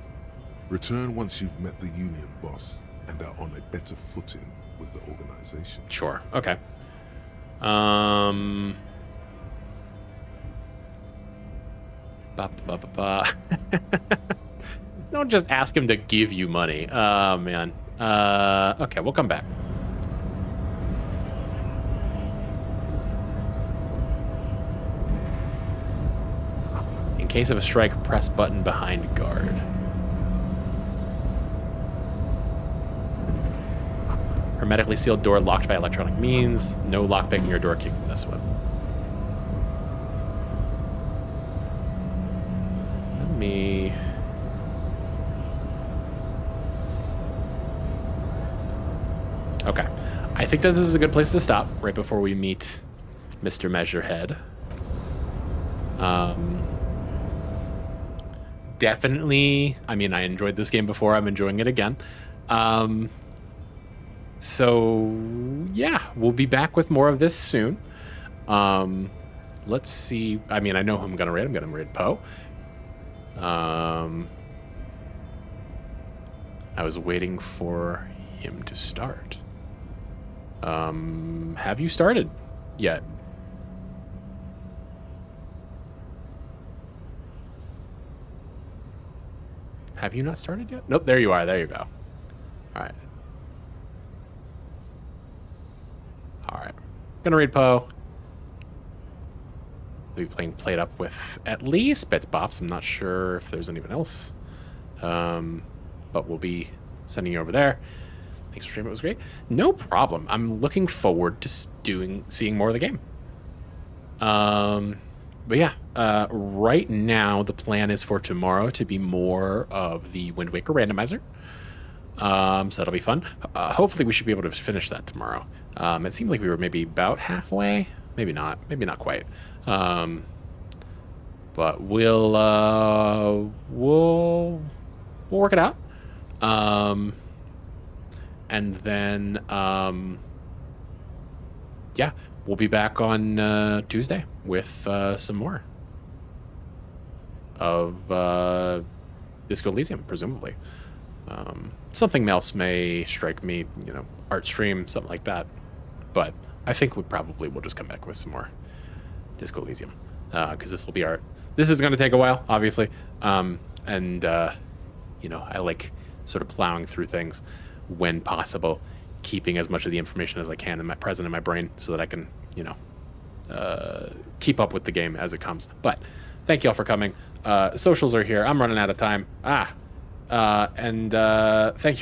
Return once you've met the union boss and are on a better footing with the organization. Sure. Okay. Don't just ask him to give you money. Oh, man. Okay, we'll come back. In case of a strike, press button behind guard. Hermetically sealed door locked by electronic means. No lockpicking or door kicking this one. Let me... Okay. I think that this is a good place to stop right before we meet Mr. Measurehead. Definitely, I mean, I enjoyed this game before. I'm enjoying it again. So, yeah, we'll be back with more of this soon. Let's see. I mean, I know who I'm going to raid. I'm going to raid Poe. I was waiting for him to start. Have you started yet? Have you not started yet? Nope, there you are. There you go. All right. All right. Gonna read Poe. We'll be playing Played Up with at least Bits Bops. I'm not sure if there's anyone else. But we'll be sending you over there. Thanks for streaming. It was great. No problem. I'm looking forward to seeing more of the game. But yeah, right now the plan is for tomorrow to be more of the Wind Waker randomizer. So that'll be fun. Hopefully we should be able to finish that tomorrow. It seemed like we were maybe about halfway. Maybe not quite. But we'll work it out. And then, yeah, we'll be back on Tuesday with some more of Disco Elysium, presumably. Something else may strike me, you know, art stream, something like that. But I think we'll just come back with some more Disco Elysium, because this will be this is going to take a while, obviously. You know, I like sort of plowing through things when possible, keeping as much of the information as I can present in my brain so that I can, you know, keep up with the game as it comes. But thank you all for coming. Socials are here. I'm running out of time. Thank you